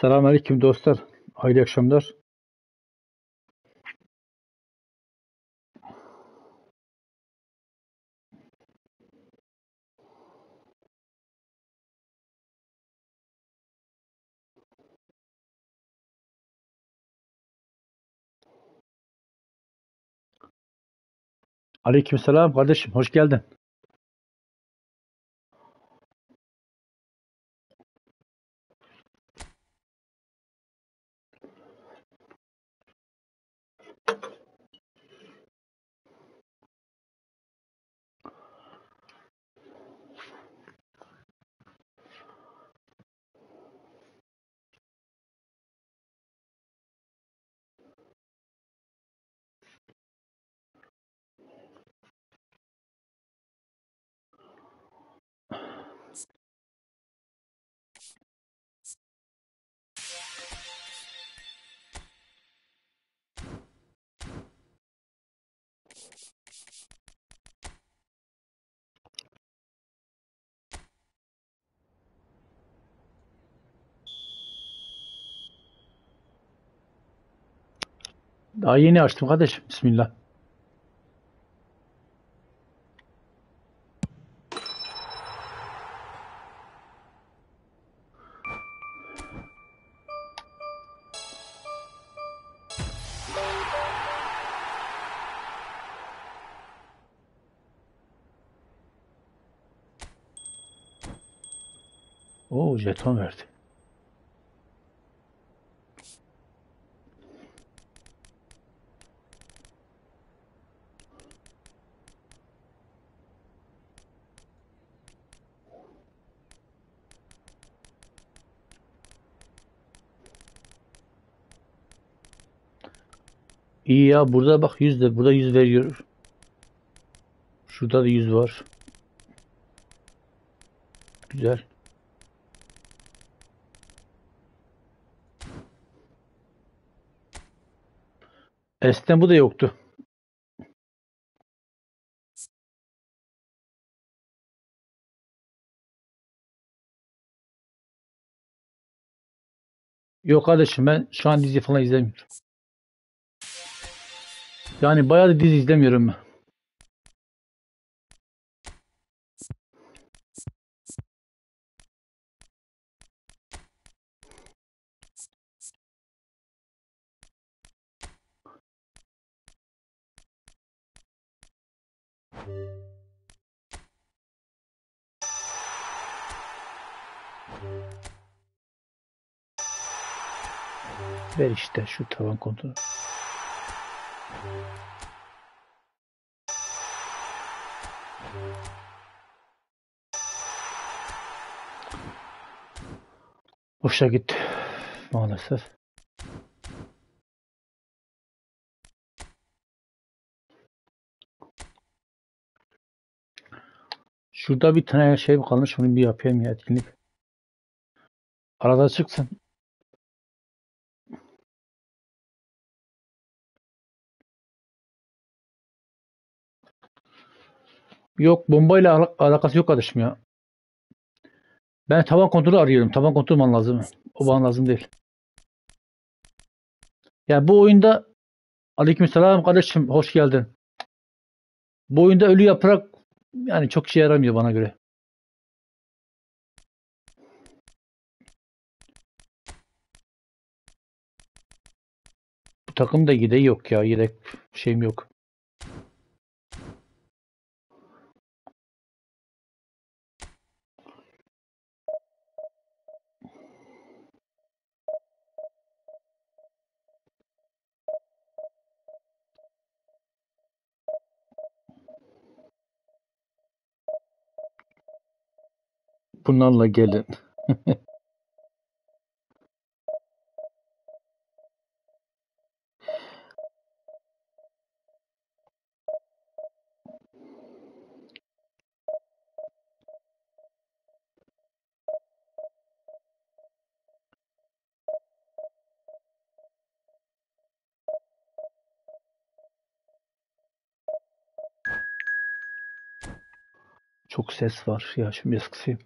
Selamünaleyküm dostlar. Hayırlı akşamlar. Aleykümselam kardeşim. Hoş geldin. Daha yeni açtım kardeşim. Bismillah. Oo, jeton verdi. İyi ya, burada bak 100 de. Burada 100 veriyor. Şurada da 100 var. Güzel. Eskiden bu da yoktu. Yok kardeşim, ben şu an dizi falan izlemiyorum. Yani bayağı da dizi izlemiyorum ben. Ver işte şu tavan kontrolü. Boşa gitti. Maalesef. Şurada bir tane şey kalmış. Onu bir yapayım ya, etkinlik. Arada çıksın. Yok, bombayla alakası yok kardeşim ya. Ben tavan kontrolü arıyorum. Tavan kontrolü bana lazım. O bana lazım değil. Yani bu oyunda aleykümselam kardeşim, hoş geldin. Bu oyunda ölü yaprak yani çok işe yaramıyor bana göre. Bu takımda yedek yok ya. Yedek şeyim yok. Bunlarla gelin. Çok ses var. Ya şimdi biraz kısayım.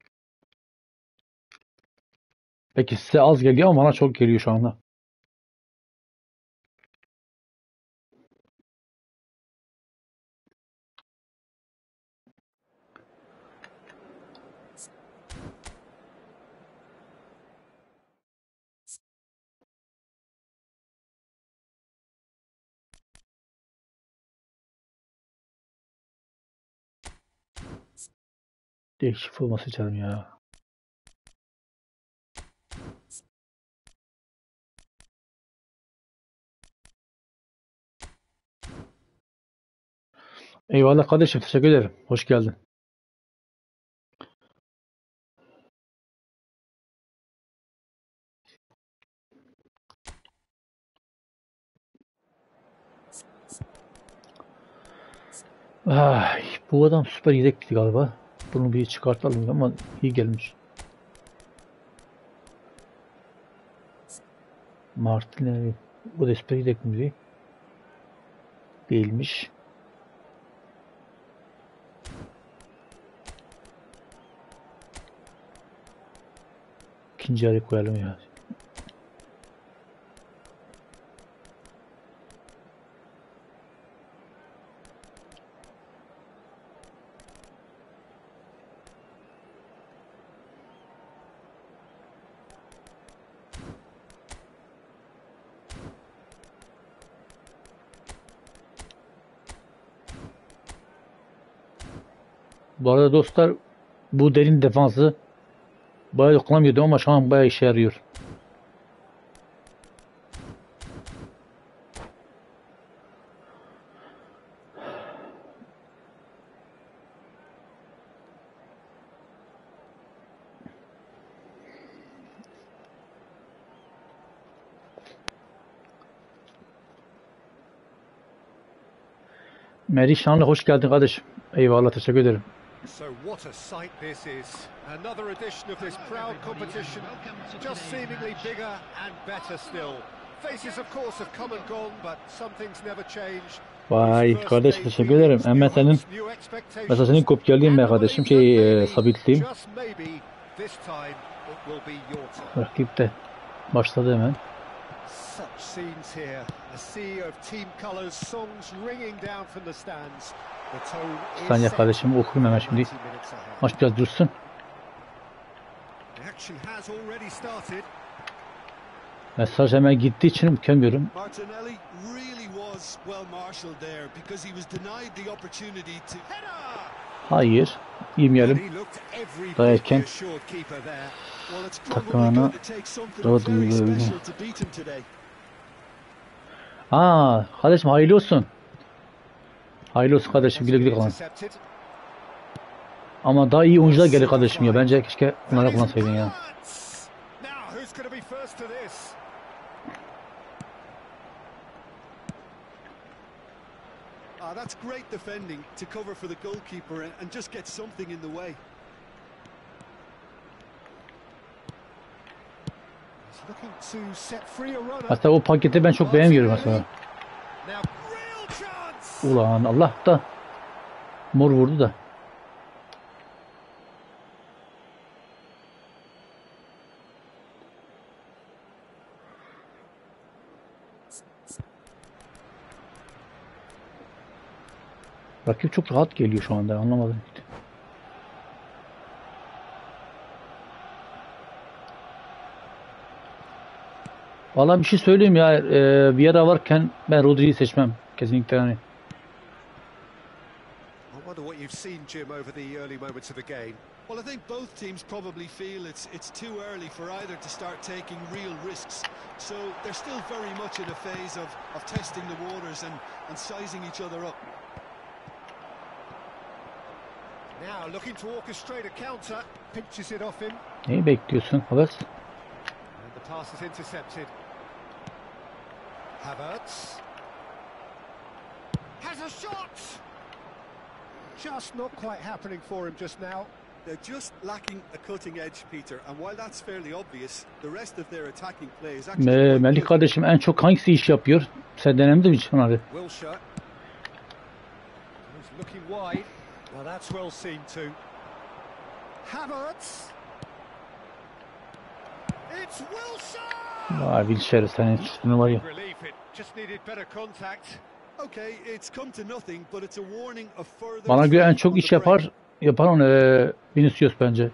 Peki size az geliyor ama bana çok geliyor şu anda. Değişik forması canım ya. Eyvallah kardeşim, teşekkür ederim. Hoş geldin. Ay, bu adam süper yedekti galiba. Bunu bir çıkartalım ama iyi gelmiş. Martinelli. Bu da süper yedek mi? Değilmiş. İkinci araya koyalım ya. Bu arada dostlar, bu derin defansı bayağı kullanmıyordum ama şu an bayağı işe yarıyor. Meri Şanlı, hoş geldin kardeşim. Eyvallah, teşekkür ederim. So what a sight this is. Another edition of this proud competition, just seemingly bigger and better still. Faces of course have come and gone, but some things never change. Vay kardeşim, teşekkür ederim. Hemen senin kopyalayayım ben kardeşim. Sabitleyeyim. Rakip de başladı hemen. Such scenes here. A sea of team colors, songs ringing down from the stands. Bir saniye kardeşim, okuyayım hemen şimdi. Maç biraz dursun. Mesaj hemen gittiği için okuyamıyorum. Hayır, yemeyelim. Daha erken takımına kardeşim hayırlı olsun. Hayırlı olsun kardeşim, güle güle kalın. Ama daha iyi oyuncular gelir kardeşim ya. Bence keşke bunları kullansaydın ya. That's great defending to cover for the goalkeeper and just get something in the way. Looking to set free a runner. Hatta o paketi ben çok beğenmiyorum mesela. Ulan Allah da mor vurdu da. Rakip çok rahat geliyor şu anda, anlamadım. Vallahi bir şey söyleyeyim ya, bir ara varken ben Rodri'yi seçmem kesinlikle yani. I wonder what you've seen, Jim, over the early moments of the game. Well, I think both teams probably feel it's too early for either to start taking real risks. So they're still very much in a phase of testing the waters and sizing each other up. Now looking to orchestrate a counter, pinches it off him. Neyi bekliyorsun Havertz? And the pass is intercepted. Havertz has a shot. Just not quite happening for him just now. They're just lacking a cutting edge, Peter. And while that's fairly obvious, the rest of their attacking play is actually... Melih kardeşim en çok hangisi iş yapıyor? Sen denemedin mi hiç onları? Wilshere. He's looking wide. Well, that's well seen too. Havertz. It's Wilson. Vay Wilshere senin üstünü var ya. Relief, it just needed better contact. Okay, it's come to nothing, but it's a warning of further. Bana göre en çok iş yapan Vinicius bence.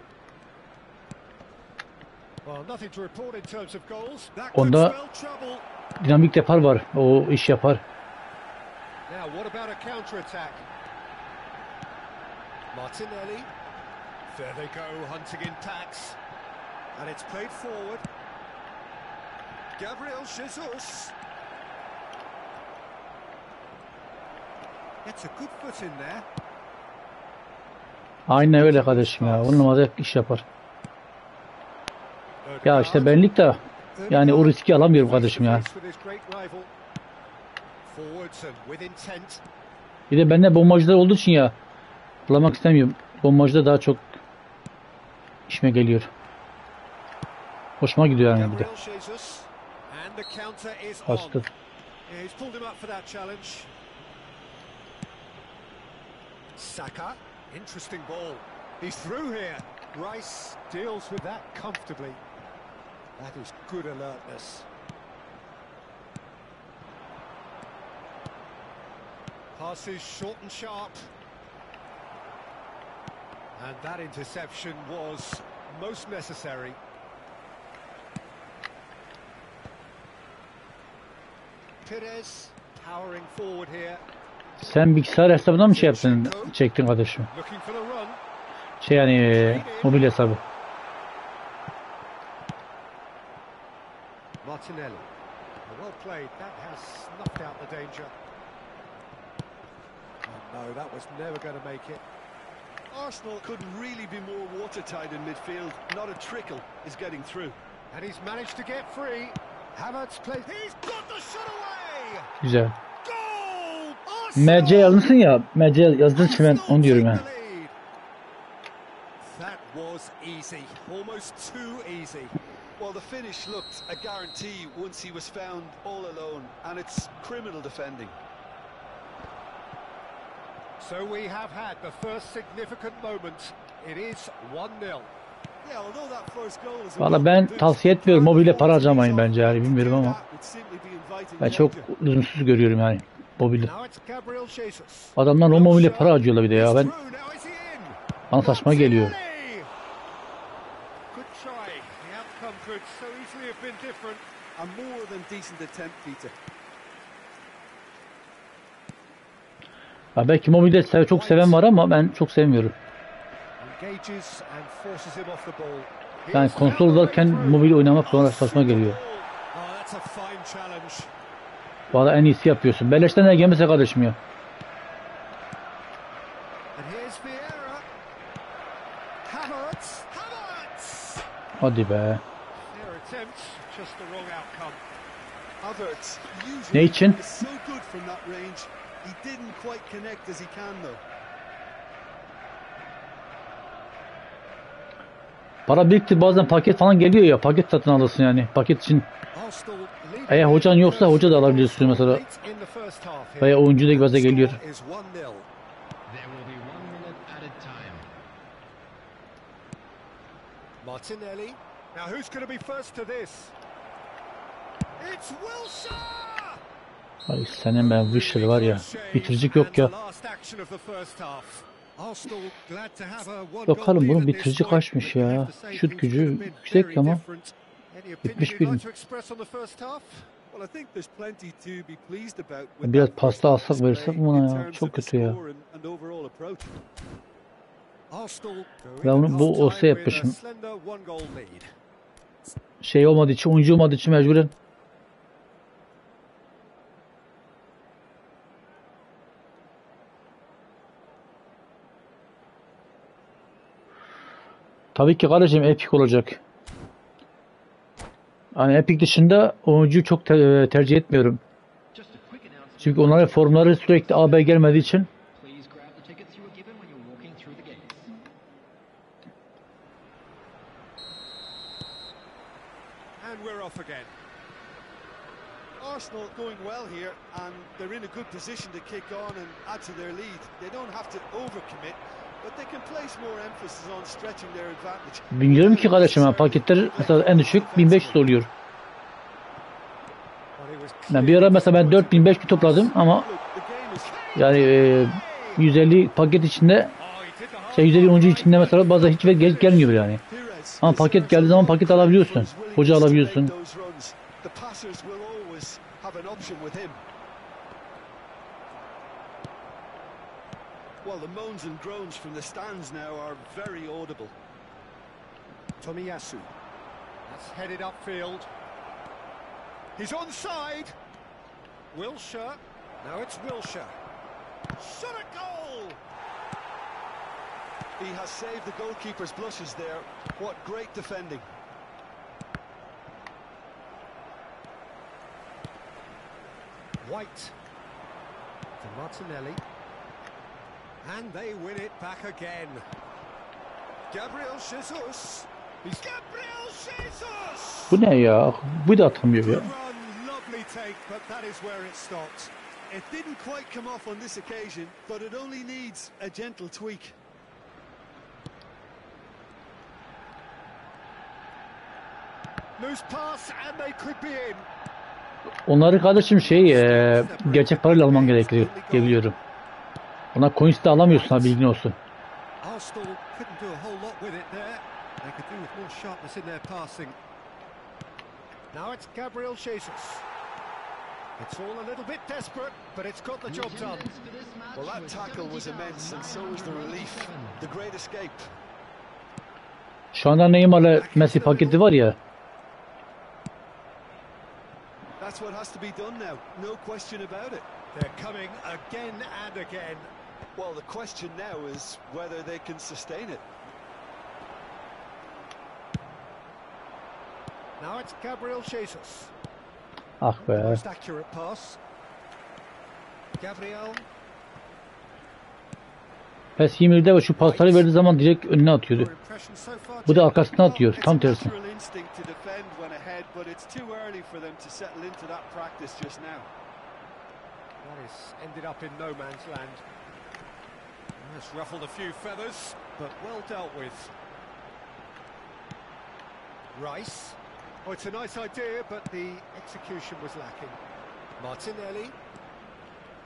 Well, nothing to report in terms of goals. That could Onda spell trouble. dinamik depar var. O iş yapar. Now, what about a counter-attack? Martinelli. There they go, hunting in packs. And it's played forward. Gabriel Jesus. Gets a good foot in there. Aynen öyle kardeşim ya. On numara iş yapar. Ya işte benlik de yani o riski alamıyorum kardeşim ya. Bir de bende bombacılar olduğu için ya kullanmak istemiyorum. Bombacıda daha çok işime geliyor. Hoşuma gidiyor yani bir de. Bastı. Saka, interesting ball. He's through here. Rice deals with that comfortably. That is good alertness. Passes short and sharp. And that interception was most necessary. Perez powering forward here. Sen bilgisayar hesabından mı şey yaptın, çektin kardeşim? Şey yani mobil hesabı. Martinelli. Well played. That has snuffed out the danger. Oh no, that was never going to make it. Arsenal couldn't really be more watertight in midfield. Not a trickle is getting through. And he's managed to get free. Havertz plays. He's got the shot away. Güzel. MC yazmışsın ya, MC yazdığın için ben onu diyorum yani. That was easy, almost too easy. Well, the finish looked a guarantee once he was found all alone, and it's criminal defending. So we have had the first significant moment. It is 1-0. Valla ben tavsiye etmiyorum mobilde para harcamayın bence yani bilmiyorum ama ben çok lüzumsuz görüyorum yani mobilde. Adamlar o mobilde para harcıyorlar bir de ya bana saçma geliyor. Ya belki mobilde çok seven var ama ben çok sevmiyorum. Yani konsoldayken mobil oynamak bana saçma geliyor. Valla en iyisi yapıyorsun. Beleşten ne gelmese kardeşim ya. Hadi be. Ne için? Para biriktir bazen paket falan geliyor ya paket satın alırsın yani paket için. Eğer hocan yoksa hoca da alabiliyorsun mesela. Veya oyuncu da bazen geliyor. Martinelli. Now who's going to be first to this? It's Wilson. Ay senin ben Wilshere var ya bitiricik yok ya. Bakalım bunun bitirici kaçmış ya. Şut gücü yüksek ama 71. Biraz pasta alsak verirsek buna ya. Çok kötü ya. Ben bu olsa yapmışım. Şey olmadığı için, oyuncu olmadığı için mecburen. Tabii ki kardeşim Epic olacak. Hani Epic dışında oyuncuyu çok tercih etmiyorum. Çünkü onların formları sürekli AB gelmediği için. Arsenal going well here, and they're in a good position to kick on and add to their lead. They don't have to overcommit, but they can place more emphasis on stretching their advantage. Bilmiyorum ki kardeşim, ben paketler mesela en düşük 1500 oluyor. Yani bir ara mesela ben 4500 topladım ama yani 150 paket içinde, 150 oyuncu içinde mesela bazen hiç gelmiyor yani. Ama paket geldiği zaman paket alabiliyorsun. Hoca alabiliyorsun. Well, the moans and groans from the stands now are very audible. Tomiyasu. That's headed upfield. He's onside. Wilshere. Now it's Wilshere. Shot a goal! He has saved the goalkeeper's blushes there. What great defending. White. To Martinelli. And they win it back again. Gabriel Jesus. He's Gabriel Jesus! Bu ne ya? Bu da atamıyor ya. Lovely take, but that is where it stopped. It didn't quite come off on this occasion, but it only needs a gentle tweak. Loose pass and they could be in. Onları kardeşim gerçek parayla alman gerekiyor diye biliyorum. Ona coins de alamıyorsun, ha, bilgin olsun. Arsenal couldn't do a whole lot with it there. They could do with more sharpness in their passing. Now it's Gabriel Jesus. It's all a little bit desperate, but it's got the job done. Well, that tackle was immense, and so was the relief. The great escape. Şu anda Neymar'la Messi paketi var ya. That's what has to be done now. No question about it. They're coming again and again. Well, the question now is whether they can sustain it. Now it's Gabriel Jesus. Ah be. Most accurate pass. Gabriel. PES 20'de ve şu pasları verdiği zaman direkt önüne atıyordu. Bu da arkasına atıyor. Tam tersi. Ended up in no man's land. It's ruffled a few feathers, but well dealt with. Rice. Oh, it's a nice idea, but the execution was lacking. Martinelli.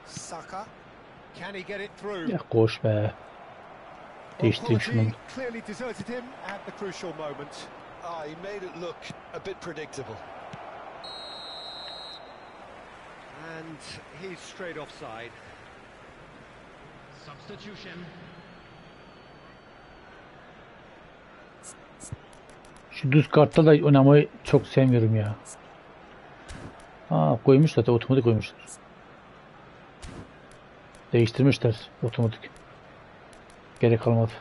Saka. Can he get it through? Ya koş be. Değiştireyim şunu. Clearly deserted him at the crucial moment. He made it look a bit predictable. And he's straight offside. Substitution. Şu düz kartta da oynamayı çok sevmiyorum ya. Koymuşlar, otomatik koymuşlar. Değiştirmişler otomatik. Gerek kalmadı.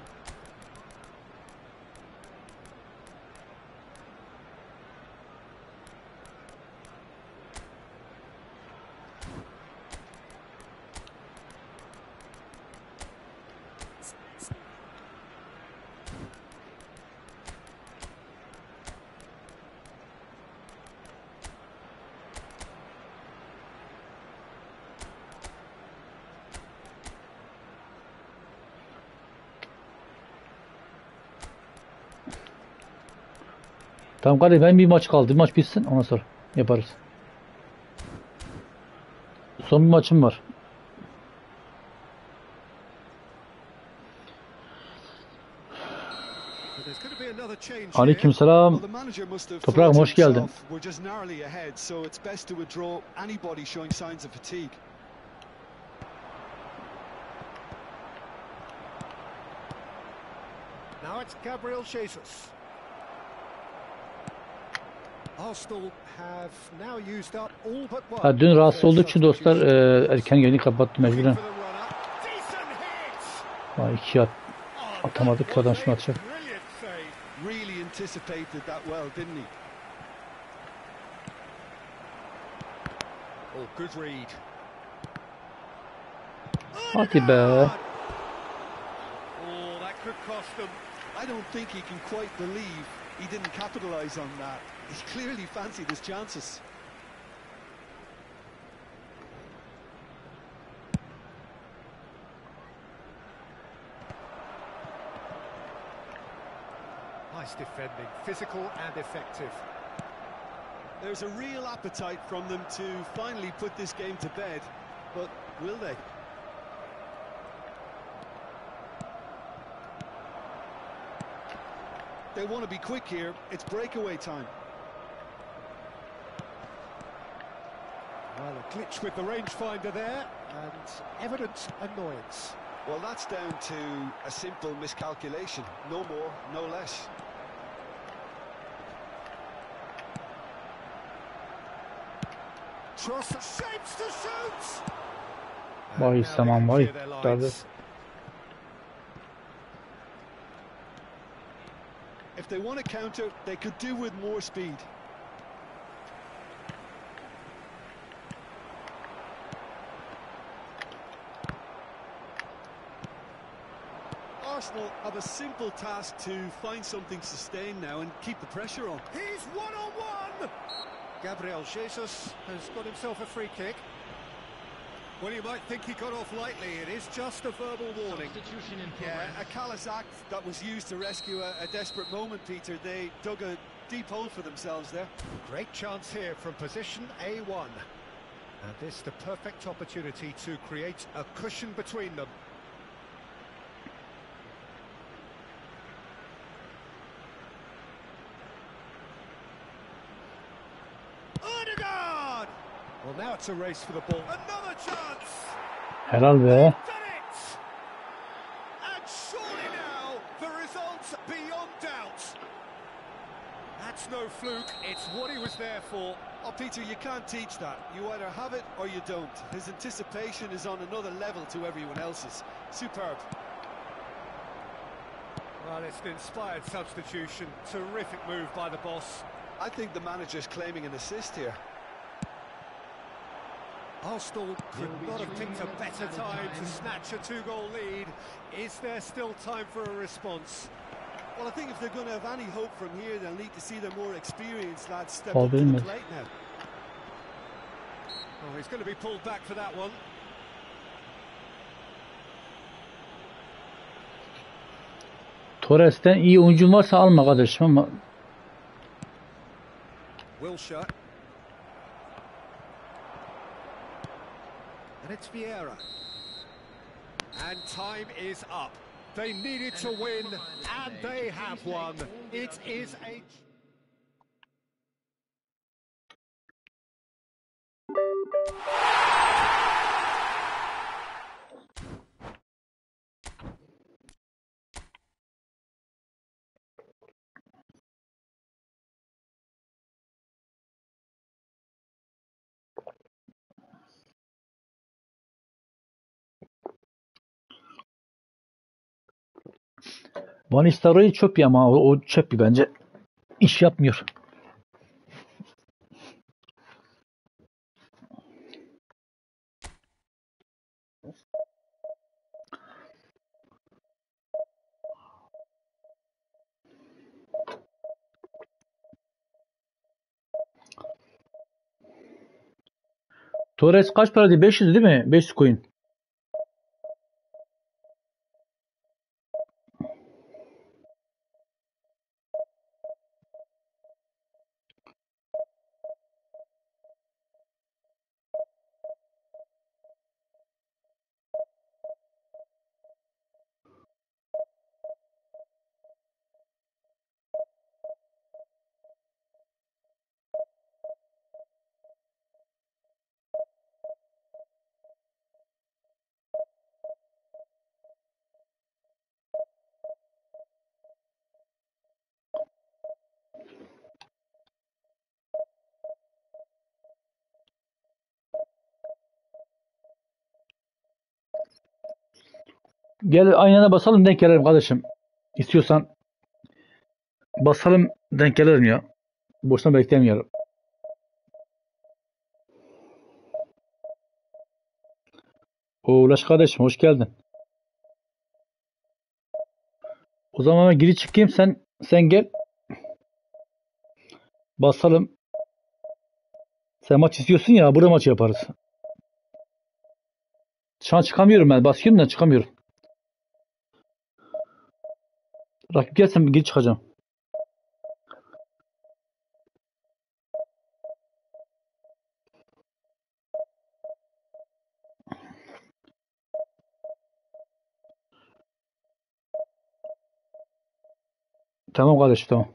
Tamam kardeşim, ben bir maç kaldı. Maç bitsin, ondan sonra yaparız. Son bir maçım var. Aleykümselam. Toprağım, hoş geldin. Now it's Gabriel Jesus. Arsenal have now used up all but one. Dün rahatsız olduğu için dostlar erken yayını kapattım mecburen. 2 atamadık, adam şunu atacak. Really anticipated that well, didn't he? Oh, good read. Hadi be. Oh, that could cost them. I don't think he can quite believe he didn't capitalize on that. He clearly fancied his chances. Nice defending, physical and effective. There's a real appetite from them to finally put this game to bed, but will they? They want to be quick here. It's breakaway time. Well, a glitch with the rangefinder there, and evident annoyance. Well, that's down to a simple miscalculation. No more, no less. Truss shapes to shoot! Vay tamam vay. Tabii. If they want to counter, they could do with more speed. Arsenal have a simple task to find something sustained now and keep the pressure on. He's one-on-one! Gabriel Jesus has got himself a free kick. Well, you might think he got off lightly. It is just a verbal warning. Yeah, a callous act that was used to rescue a desperate moment, Peter. They dug a deep hole for themselves there. Great chance here from position A1. And this the perfect opportunity to create a cushion between them. Odegaard! Well, now it's a race for the ball. Another chance! Helal be. Done it! And surely now, the result's beyond doubt. That's no fluke, it's what he was there for. Oh, Peter, you can't teach that. You either have it or you don't. His anticipation is on another level to everyone else's. Superb. Well, it's an inspired substitution. Terrific move by the boss. I think the manager's claiming an assist here. Arsenal could not have picked a better time to snatch a two-goal lead. Is there still time for a response? Well, I think if they're going to have any hope from here, they'll need to see their more experienced lads step up to Problem the is. plate now. Oh, he's going to be pulled back for that one. Torres'ten iyi oyuncun varsa alma kardeşim ama Wilshere. And it's Vieira. And time is up. They needed to win, and they have won. It is a... Van Nistelrooy çöp ya ama o çöp bence. İş yapmıyor. Torres kaç paraydı? 500 değil mi? 500 coin. Gel aynana basalım denk gelelim kardeşim. İstiyorsan basalım denk gelelim ya. Boşuna beklemiyorum. Ulaş kardeşim hoş geldin. O zaman ben geri çıkayım sen gel. Basalım. Sen maç istiyorsun ya burada maç yaparız. Şu an çıkamıyorum ben. Basıyorum da çıkamıyorum. Rakip gelsen geri çıkacağım. Tamam kardeşim, tamam.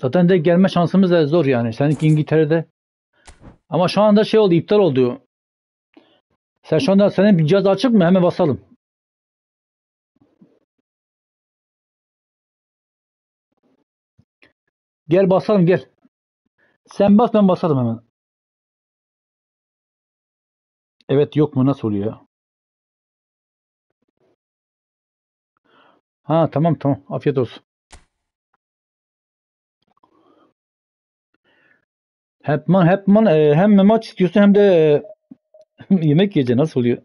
Zaten de gelme şansımız da zor yani. Seninki İngiltere'de. Ama şu anda şey oldu, iptal oldu. Sen şu anda, senin bir cihaz açık mı? Hemen basalım. Gel basalım, gel. Sen bas, ben basalım hemen. Evet, yok mu? Nasıl oluyor ya? Ha, tamam tamam. Afiyet olsun. Hem maç istiyorsun hem de yemek yiyeceksin. Nasıl oluyor?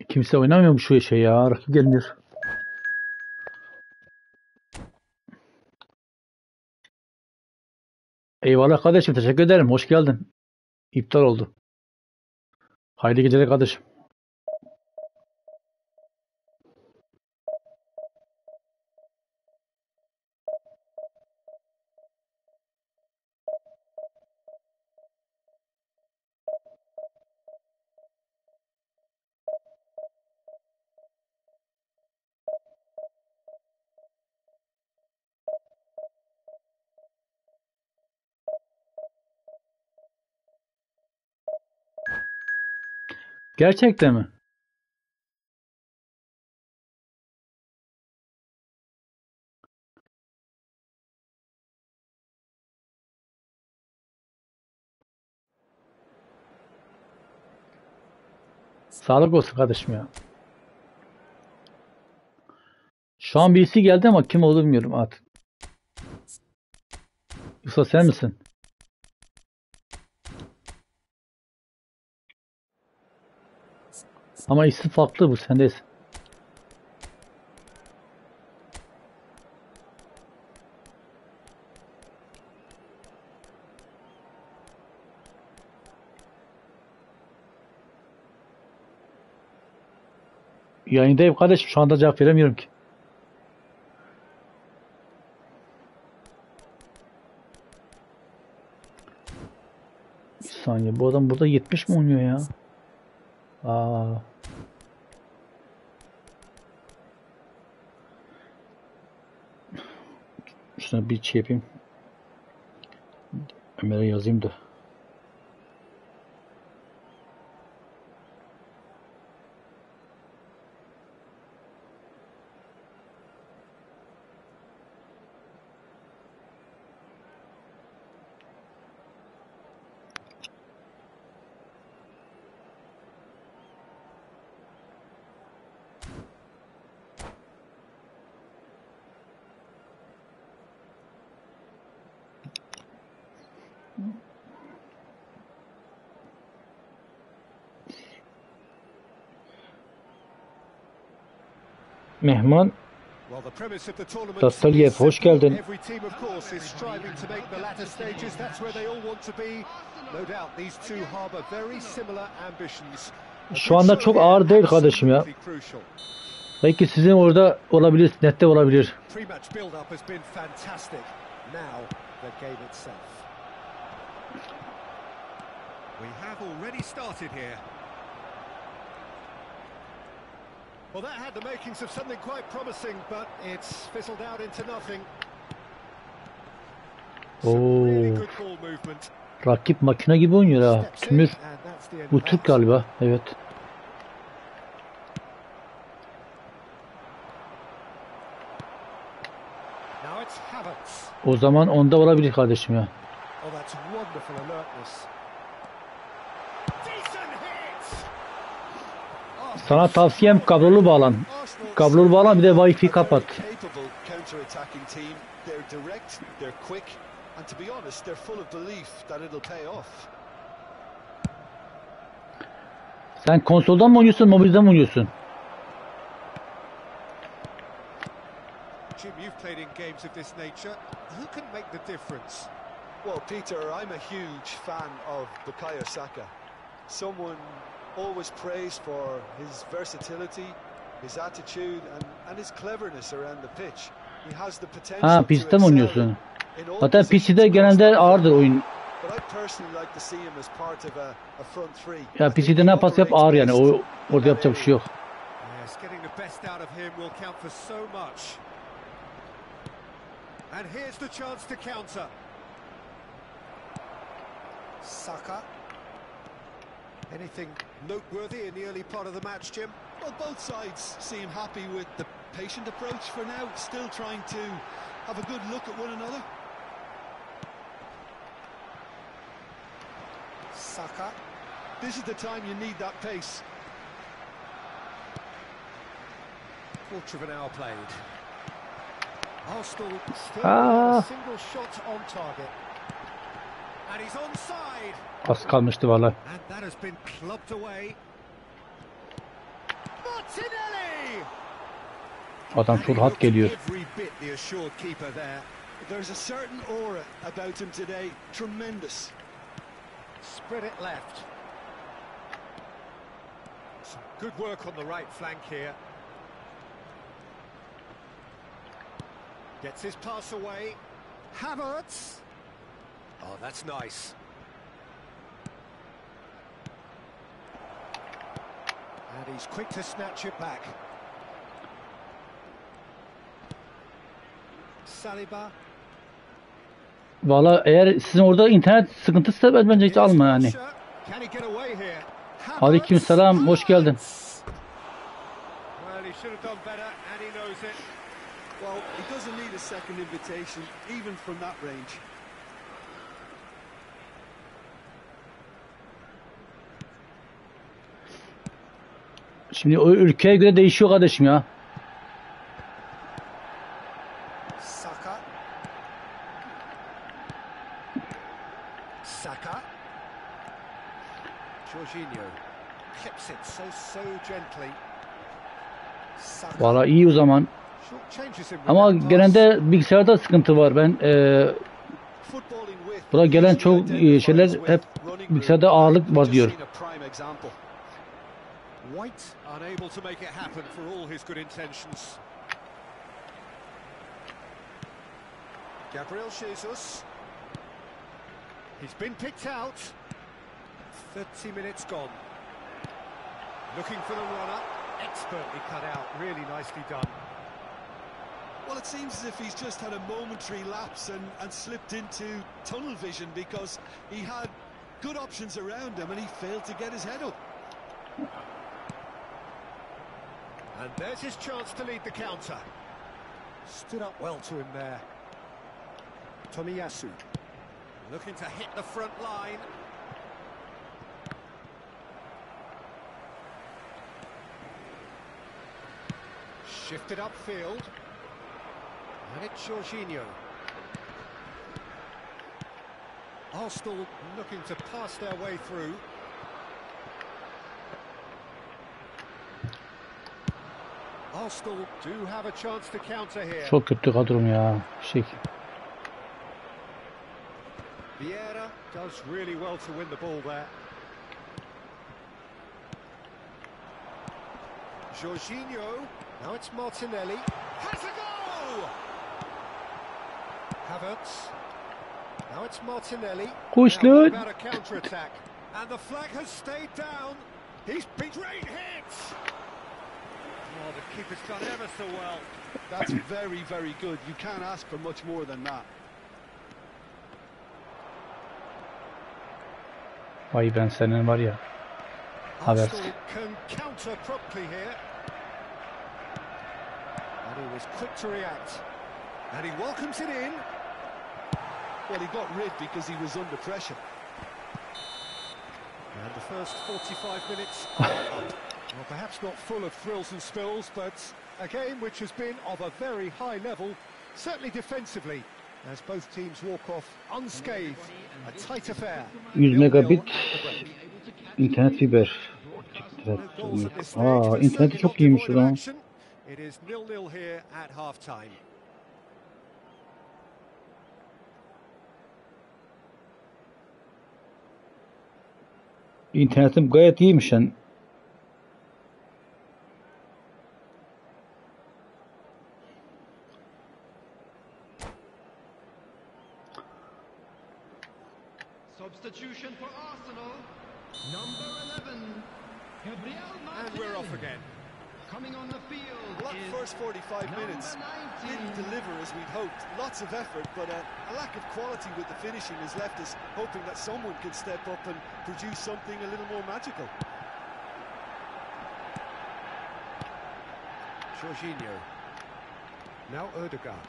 Kimse oynamıyor mu şu şey ya? Rakip gelmiyor. Eyvallah kardeşim. Teşekkür ederim. Hoş geldin. İptal oldu. Haydi geceler kardeşim. Gerçekten mi? Sağlık olsun kardeşim ya. Şu an birisi geldi ama kim olduğunu bilmiyorum artık. Yoksa sen misin? Ama isim farklı, bu sendeyiz. Yayındayım kardeşim. Şu anda cevap veremiyorum ki. Bir saniye. Bu adam burada 70 mi oynuyor ya? Aa. Şuna bir şey yapayım. Ömer'e yazayım da. Mehman Tastalyev, hoş geldin. Şu anda çok ağır değil kardeşim ya. Belki sizin orada olabilir, nette olabilir. Well, that had the makings of something quite promising, but it's fizzled out into nothing. Some really good ball movement. Rakip makine gibi oynuyor ha. Tümür. Bu Türk galiba. Evet. O zaman onda olabilir kardeşim ya. Sana tavsiyem kablolu bağlan. Kablolu bağlan, bir de Wi-Fi kapat. Sen konsoldan mı oynuyorsun, mobilden mi oynuyorsun? Jim, you've played in games of this nature. Who can make the difference? Well, Peter, I'm a huge fan of Bukayo Saka. Someone always praised for his versatility, his attitude and his cleverness around the pitch. He has the potential Ha, to PC'de mi excel oynuyorsun? in all Zaten positions PC'de across genelde the ağırdır field. oyun. But I personally like to see him as part of a front three. Ya I think PC'de he ne yaparsa yap ağır yani. operates O best orada in yapacak that bir şey yok. Yes, getting the best out of him will count for so much. And here's the chance to counter. Saka. Anything noteworthy in the early part of the match, Jim? Well, both sides seem happy with the patient approach for now, still trying to have a good look at one another. Saka. This is the time you need that pace. Quarter of an hour played. Arsenal still Ah. a single shot on target. And he's onside. Az kalmıştı valla. And that has been clubbed away. Martinelli! Adam çok rahat geliyor. Every bit the assured keeper there. There's a certain aura about him today. Tremendous. Spread it left. Some good work on the right flank here. Gets his pass away. Havertz. Oh, that's nice. And he's quick to snatch it back. Saliba. Valla eğer sizin orada internet sıkıntısı da bence hiç alma yani. Can he get away here? Aleykümselam, hoş geldin. Well, he should have done better and he knows it. Well, he doesn't need a second invitation, even from that range. Şimdi o ülkeye göre değişiyor kardeşim ya. Saka. Saka. Jorginho clips it so gently. Saka. Valla iyi o zaman. Short changes him with Ama that pass. genelde bilgisayarda sıkıntı var. Ben Footballing with buna gelen çok şeyler hep bilgisayarda ağırlık basıyor. White unable to make it happen for all his good intentions. Gabriel Jesus. He's been picked out. 30 minutes gone. Looking for the runner. Expertly cut out. Really nicely done. Well, it seems as if he's just had a momentary lapse and slipped into tunnel vision because he had good options around him and he failed to get his head up. And there's his chance to lead the counter. Stood up well to him there. Tomiyasu. Looking to hit the front line. Shifted upfield. And it's Jorginho. Arsenal looking to pass their way through. Arsenal do have a chance to counter here. Çok kötü kadrom ya. Vieira does really well to win the ball there. Jorginho. Now it's Martinelli. Has a go! Havertz. Now it's Martinelli. Koş Now, what lan. about a counter-attack? And the flag has stayed down. He's been great hit! Oh, the keeper's done ever so well. That's very, very good. You can't ask for much more than that. Vay ben senin var ya. Havertz. Arsenal can counter promptly here. And he was quick to react. And he welcomes it in. Well, he got rid because he was under pressure. And the first 45 minutes are up. Well, perhaps not full of thrills and spills, but A game which has been of a very high level, certainly defensively, as both teams walk off unscathed. A tight affair. 100 megabit internet fiber. Evet. Aa, interneti çok iyiymiş o zaman. It is 0-0 here at half time. İnternetim gayet iyiymiş yani. Substitution for Arsenal. Number 11. And we're off again. Coming on the field. That first 45 minutes didn't deliver as we'd hoped. Lots of effort, but a lack of quality with the finishing has left us hoping that someone could step up and produce something a little more magical. Jorginho. Now Ødegaard.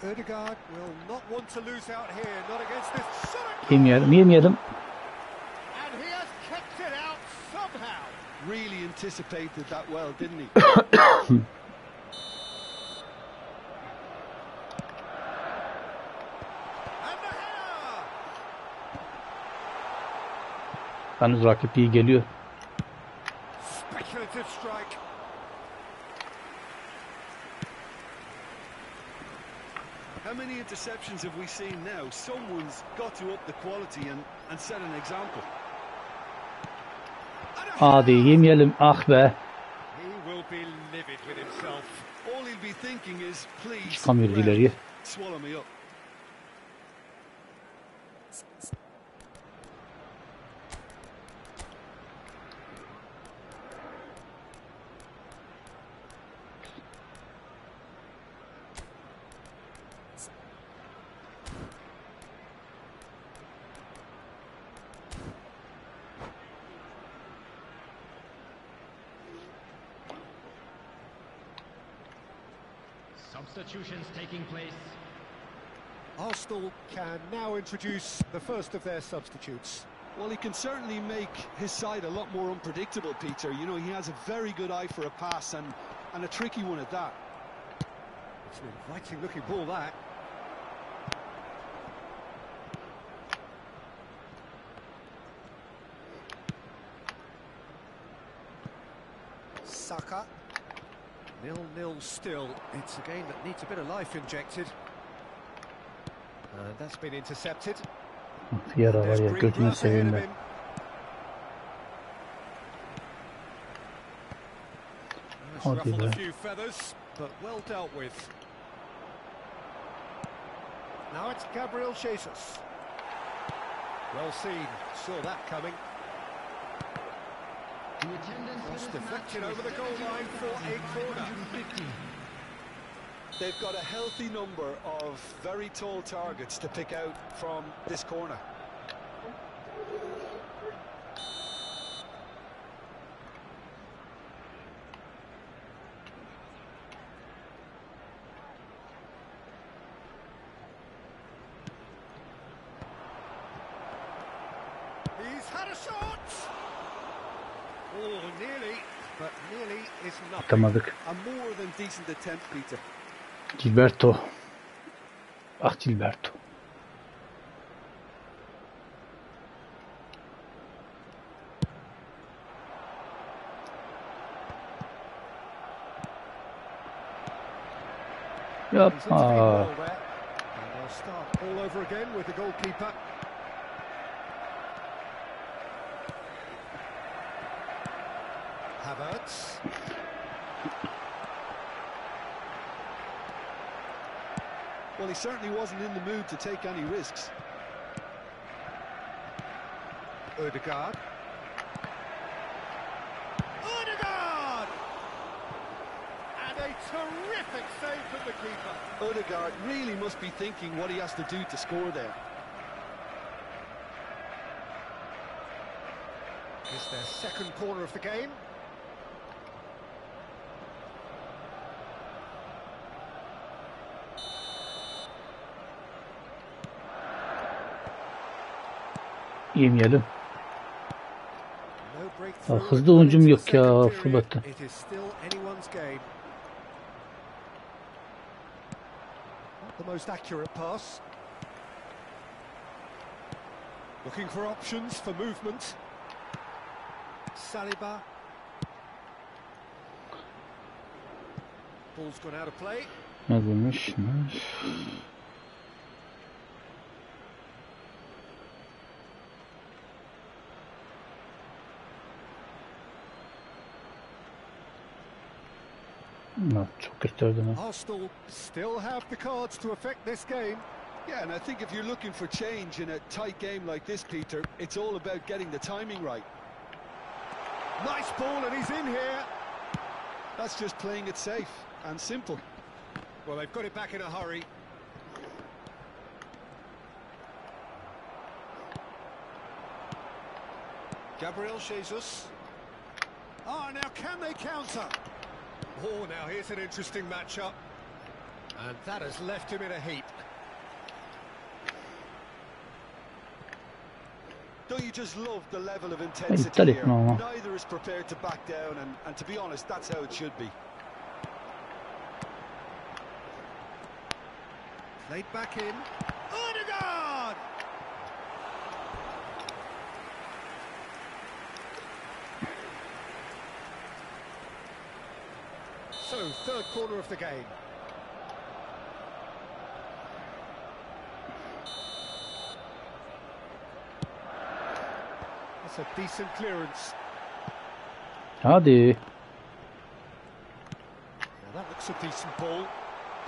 Ødegaard will not want to lose out here, not against this. Yemeyelim. And he has kept it out somehow. Really anticipated that well, didn't he? And the header. Yalnız rakip iyi geliyor. Speculative strike. How many interceptions have we seen now? Someone's got to up the quality and set an example. Hadi yemeyelim. Ah be. He will be livid with himself. All he'll be thinking is, please, Çıkamıyoruz ileriye. swallow me up. Substitutions taking place. Arsenal can now introduce the first of their substitutes. Well, he can certainly make his side a lot more unpredictable, Peter. You know, he has a very good eye for a pass and a tricky one at that. It's an inviting looking ball, that. Saka. 0-0 still. It's a game that needs a bit of life injected. And that's been intercepted. Yara var ya, götünü seveyim ben. Ruffled a few feathers, but well dealt with. Now it's Gabriel Jesus. Well seen, saw that coming. Cross deflected over the goal line for a corner. They've got a healthy number of very tall targets to pick out from this corner. He's had a shot! Oh, nearly, but nearly is nothing. Atamadık. A more than decent attempt, Peter. Gilberto. Ah Gilberto. He's into the Yapma. ball there. And they'll start all over again with the goalkeeper. Havertz. Well, he certainly wasn't in the mood to take any risks. Ødegaard. Ødegaard! And a terrific save from the keeper. Ødegaard really must be thinking what he has to do to score there. It's their second corner of the game. Yemeyelim. No breakthrough. Hızlı oyuncum yok ya, fırlattı. It is still anyone's game. the most accurate pass. Looking for options for movement. Saliba. Ball's gone out of play. Ne demiş? Çok gösterdim ha. Arsenal still have the cards to affect this game. Yeah, and I think if you're looking for change in a tight game like this, Peter, it's all about getting the timing right. Nice ball, and he's in here. That's just playing it safe and simple. Well, they've got it back in a hurry. Gabriel Jesus. Ah, now can they counter? Oh, now here's an interesting matchup. And that has left him in a heap. Don't you just love the level of intensity here? Neither is prepared to back down, and to be honest, that's how it should be. Played back in. Odegaard! So, third corner of the game. That's a decent clearance. Hadi. Now that looks a decent ball.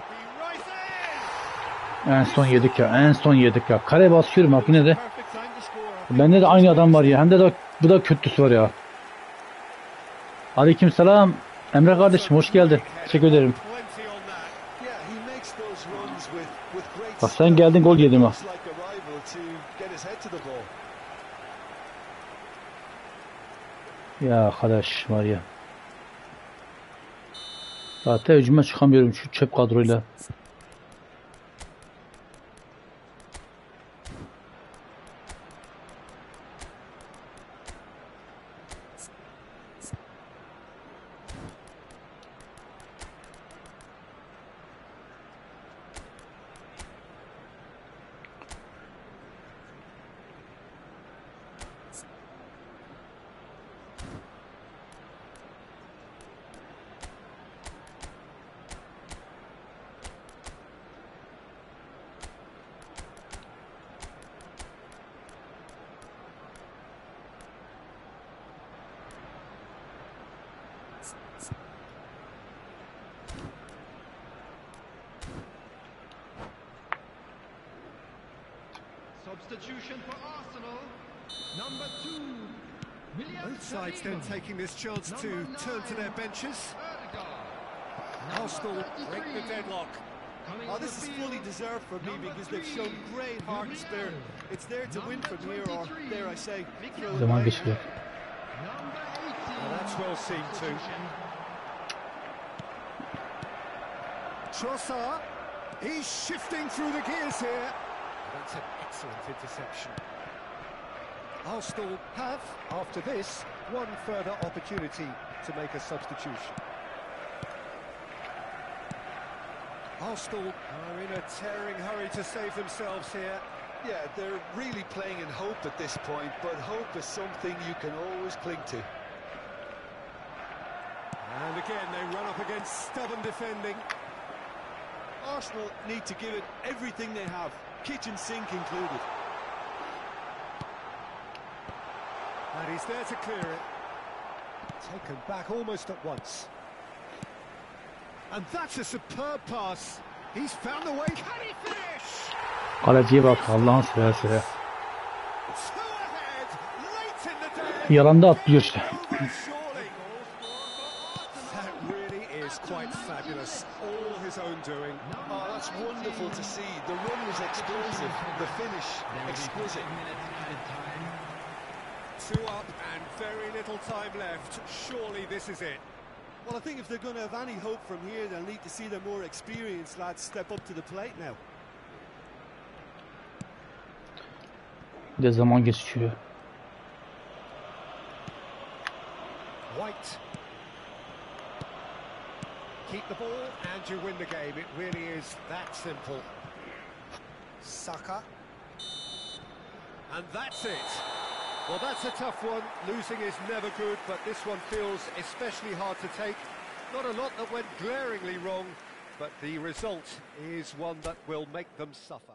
He rises! En son yedik ya. En son yedik ya. Kare basıyorum bak yine de. Bende de aynı adam var ya. Hem de bu da kötüsü var ya. Aleykümselam. Emre kardeşim hoş geldin. Teşekkür ederim. Bak sen geldin gol yedin ha. Ya arkadaş var ya. Zaten hücuma çıkamıyorum şu çöp kadroyla. Substitution for Arsenal. Number 2. Both sides then taking this chance to turn to their benches. Arsenal break the deadlock. Oh, this is fully deserved for me because they've shown great heart and spirit. It's there to win from here, or dare I say, throw it Zaman away. geçiyor. Well, that's well seen too. Trossard, he's shifting through the gears here. That's an excellent interception. Arsenal have, after this, one further opportunity to make a substitution. Arsenal are in a tearing hurry to save themselves here. Yeah, they're really playing in hope at this point, but hope is something you can always cling to. And again, they run up against stubborn defending. Arsenal need to give it everything they have, kitchen sink included. And he's there to clear it. Taken back almost at once. And that's a superb pass. He's found the way. Can he finish? Kaleciye bak Allah'ın seversen. Two ahead, late in the day. Yalanda atlıyor işte. Surely. That really is quite fabulous. All his own doing. Oh, that's wonderful to see. The run was explosive, the finish exquisite. 2 up and very little time left. Surely this is it. Well, I think if they're going to have any hope from here, they'll need to see their more experienced lads step up to the plate now. Bir de zaman geçiyor. White. Keep the ball and you win the game. It really is that simple. Saka. And that's it. Well, that's a tough one. Losing is never good, but this one feels especially hard to take. Not a lot that went glaringly wrong, but the result is one that will make them suffer.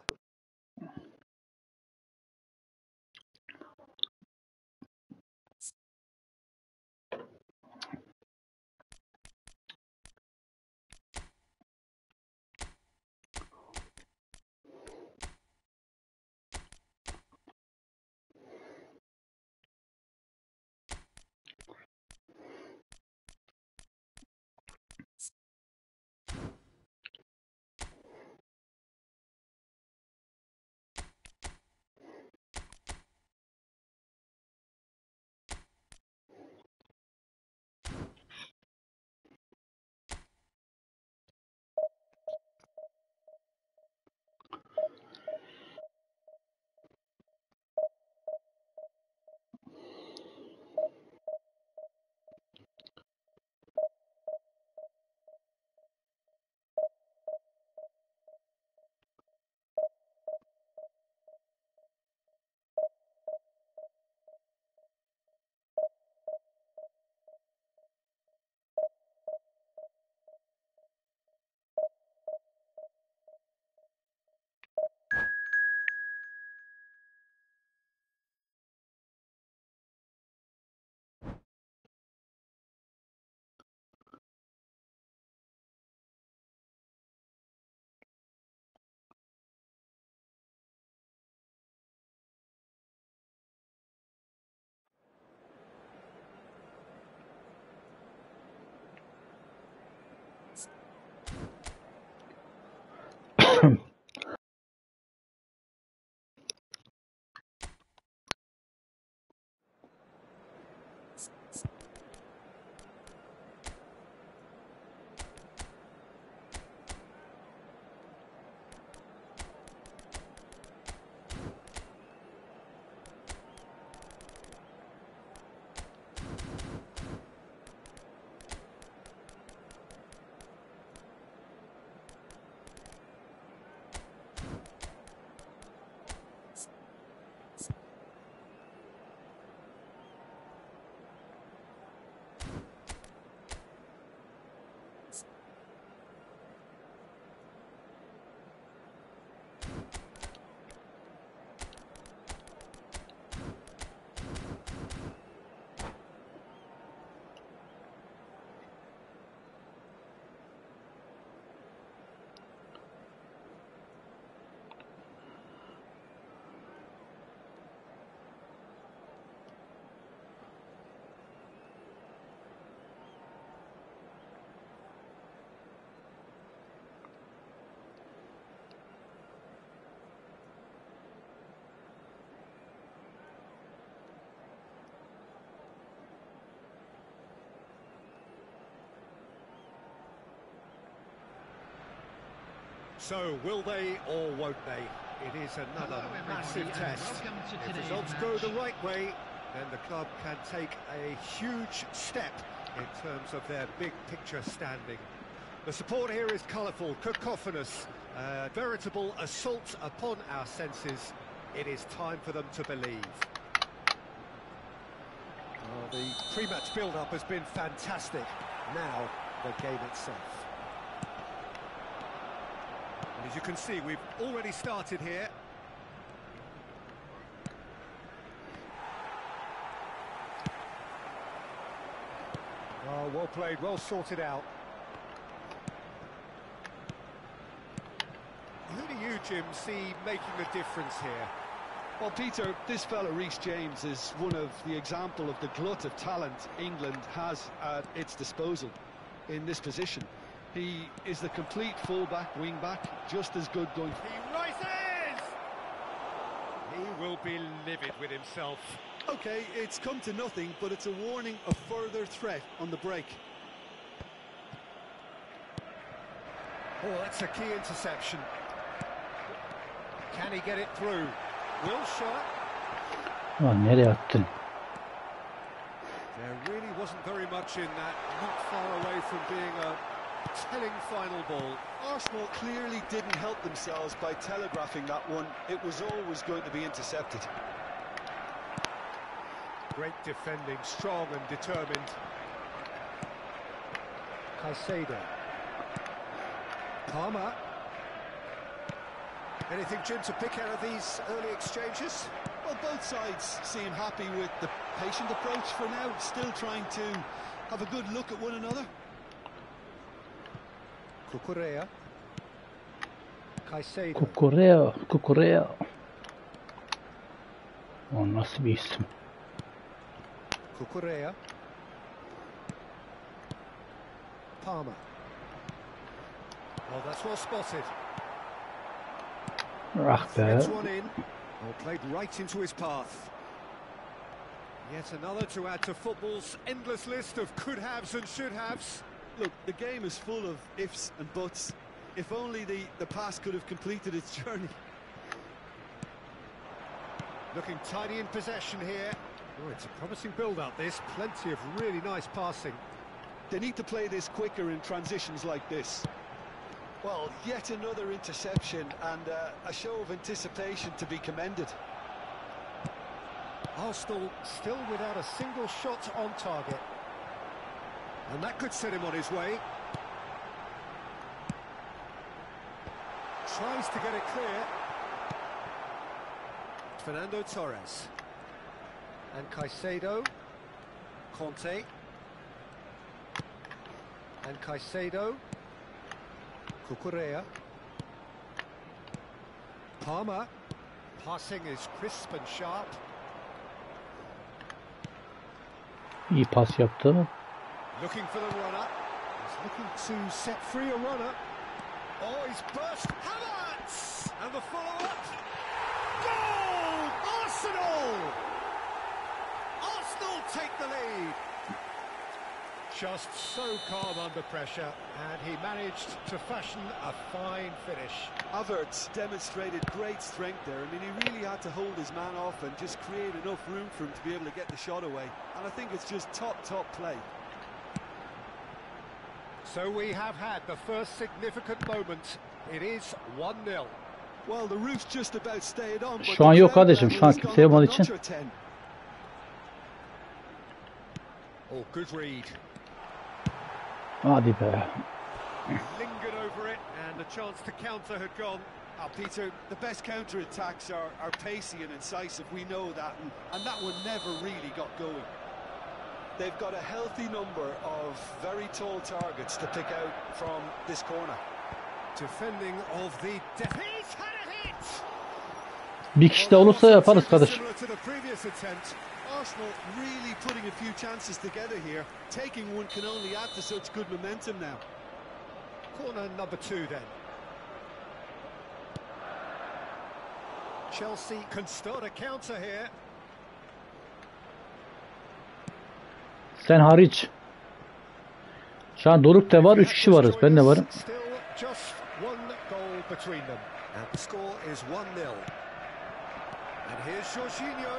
So, will they or won't they? It is another massive test. If results go the right way, then the club can take a huge step in terms of their big picture standing. The support here is colourful, cacophonous, a veritable assault upon our senses. It is time for them to believe. Well, the pre-match build-up has been fantastic. Now, the game itself. As you can see, we've already started here. Oh, well played, well sorted out. Who do you, Jim, see making a difference here? Well, Peter, this fella Reece James is one of the example of the glut of talent England has at its disposal in this position. He is the complete full-back, wing-back, just as good going... He rises! He will be livid with himself. OK, it's come to nothing, but it's a warning of further threat on the break. Oh, that's a key interception. Can he get it through? Wilshire. Nereye attın? There really wasn't very much in that, not far away from being a Telling final ball. Arsenal clearly didn't help themselves by telegraphing that one. It was always going to be intercepted. Great defending, strong and determined. Caicedo. Palmer. Anything, Jim, to pick out of these early exchanges? Well, both sides seem happy with the patient approach for now, still trying to have a good look at one another. Cucurella. Caicedo. Kukurea. O nasıl bir isim? Cucurella. Palmer. Well, that's well spotted. Ah be. Gets one in. Well, played right into his path. Yet another to add to football's endless list of could-haves and should-haves. Look, the game is full of ifs and buts. If only the pass could have completed its journey. Looking tidy in possession here. Oh, it's a promising build-up, this. Plenty of really nice passing. They need to play this quicker in transitions like this. Well, yet another interception and a show of anticipation to be commended. Arsenal still without a single shot on target. And that could set him on his way. Tries to get it clear. Fernando Torres. And Caicedo. Conte. And Caicedo. Cucurella. Palmer. Passing is crisp and sharp. İyi pas yaptı. Looking for the runner. He's looking to set free a runner. Oh, he's burst. Havertz! And the follow-up. Goal! Arsenal! Arsenal take the lead. Just so calm under pressure, and he managed to fashion a fine finish. Havertz demonstrated great strength there. I mean, he really had to hold his man off and just create enough room for him to be able to get the shot away. And I think it's just top play. So we have had the first significant moment. It is 1-0. Well, the roof's just about stayed on. Şu an yok kardeşim. Şu an kimse yapmadığı için. Oh, good read. Hadi be. Lingered over it, and the chance to counter had gone. Peter, the best counter-attacks are pacey and incisive, we know that, and that one never really got going. They've got a healthy number of very tall targets to pick out from this corner. Defending of the he's had a hit. Bir kişi de olursa yaparız kardeşim. Similar to the previous attempt. Arsenal really putting a few chances together here. Taking one can only add to such good momentum now. Corner number 2 then. Chelsea can start a counter here. Sen hariç. Şu an Doruk da var, 3 kişi varız. Ben de varım. Still just one goal between them. And the score is 1-0. And here's Jorginho.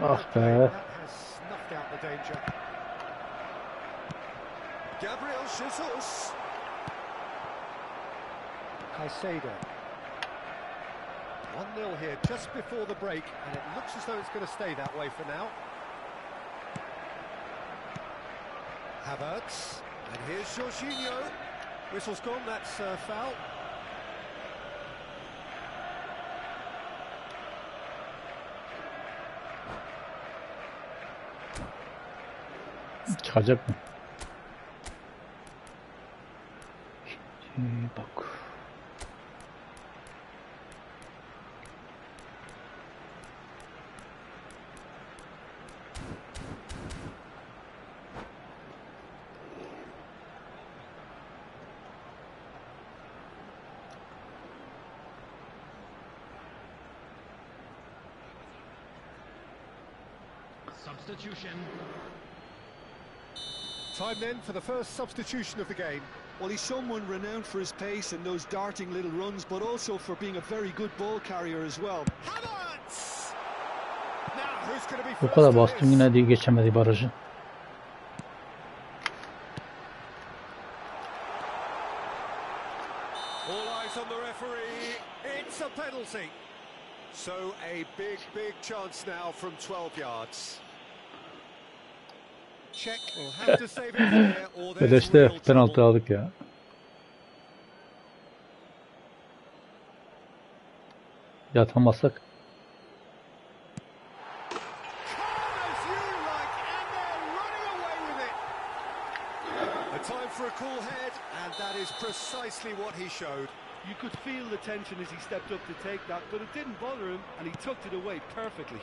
Ah be. That has snuffed out the danger. Gabriel Jesus. Caicedo. 1-0 here just before the break, and it looks as though it's going to stay that way for now. Havertz. And here's Jorginho. Whistle's gone, that's foul. Çıkacak mı? Şimdi bak. Substitution. Time then for the first substitution of the game. Well, he's someone renowned for his pace and those darting little runs, but also for being a very good ball carrier as well. Havertz! Now, who's going to be Bu first kadar to bastım this? yine de geçemedi barajı. penalty. So a big chance now from 12 yards. Check will have to save it there, or there's Bedeşte real penaltı trouble. aldık ya. Yatamazsak. A time for a cool head, and that is precisely what he showed. You could feel the tension as he stepped up to take that, but it didn't bother him, and he tucked it away perfectly.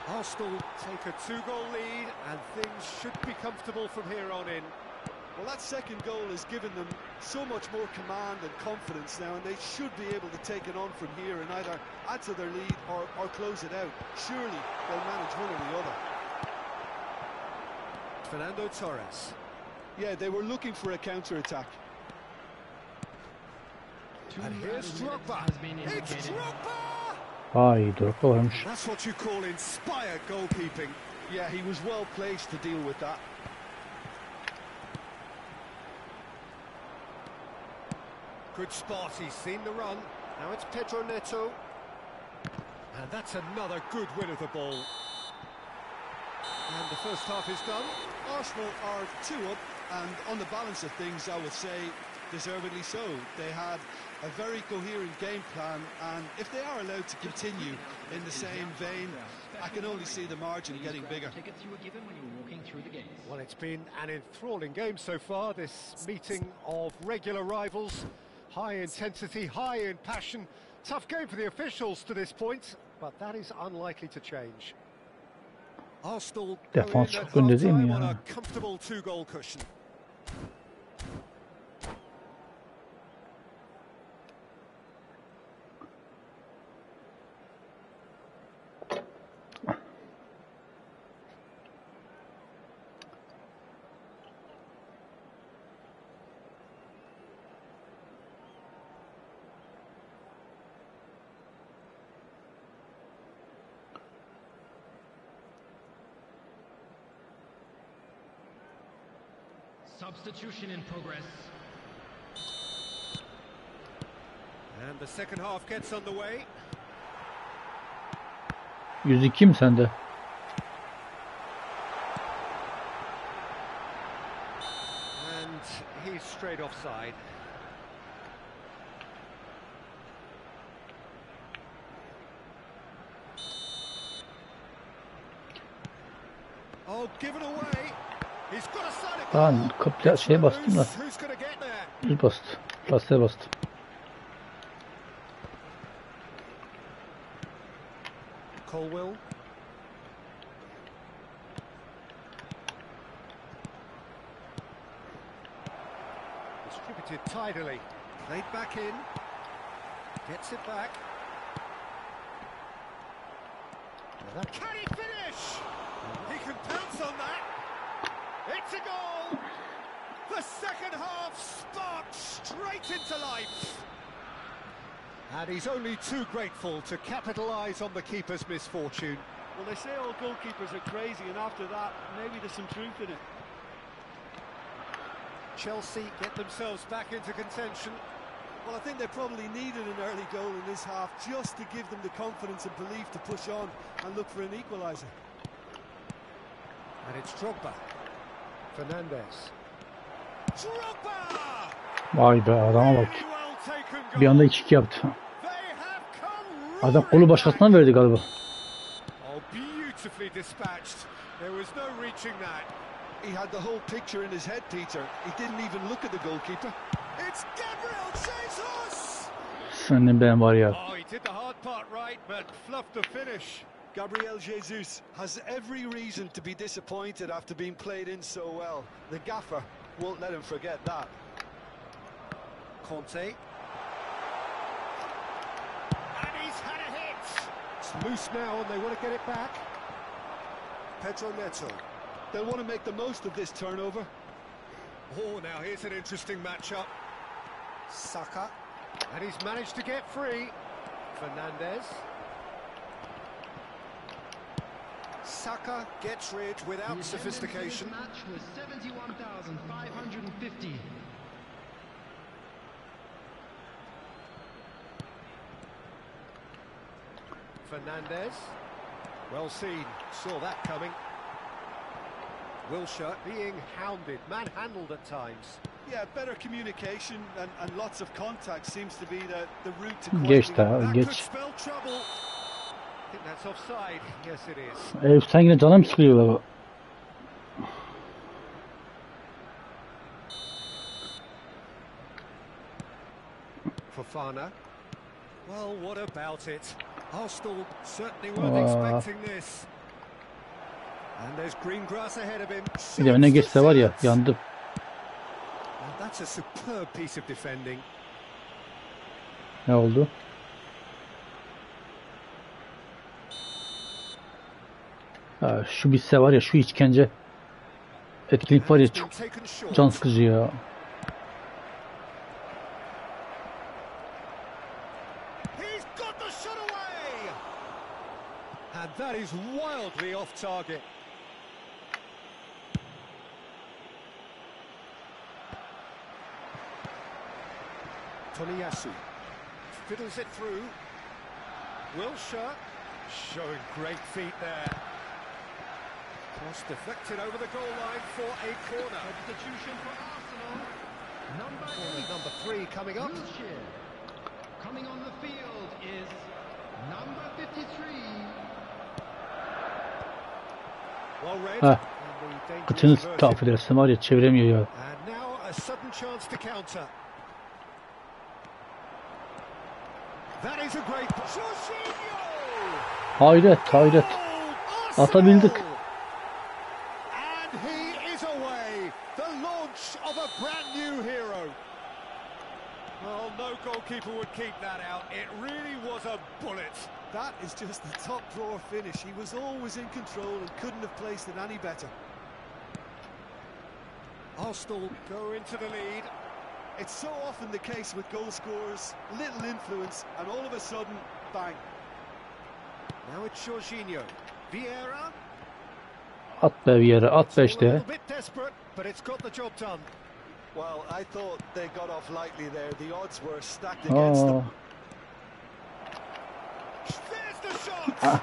Arsenal take a 2-goal lead, and things should be comfortable from here on in. Well, that second goal has given them so much more command and confidence now, and they should be able to take it on from here and either add to their lead or close it out. Surely they'll manage one or the other. Fernando Torres. Yeah, they were looking for a counter-attack. And here's Drogba. It's Drogba! Ay, Drogba varmış. That's what you call inspired goalkeeping. Yeah, he was well placed to deal with that. Good spot, he's seen the run. Now it's Pedro Neto. And that's another good win of the ball. And the first half is done. Arsenal are 2 up, and on the balance of things, I would say deservedly so. They had a very coherent game plan, and if they are allowed to continue in the same vein, I can only see the margin getting bigger. Well, it's been an enthralling game so far, this meeting of regular rivals. High intensity, high in passion. Tough game for the officials to this point, but that is unlikely to change. Arsenal go in Defans at çok önde değil mi half-time on ya? a comfortable 2-goal cushion. Substitution in progress. And the second half gets underway. 102 mi sende? And he's straight offside. Oh, given away. He's got a side of Lan kapıya şeye bastım da. Who's going to get there? Düz bastı. Lastiğe bastım. Colwell. Distributed tidily. Played back in. Gets it back. Can he finish? He can pounce on that. It's a goal! The second half sparked straight into life. And he's only too grateful to capitalise on the keeper's misfortune. Well, they say all goalkeepers are crazy, and after that, maybe there's some truth in it. Chelsea get themselves back into contention. Well, I think they probably needed an early goal in this half just to give them the confidence and belief to push on and look for an equaliser. And it's Drogba. Fernandez. Drogba! Vay be adama bak. Really well taken goal. Bir anda 2-2 yaptı. They have come Adam roaring kolu başkasına verdi galiba. Oh, beautifully dispatched. There was no reaching that. He had the whole picture in his head, Peter. He didn't even look at the goalkeeper. It's Gabriel Jesus! Senin ben var ya. Oh, he did the hard part right, but fluffed the finish. Gabriel Jesus has every reason to be disappointed after being played in so well. The gaffer won't let him forget that. Conte. And he's had a hit. It's loose now and they want to get it back. Pedro Neto. They'll want to make the most of this turnover. Oh, now here's an interesting matchup. Saka. And he's managed to get free. Fernandez. Saka gets rid without sophistication. The match was 71,550. Fernandez. Well seen, saw that coming. Wilshere being hounded, manhandled at times. Yeah, better communication and lots of contact seems to be the route to Geç quieting daha him. That could geç. spell trouble. I think that's offside. Yes, it is. Sen yine canım sıkılıyor baba. Fofana. Well, what about it? Arsenal certainly weren't expecting this. And there's green grass ahead of him. Bir de öne geçse var ya yandı. And that's a superb piece of defending. Ne oldu? Ha, şu bitse var ya şu işkence etkinlik var ya çok can sıkıcı ya. He's got the shot away. And that is wildly off target. Toniyasu fiddles it through. Wilshere showing great feet there. Cross deflected over the goal line for a corner. Substitution for Arsenal. Corner number 3 coming up. Wilshere. Coming on the field is number 53. Well read. Ha, And the danger kıçını is averted. da affedersin var ya çeviremiyor ya. And now a sudden chance to counter. That is a great Jorginho! Hayret hayret. Atabildik. And he is away. The launch of a brand new hero. Well, no goalkeeper would keep that out. It really was a bullet. That is just the top drawer finish. He was always in control and couldn't have placed it any better. Arsenal go into the lead. It's so often the case with goal scorers, little influence, and all of a sudden, bang. Now it's Jorginho. Vieira. At be bir yere at be A işte. little bit desperate, but it's got the job done. Well, I thought they got off lightly there. The odds were stacked against Aa. them. There's the shot.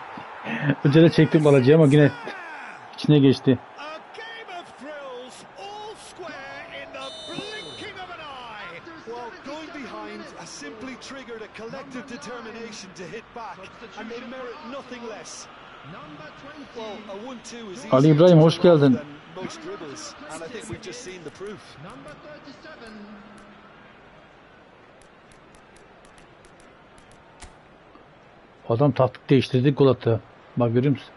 Önce de çektim balacıyı ama yine içine geçti. A game of thrills, all square in the blinking of an eye. Well, going behind has simply triggered a collective determination to hit back, and they merit nothing less. Number 20. Well, a 1-2 is Ali easier İbrahim, to hoş pull off geldin. than most dribbles, and I think we've just seen the proof. Number 37. Adam taktik değiştirdi gol attı. Bak görüyor musun?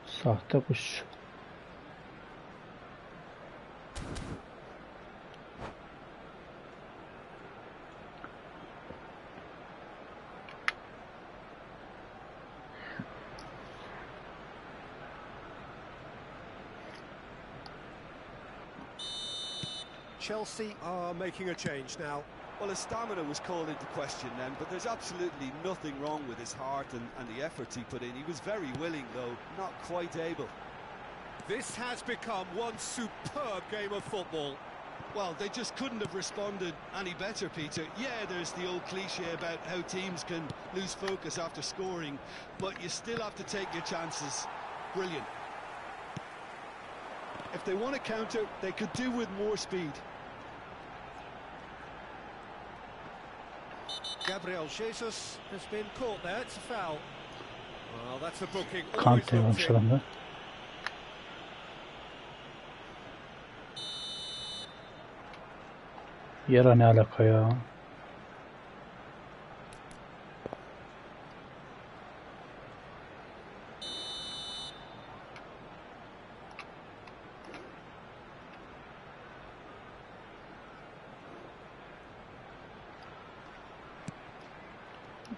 Sahte kuş. Chelsea are making a change now. Well, his stamina was called into question then, but there's absolutely nothing wrong with his heart and the efforts he put in. He was very willing, though, not quite able. This has become one superb game of football. Well, they just couldn't have responded any better, Peter. Yeah, there's the old cliche about how teams can lose focus after scoring, but you still have to take your chances. Brilliant. If they want to counter, they could do with more speed. Gabriel Jesus has been caught there. It's a foul. Well, that's a booking. Always Kante looked varmış in. adamda. Yara ne alaka ya?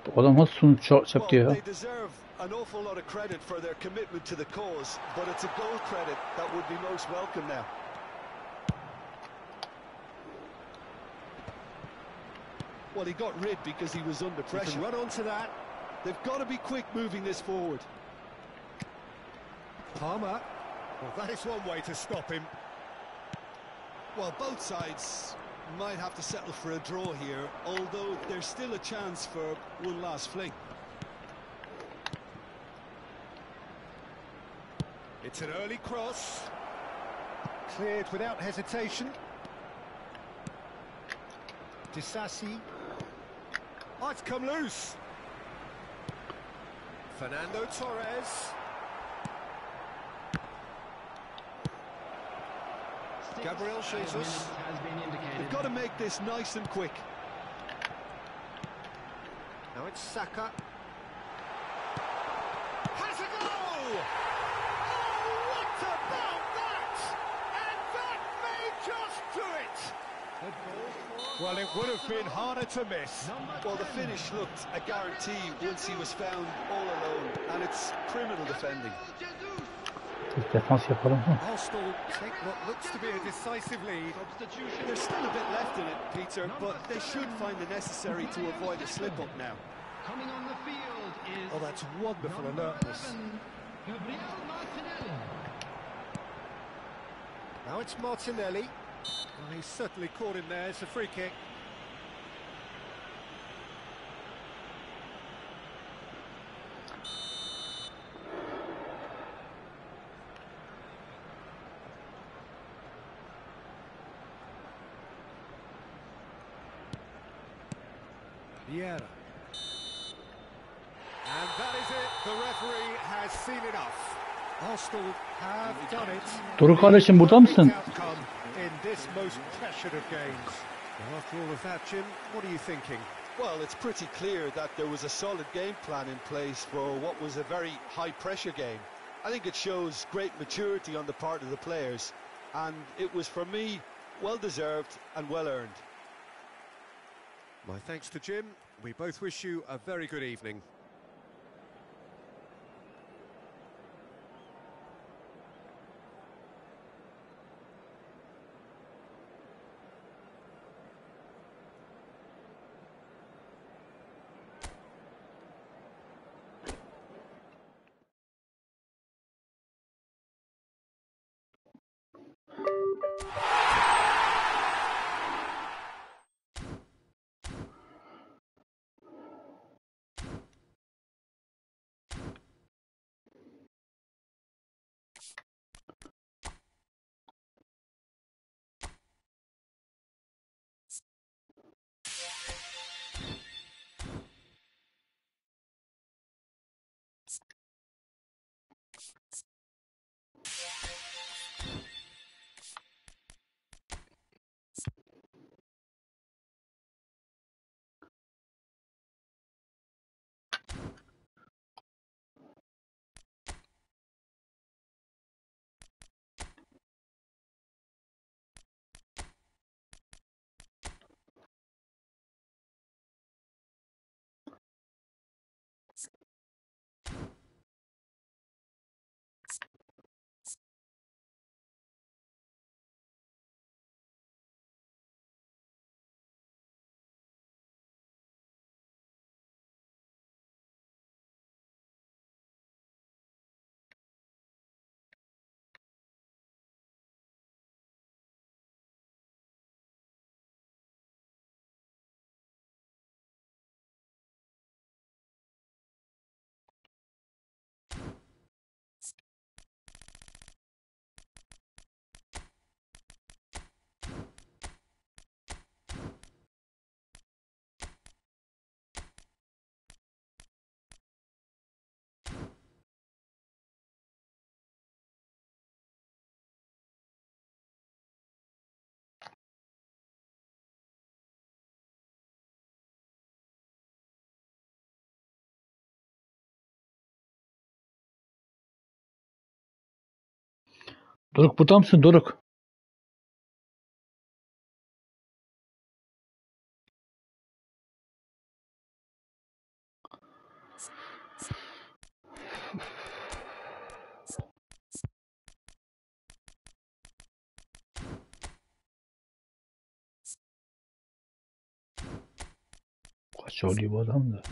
Bu adam nasıl sonuç çaktı ya? Well, they deserve an awful lot of credit for their commitment to the cause, but it's a goal credit that would be most welcome now. Well, he got rid because he was under He pressure. can run onto that. They've got to be quick moving this forward. Palmer. Well, that is one way to stop him. Well, both sides might have to settle for a draw here, although there's still a chance for one last fling. It's an early cross. Cleared without hesitation. Disassi. Oh, it's come loose. Fernando Torres. Gabriel Jesus. They've got to make this nice and quick. Now it's Saka. Has a goal! Oh, what about that? And that may just do it! Well, it would have been harder to miss. Well, the finish looked a guarantee once he was found all alone, and it's criminal defending. Bir defans yapalım mı? Arsenal take what looks to be a decisive lead. There's still a bit left in it, Peter, but they should find the necessary to avoid a slip-up now. Coming on the field is Oh, that's wonderful alertness. Gabriel Martinelli. Now it's Martinelli. Well, he's certainly caught him there. It's a free kick. Vieira. And that is it. The referee has seen enough. Arsenal have done it. Doruk kardeşim burada mısın? Outcome in this most pressured of games. Well, after all of that, Jim, what are you thinking? Well, it's pretty clear that there was a solid game plan in place for what was a very high-pressure game. I think it shows great maturity on the part of the players, and it was, for me, well-deserved and well-earned. My thanks to Jim. We both wish you a very good evening. Doruk burada mısın Doruk? Kaç oluyor bu adam da?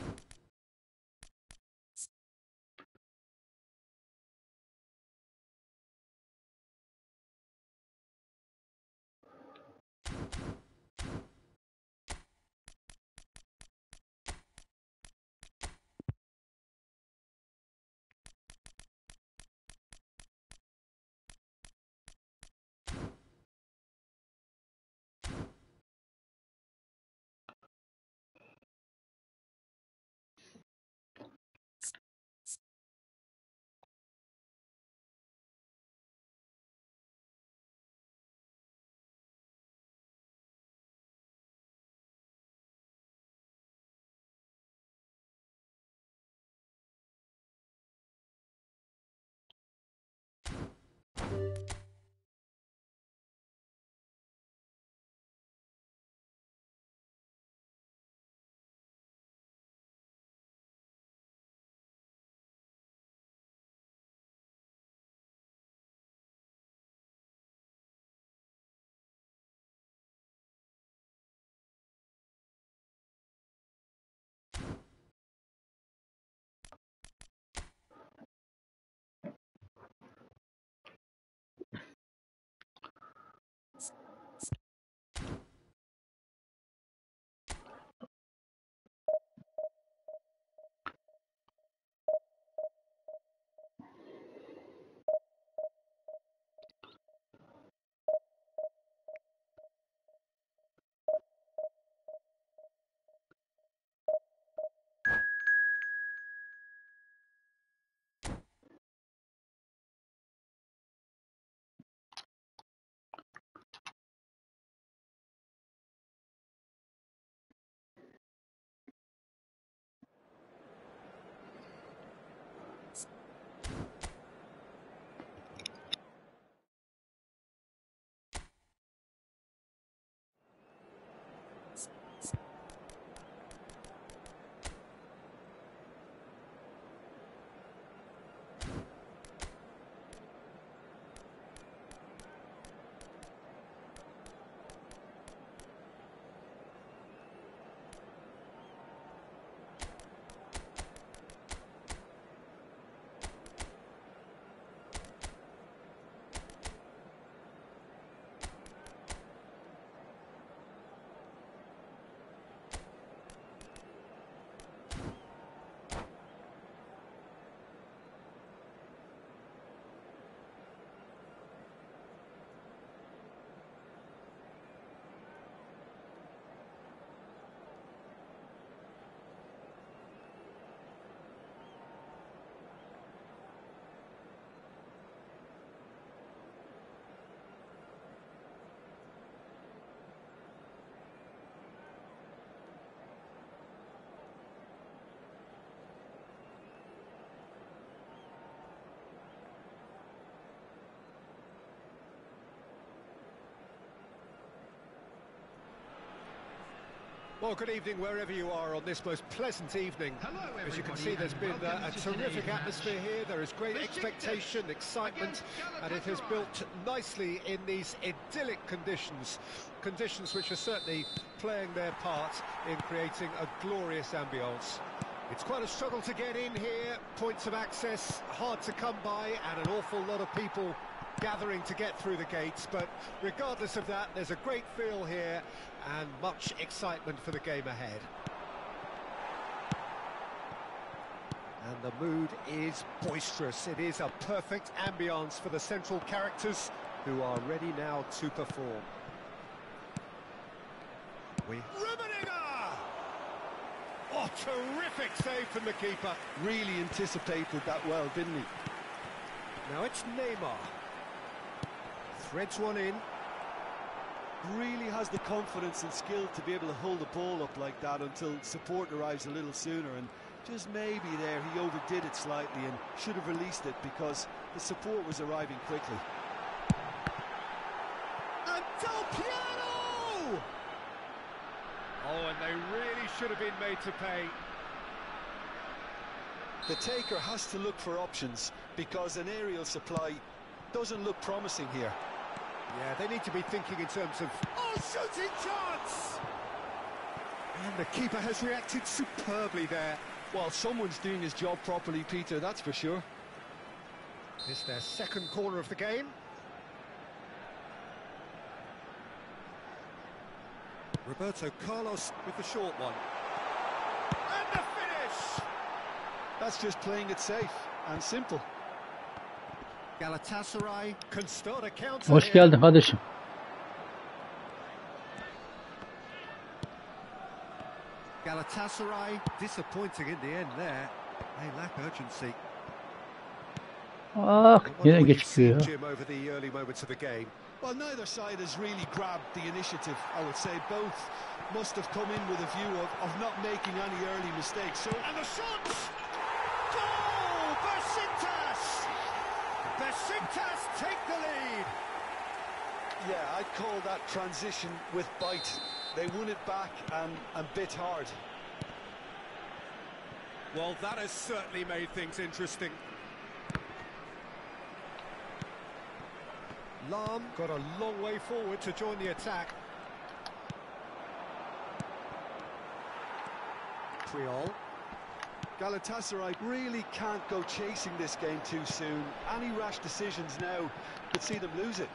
Well, good evening wherever you are on this most pleasant evening. Hello, As you can everybody, see, there's and been welcome a to terrific today's atmosphere match. here. There is great Besiktas expectation, excitement, and it has against built nicely in these idyllic conditions. Conditions which are certainly playing their part in creating a glorious ambience. It's quite a struggle to get in here, points of access hard to come by, and an awful lot of people gathering to get through the gates, but regardless of that, there's a great feel here and much excitement for the game ahead. And the mood is boisterous. It is a perfect ambience for the central characters who are ready now to perform. Rummenigge! Oh, terrific save from the keeper. Really anticipated that well, didn't he? Now it's Neymar. Threads one in. Really has the confidence and skill to be able to hold the ball up like that until support arrives a little sooner, and just maybe there he overdid it slightly and should have released it because the support was arriving quickly. And Del Piano! Oh, and they really should have been made to pay. The taker has to look for options because an aerial supply doesn't look promising here. Yeah, they need to be thinking in terms of... Oh, shooting chance! And the keeper has reacted superbly there. Well, someone's doing his job properly, Peter, that's for sure. It's their second corner of the game. Roberto Carlos with the short one. And the finish! That's just playing it safe and simple. Galatasaray can start a counter Hoş here. geldin kardeşim. Galatasaray disappointing in the end there. They lack urgency. Ah, yine geçiyor ya. Jim, over the early moments of the game. Well, neither side has really grabbed the initiative, I would say. Both must have come in with a view of not making any early mistakes. So, And the shot! Goal! Besiktas! Besiktas take the lead. Yeah, I'd call that transition with bite. They won it back and bit hard. Well, that has certainly made things interesting. Lam got a long way forward to join the attack. Triol. Galatasaray really can't go chasing this game too soon. Any rash decisions now could see them lose it.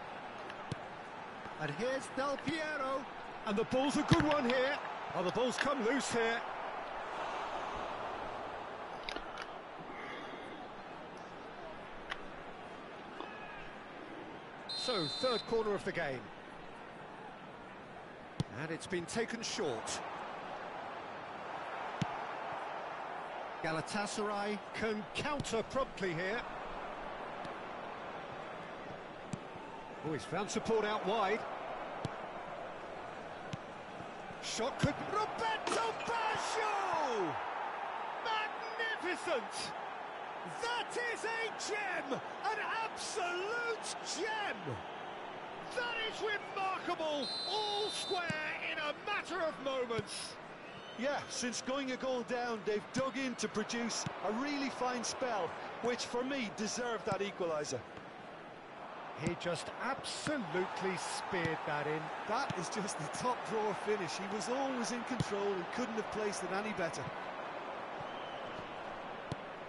And here's Del Piero. And the ball's a good one here. Oh, the ball's come loose here. So, third corner of the game. And it's been taken short. Galatasaray can counter promptly here. Oh, he's found support out wide. Shot could... Roberto Baggio! Magnificent! That is a gem! An absolute gem! That is remarkable! All square in a matter of moments. Yeah, since going a goal down, they've dug in to produce a really fine spell, which for me deserved that equaliser. He just absolutely speared that in. That is just the top drawer finish. He was always in control and couldn't have placed it any better.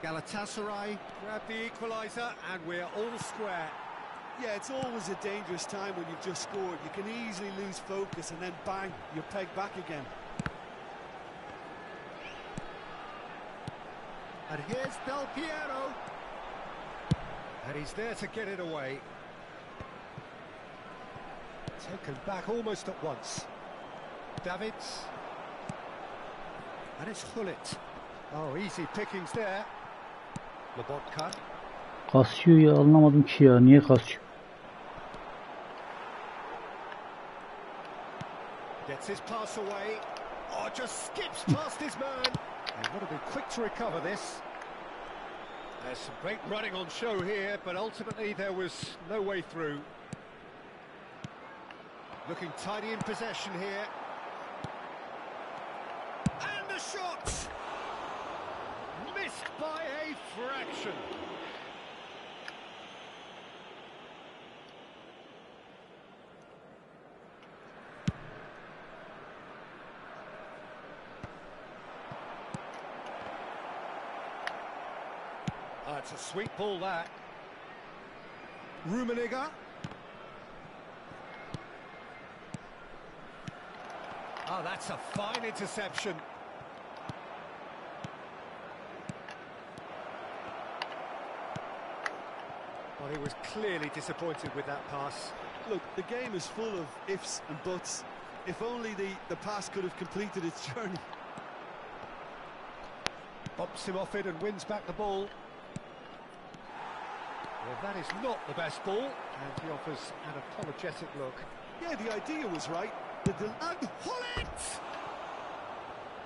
Galatasaray grab the equaliser and we're all square. Yeah, it's always a dangerous time when you've just scored. You can easily lose focus and then bang, you're pegged back again. And here's Del Piero. And he's there to get it away. Taken back almost at once. Davids. And it's Hullet. Oh, easy pickings there. Lobotka. Kasıyor ya, anlamadım ki ya. Niye kasıyor? Gets his pass away. Oh, just skips past his man. They've got to be quick to recover this. There's some great running on show here, but ultimately there was no way through. Looking tidy in possession here. And the shot! Missed by a fraction. It's a sweet ball, that. Rummenigge. Oh, that's a fine interception. Well, he was clearly disappointed with that pass. Look, the game is full of ifs and buts. If only the pass could have completed its journey. Bumps him off it and wins back the ball. Well, that is not the best ball, and he offers an apologetic look. Yeah, the idea was right. And Hullet!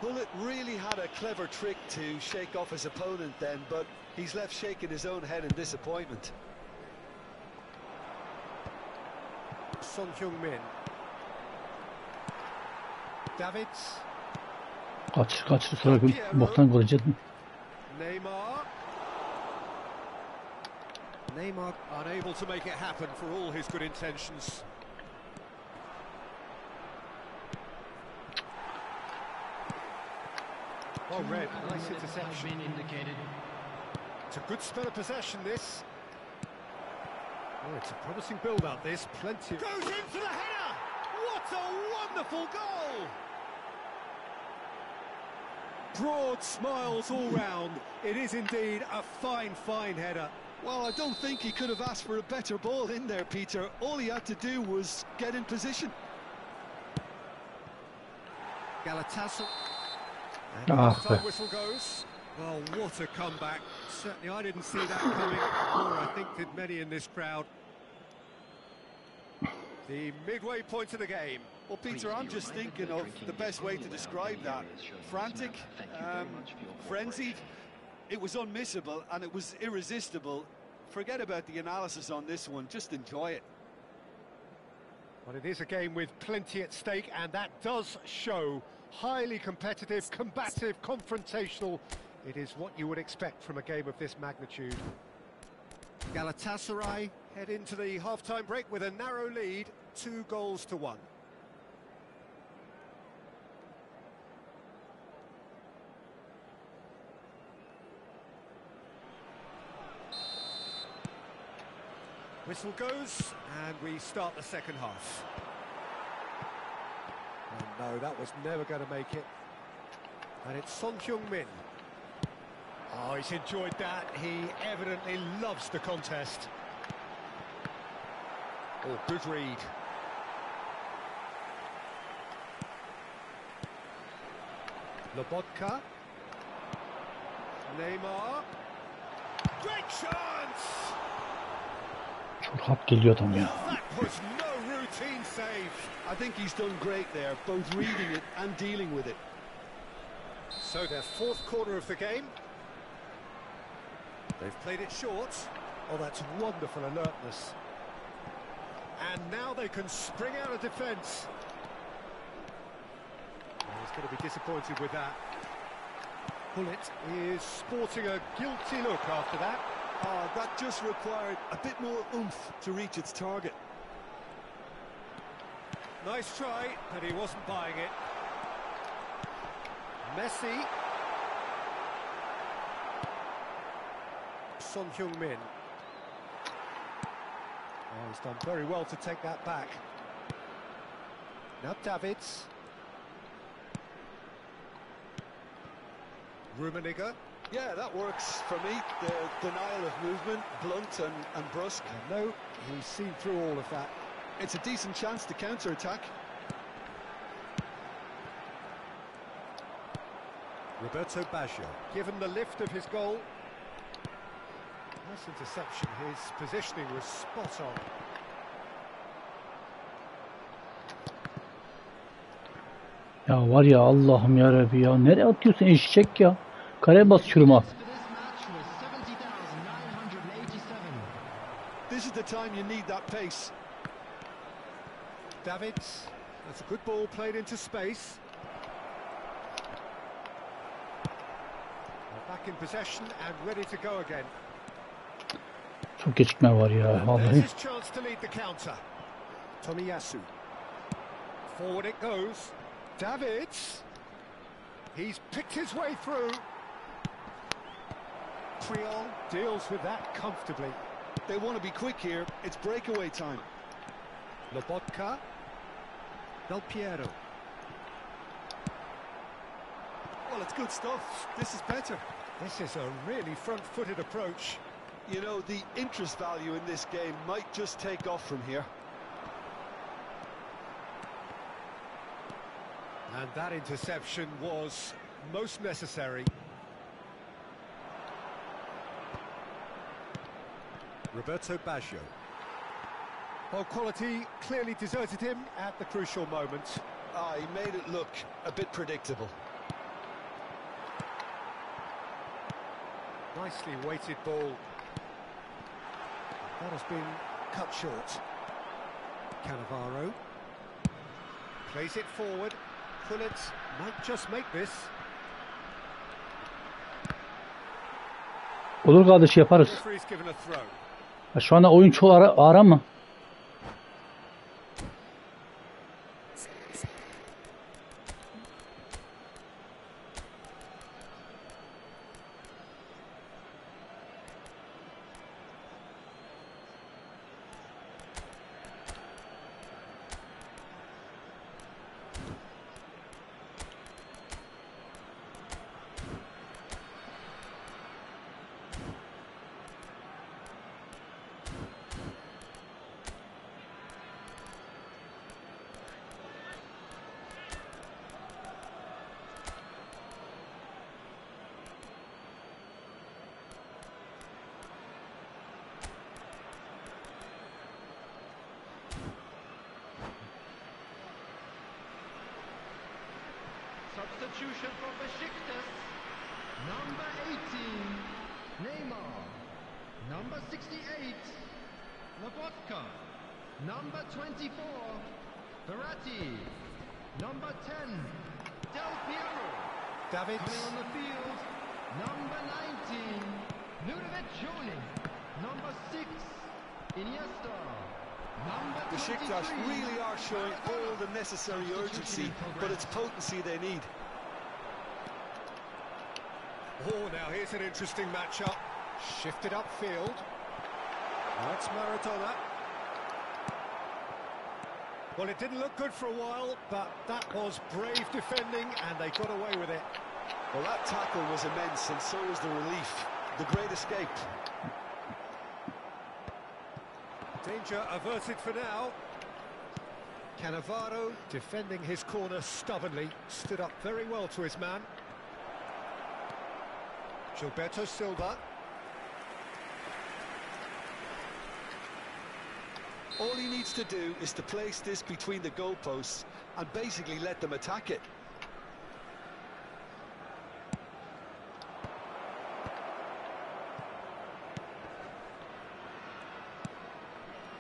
Hullet really had a clever trick to shake off his opponent then, but he's left shaking his own head in disappointment. Son Heung-min. Davids. Kaçtı sonra bir boktan kılacaktım. Neymar. Neymar unable to make it happen for all his good intentions. Well read, nice Has interception. been indicated. It's a good spell of possession, this. Oh, it's a promising build-up, this. Plenty... Goes in for the header! What a wonderful goal! Broad smiles all round. It is indeed a fine, fine header. Well, I don't think he could have asked for a better ball in there, Peter. All he had to do was get in position. Galatasaray. Ah, And the time whistle goes. Well, what a comeback. Certainly I didn't see that coming, or I think did many in this crowd. The midway point of the game. Well, Peter, I'm just thinking of the best way to describe that. Frantic, frenzied. It was unmissable and it was irresistible. Forget about the analysis on this one, just enjoy it. Well, it is a game with plenty at stake, and that does show. Highly competitive, combative, confrontational. It is what you would expect from a game of this magnitude. Galatasaray head into the half-time break with a narrow lead, 2-1. Whistle goes, and we start the second half. Oh, no, that was never going to make it. And it's Son Heung-min. Oh, he's enjoyed that. He evidently loves the contest. Oh, good read. Lobotka. Neymar. Great chance! Çok rahat geliyor adam ya. That was no routine save. I think he's done great there, both reading it and dealing with it. So their fourth corner of the game. They've played it short. Oh, that's wonderful alertness. And now they can spring out of defence. Oh, he's going to be disappointed with that. Bullet is sporting a guilty look after that. Oh, that just required a bit more oomph to reach its target. Nice try, but he wasn't buying it. Messi. Son Heung-min. Oh, he's done very well to take that back. Now Davids. Rummenigge. Yeah, that works for me. The denial of movement, blunt and brusque. No, he's seen through all of that. It's a decent chance to counter-attack. Roberto Baggio, given the lift of his goal. Nice interception, his positioning was spot on. Ya var ya Allah'ım ya Rabbi ya. Nereye atıyorsun eşek ya? Kaleye basıyorum ha. This is the time you need that pace. Davids, that's a good ball played into space. Back in possession and ready to go again. Çok gecikme var ya There's vallahi. his chance to lead the counter. Tomiyasu. Forward it goes. Davids. He's picked his way through. Priol deals with that comfortably. They want to be quick here. It's breakaway time. Lobotka. Del Piero. Well, it's good stuff. This is better. This is a really front-footed approach. You know, the interest value in this game might just take off from here. And that interception was most necessary. Roberto Baggio. Well, quality clearly deserted him at the crucial moment. Ah, he made it look a bit predictable. Nicely weighted ball. That has been cut short. Cannavaro. Plays it forward. Pullet might just make this. Olur kardeş yaparız. Referee's given a throw. Ya şu anda oyun çoğu ara mı? substitution for Besiktas. Number 18, Neymar. Number 68, Lobotka. Number 24, Verratti. Number 10, Del Piero. Davids. Coming on the field, number 19, Ludovic Jones. Number 6, Iniesta. Number 23. Besiktas really are showing all the necessary urgency, but it's potency they need. Oh, now here's an interesting matchup. Shifted upfield. That's Maradona. Well, it didn't look good for a while, but that was brave defending, and they got away with it. Well, that tackle was immense, and so was the relief. The great escape. Danger averted for now. Cannavaro defending his corner stubbornly, stood up very well to his man. Gilberto Silva. All he needs to do is to place this between the goalposts and basically let them attack it.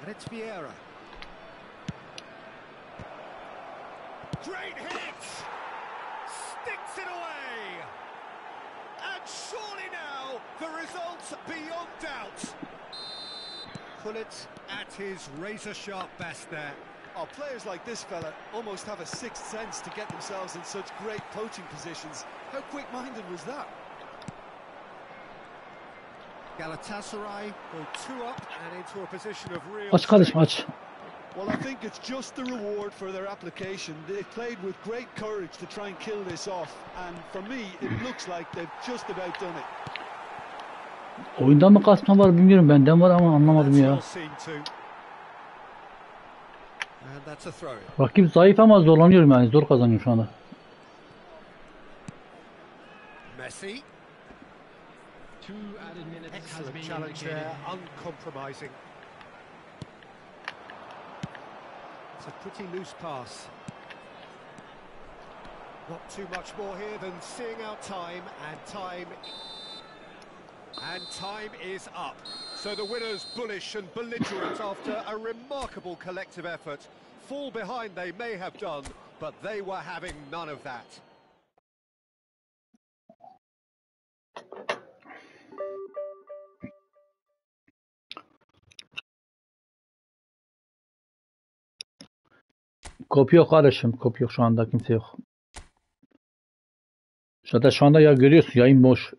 And it's Vieira. Great hit! Sticks it away! And surely now, the result's beyond doubt. Pullet at his razor-sharp best there. Oh, players like this fella almost have a sixth sense to get themselves in such great poaching positions. How quick-minded was that? Galatasaray go 2 up and into a position of real Aç kardeşim strength. aç. Well, I think it's just the reward for their application. They played with great courage to try and kill this off, and for me, it looks like they've just about done it. Oyunda mı kasma var bilmiyorum. Benden var ama anlamadım That's ya. well seen too. And that's a throw. Rakip zayıf ama zorlanıyorum yani. Zor kazanıyorum şu anda. Messi. 2 added minutes has Excellent been challenge indicated. there, uncompromising. It's a pretty loose pass. Not too much more here than seeing out time, and time is up. So the winners bullish and belligerent after a remarkable collective effort. Fall behind they may have done, but they were having none of that. Kopya yok kardeşim. Kopya yok şu anda. Kimse yok. Zaten şu anda ya görüyorsun yayın boş.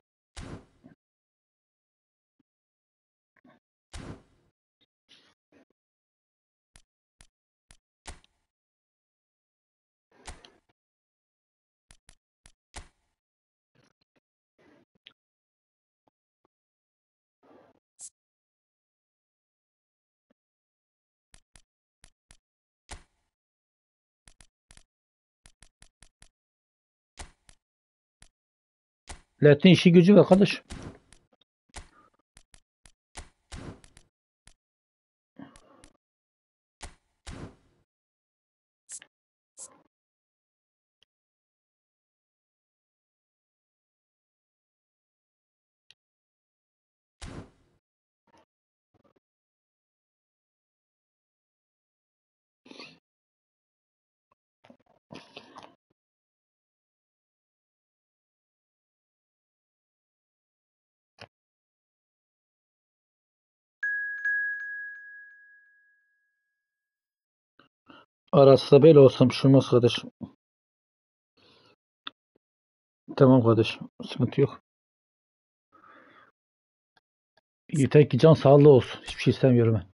Milletin işi gücü var kardeş. Arası da böyle olsam bir şey olmaz kardeşim. Tamam kardeşim. Sıkıntı yok. Yeter ki can sağlığı olsun. Hiçbir şey istemiyorum ben.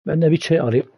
Ben de bir çay alayım.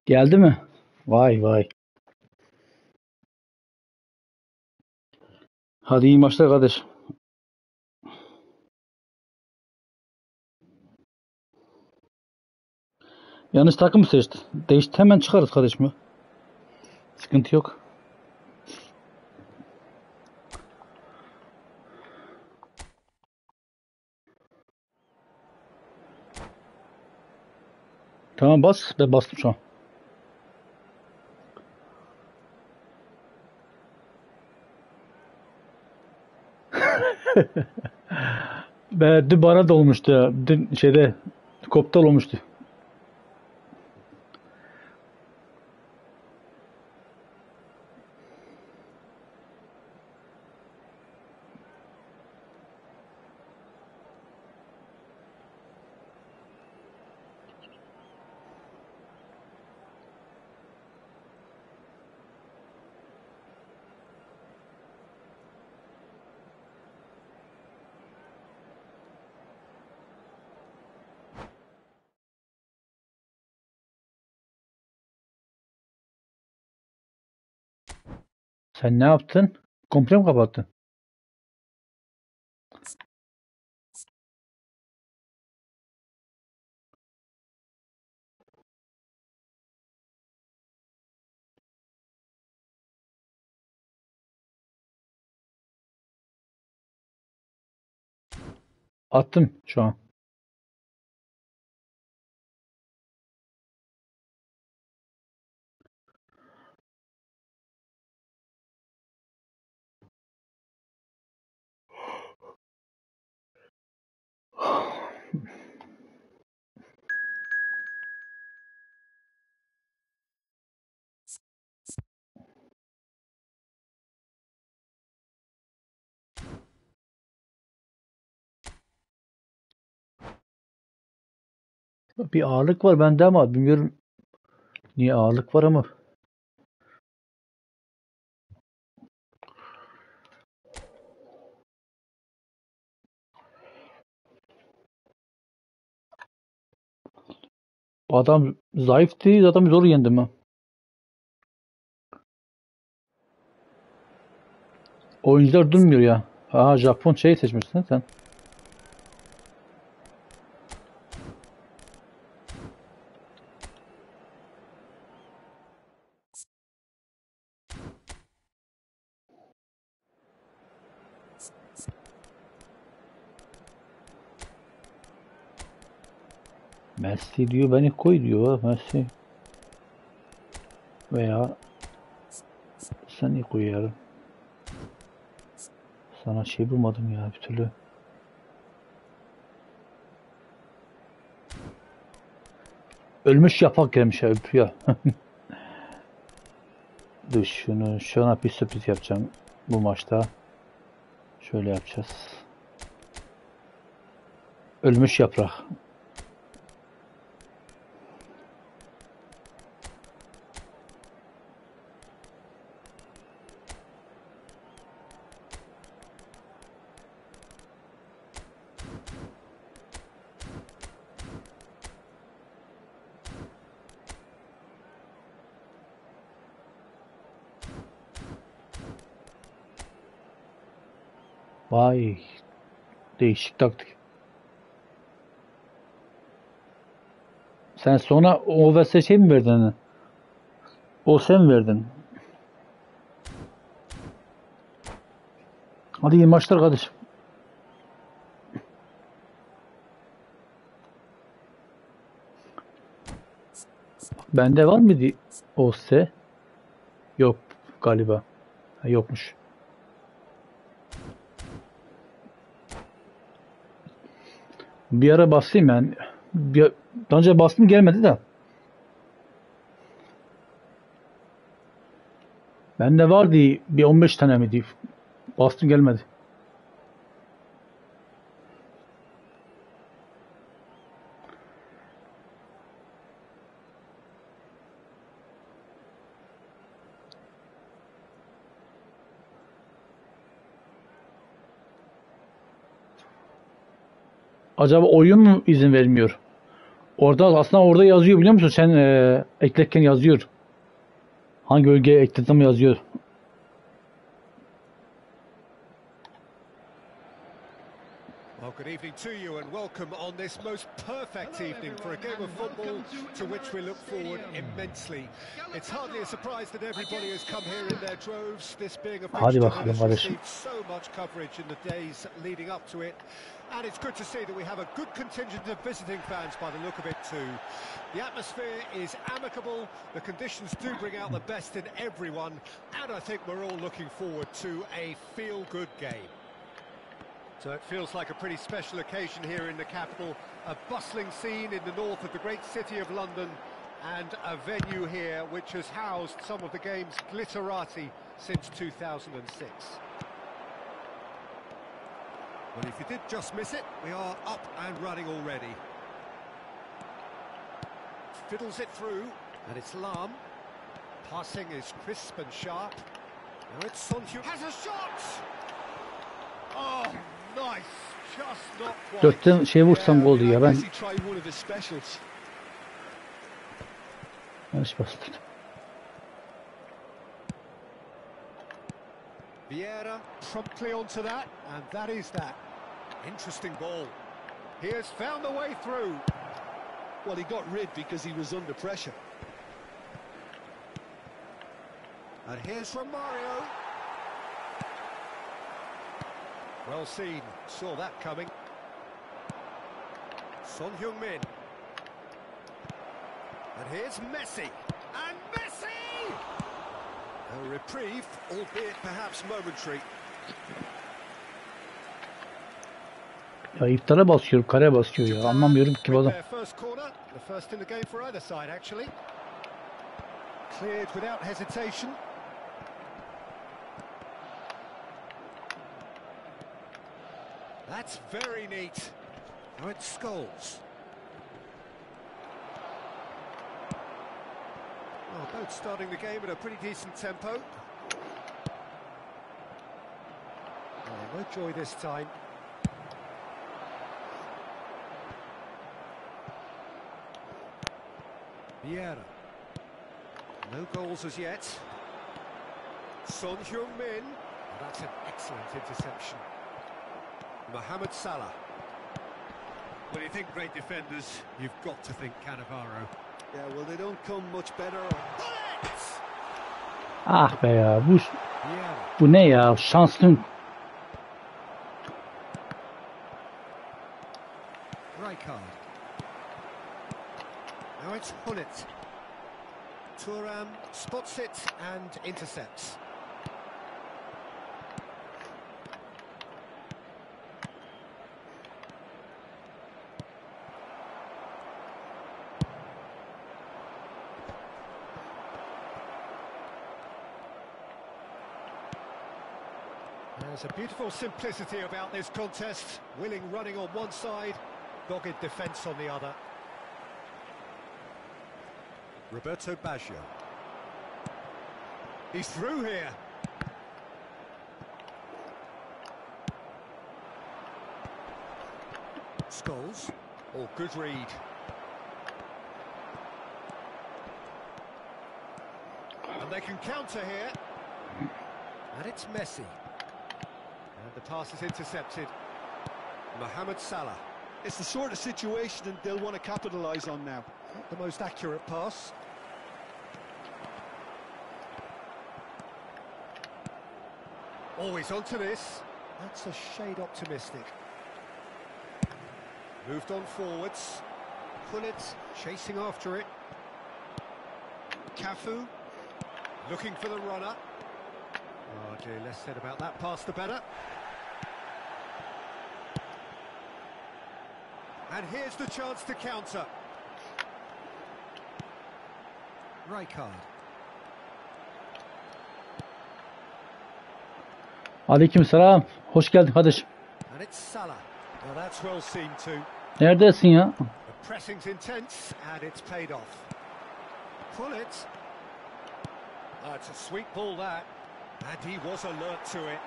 Geldi mi? Vay vay. Hadi iyi maçlar kardeş. Yanlış takım mı seçti? Değişti, hemen çıkarız kardeşim. Sıkıntı yok. Tamam bas. Ben bastım şu an. Dün bana da olmuştu ya. Dün şeyde koptal olmuştu. Sen ne yaptın? Komple mi kapattın? Attım şu an. Bir ağırlık var bende ama bilmiyorum niye ağırlık var ama. Adam zayıf değil, adamı zor yendim ben. Oyuncular durmuyor ya. Aha, Japon şey seçmişsin sen. Messi diyor, beni koy diyor. Messi. Veya seni koyarım. Sana şey bulmadım ya bir türlü. Ölmüş yapak gelmiş ya, öpüyor. Dur şunu, şuna bir sürpriz yapacağım bu maçta. Şöyle yapacağız. Ölmüş yaprak. Vay, değişik taktik. Sen sonra o vs şey mi verdin? O sen verdin. Hadi iyi maçlar kardeşim. Bende var mıydı o se? Yok galiba. Ha, yokmuş. Bir ara basayım yani. Daha önce bastım, gelmedi de. Bende vardı bir 15 tane mi diye. Bastım, gelmedi. Acaba oyun mu izin vermiyor? Orada aslında orada yazıyor biliyor musun? Sen eklerken yazıyor. Hangi bölgeye ekledim yazıyor. Well, good evening to you and welcome on this most perfect evening for a game of football to which we look forward immensely. It's hardly a surprise that everybody has come here in their droves, this being a Hadi fixture that bakalım has kardeşim. received so much coverage in the days leading up to it. And it's good to see that we have a good contingent of visiting fans by the look of it too. The atmosphere is amicable, the conditions do bring out the best in everyone, and I think we're all looking forward to a feel-good game. So it feels like a pretty special occasion here in the capital, a bustling scene in the north of the great city of London, and a venue here which has housed some of the game's glitterati since 2006. Well, if you did just miss it, we are up and running already. Fiddles it through, and it's Lam. Passing is crisp and sharp. Now it's Sonju. Has a shot! Oh, nice. Just not quite. Dörtten şey vursam goldu ya. Ben yanlış bastım. Vieira promptly onto that, and that is that. Interesting ball. He has found the way through. Well, he got rid because he was under pressure. And here's Romario. Well seen, saw that coming. Son Heung-min. And here's Messi. And Messi! A reprieve, albeit perhaps momentary. Ya iftara basıyorum, kare basıyor ya. Anlamıyorum ki adam. First corner, the first in the game for either side actually. Cleared without hesitation. That's very neat. Now it's Scholes. Well, both starting the game at a pretty decent tempo. Oh, no joy this time. Vieira. No goals as yet. Son Heung-min. That's an excellent interception. Mohamed Salah. When you think great defenders, you've got to think Cannavaro. Yeah, well, they don't come much better. Ah be ya. Bu Yeah. bu ne ya? Şanslı. Rijkaard. Now it's Hullet. Thuram spots it and intercepts. There's a beautiful simplicity about this contest. Willing running on one side, dogged defence on the other. Roberto Baggio. He's through here. Scholes. Oh, good read. And they can counter here. And it's Messi. And the pass is intercepted. Mohamed Salah. It's the sort of situation that they'll want to capitalise on now. Not the most accurate pass. Always onto this. That's a shade optimistic. Moved on forwards. Hullet chasing after it. Cafu looking for the runner. Oh dear, less said about that pass the better. And here's the chance to counter. Rijkaard. Aleykümselam. Hoş geldin kardeşim. And it's Salah. Well, that's well seen too. Neredesin ya? The pressing's intense and it's paid off. Pull it. Oh, it's a sweet ball that. And he was alert to it.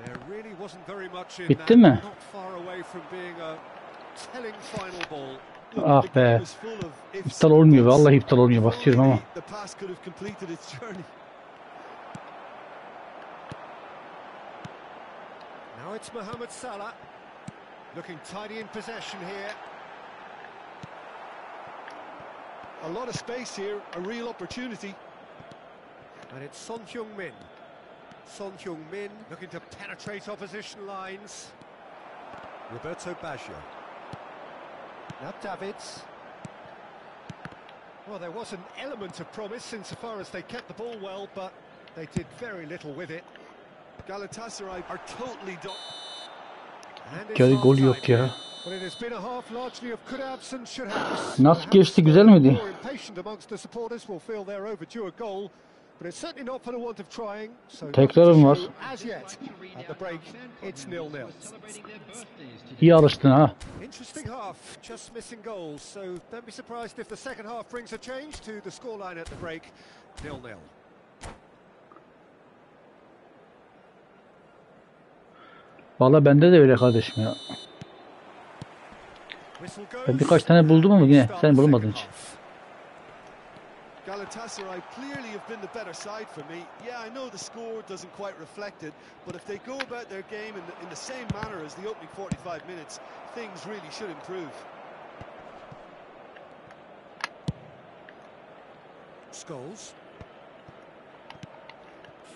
There really wasn't very much in Bitti that. mi? Not far away from being a telling final ball. Ah The be. game is full of ifs İptal and olmuyor. buts. Vallahi iptal olmuyor. If Basıyorum ama. only the pass could have completed its journey. Now it's Mohamed Salah. Looking tidy in possession here. A lot of space here, a real opportunity. And it's Son Heung-min. Son Heung-min looking to penetrate opposition lines. Roberto Baggio. Now Davids. Well, there was an element of promise insofar as they kept the ball well, but they did very little with it. Galatasaray are totally done. And it's Gol half-time yok ya. here. Well, it has been a half largely of could haves and should haves. Nasıl geçti, güzel miydi? More impatient amongst the supporters will feel they're overdue a goal, but it's certainly not for the want of trying. So Tekrarım var. as yet at the break, it's 0-0. İyi alıştın ha. Interesting half, just missing goals. So don't be surprised if the second half brings a change to the scoreline at the break, 0-0. Vallahi bende de öyle kardeşim ya. Whistle goes. Ben birkaç tane buldum ama yine sen bulmadın hiç. Galatasaray clearly have been the better side for me. Yeah, I know the score doesn't quite reflect it, but if they go about their game in the same manner as the opening 45 minutes, things really should improve. Scholes.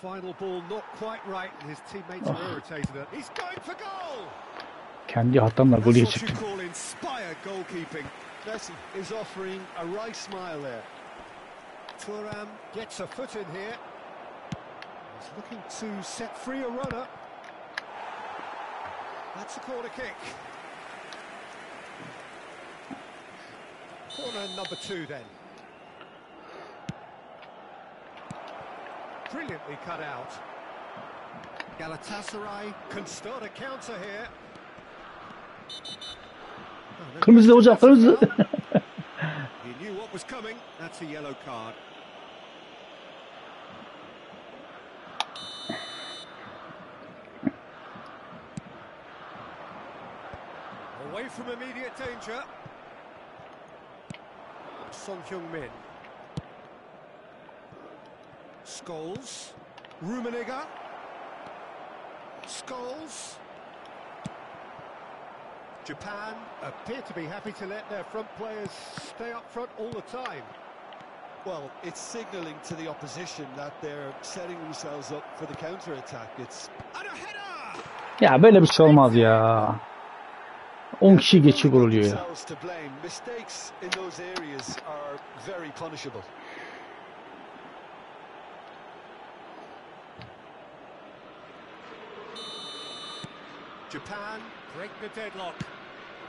Final ball not quite right, and his teammates are irritated at. He's going for goal! Kendi hatamla That's golü what you çıktım. call inspired goalkeeping. Messi is offering a right smile there. Thuram gets a foot in here. He's looking to set free a runner. That's a corner kick. Corner number 2 then. Brilliantly cut out. Galatasaray can start a counter here. Oh, Kırmızı hocam, kırmızı. He knew what was coming. That's a yellow card. Away from immediate danger. Son Heung-min. Scholes. Rummenigge. Scholes. Japan appear to be happy to let their front players stay up front all the time. Well, it's signalling to the opposition that they're setting themselves up for the counter-attack. It's And a header! Ya böyle bir şey olmaz ya. 10 kişi geçiyor, gol oluyor ya. themselves to blame. Mistakes in those areas are very punishable. Japan break the deadlock.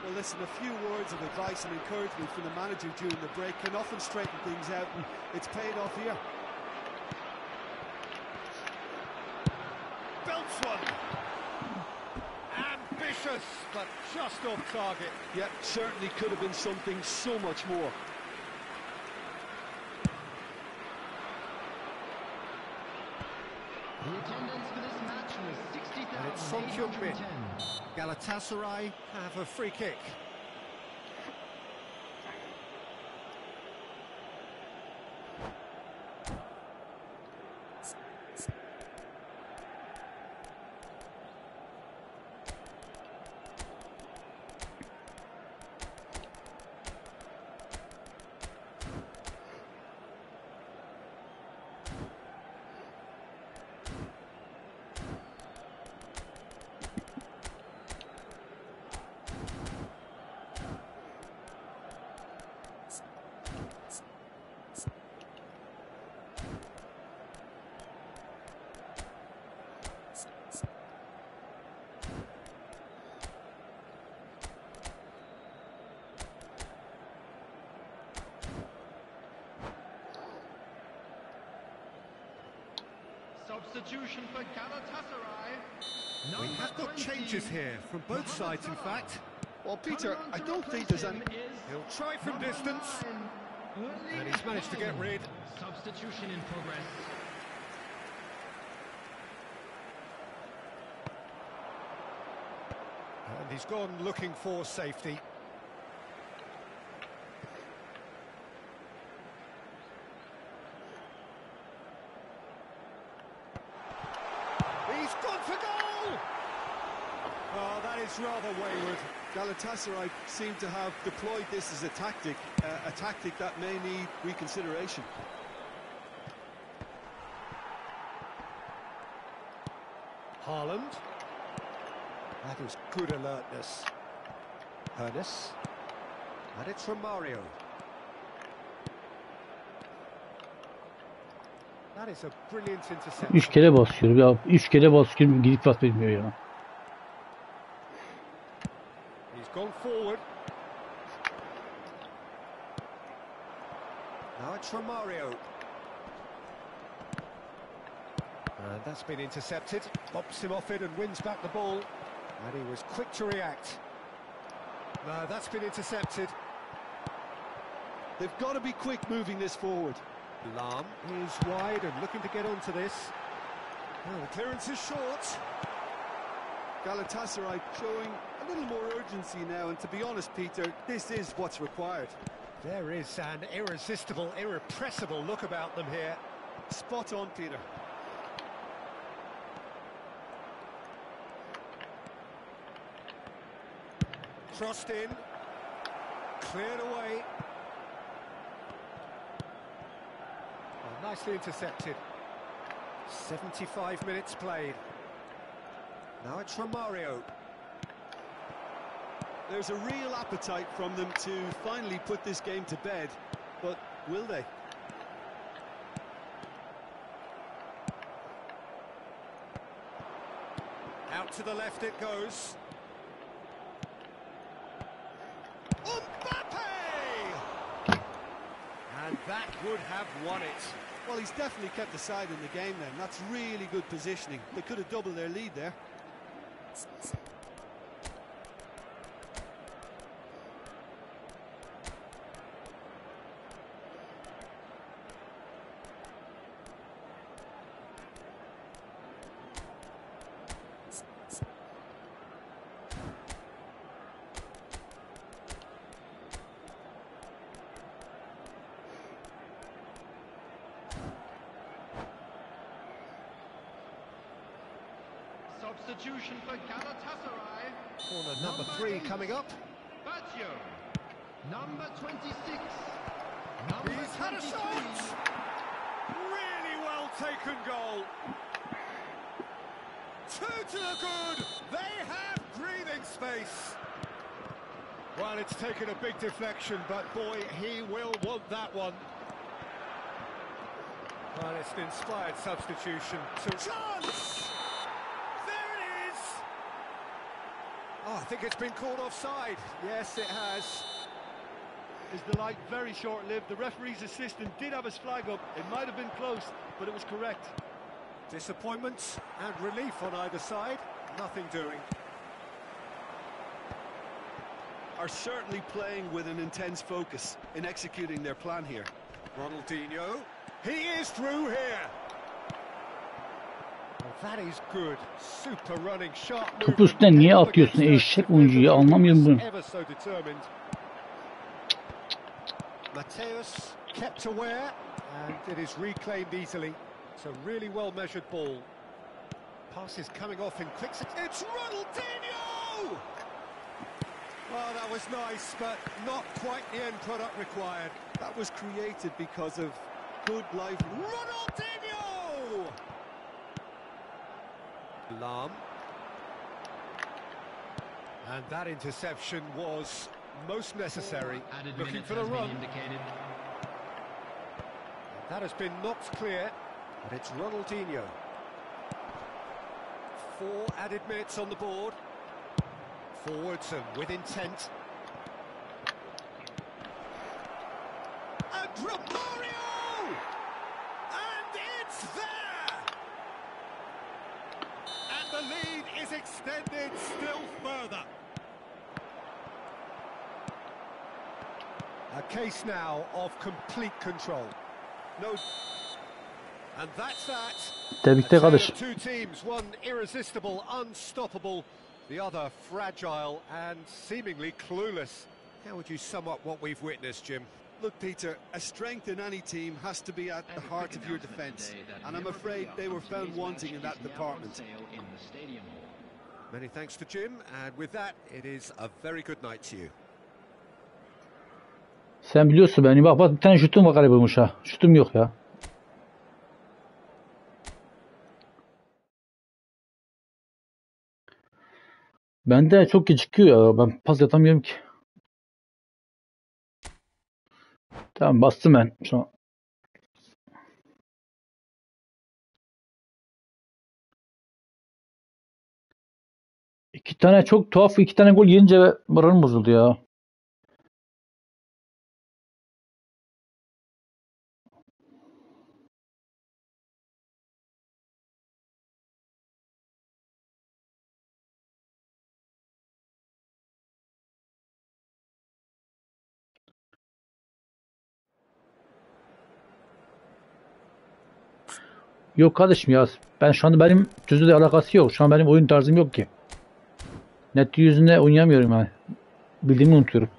Well, listen, a few words of advice and encouragement from the manager during the break can often straighten things out, and it's paid off here. Belts one. Ambitious, but just off target. Yeah, certainly could have been something so much more. The attendance for this match was And it's Son Heung-min. 60,810. Galatasaray have a free kick. Substitution for Galatasaray. We have got changes here from both sides, in fact. Well, Peter, I don't think there's any... He'll try from distance. And he's managed to get rid. Substitution in progress. And he's gone looking for safety. It's gone for goal! Oh, that is rather wayward. Galatasaray seem to have deployed this as a tactic that may need reconsideration. Haaland. That is good alertness. Ernest. And it's from Mario. That is a brilliant interception. 3 kere basıyorum ya. 3 kere basıyorum gidip pas vermiyor ya. He's gone forward. Now it's from Mario. And that's been intercepted. Bops him off it and wins back the ball. And he was quick to react. No, that's been intercepted. They've got to be quick moving this forward. Lam is wide and looking to get onto this. Oh, the clearance is short. Galatasaray showing a little more urgency now, and to be honest, Peter, this is what's required. There is an irresistible, irrepressible look about them here. Spot on, Peter. Crossed in. Cleared away. Oh, nicely intercepted. 75 minutes played. Now it's from Mario. There's a real appetite from them to finally put this game to bed, but will they? Out to the left it goes. And that would have won it. Well, he's definitely kept the side in the game then. That's really good positioning. They could have doubled their lead there. Substitution for Galatasaray. Corner number 3 coming up. Batio. Number 26. He's had a shot! Really well taken goal. 2 to the good. They have breathing space. Well, it's taken a big deflection, but boy, he will want that one. Well, it's an inspired substitution. Chance! Oh, I think it's been called offside. Yes, it has. Is the light very short-lived? The referee's assistant did have his flag up. It might have been close, but it was correct. Disappointment and relief on either side. Nothing doing. Are certainly playing with an intense focus in executing their plan here. Ronaldinho. He is through here. That is good. Super running, sharp movement. Topu üstüne niye atıyorsun eşek oyuncuyu, anlamıyorum bunu. Ever so determined. Mateus kept aware and it is reclaimed easily. It's a really well measured ball. Pass is coming off in quick succession. It's Ronaldinho! Well, that was nice, but not quite the end product required. That was created because of good life. Ronaldinho! Lam. And that interception was most necessary. Looking for the run. That has been knocked clear, but it's Ronaldinho. 4 added minutes on the board. Forwards and with intent. And Romario! And it's there! And the lead is extended still further. A case now of complete control. No, and that's that. Tebrikler kardeş. Two teams, one irresistible, unstoppable, the other fragile and seemingly clueless. How would you sum up what we've witnessed, Jim? Look, Peter, a strength in any team has to be at the heart of your defence, and I'm afraid they were found wanting in that department. Many thanks to Jim, and with that, it is a very good night to you. Sen biliyorsun beni. Bak bir tane şutum var galiba ha. Şutum yok ya. Bende çok gecikiyor ya. Ben pas atamıyorum ki. Tamam bastım ben şu an. İki tane çok tuhaf iki tane gol yiyince moralim bozuldu ya. Yok kardeşim ya. Ben şu anda benim düzle alakası yok. Şu an benim oyun tarzım yok ki. Net yüzünde oynayamıyorum yani. Bildiğimi unutuyorum.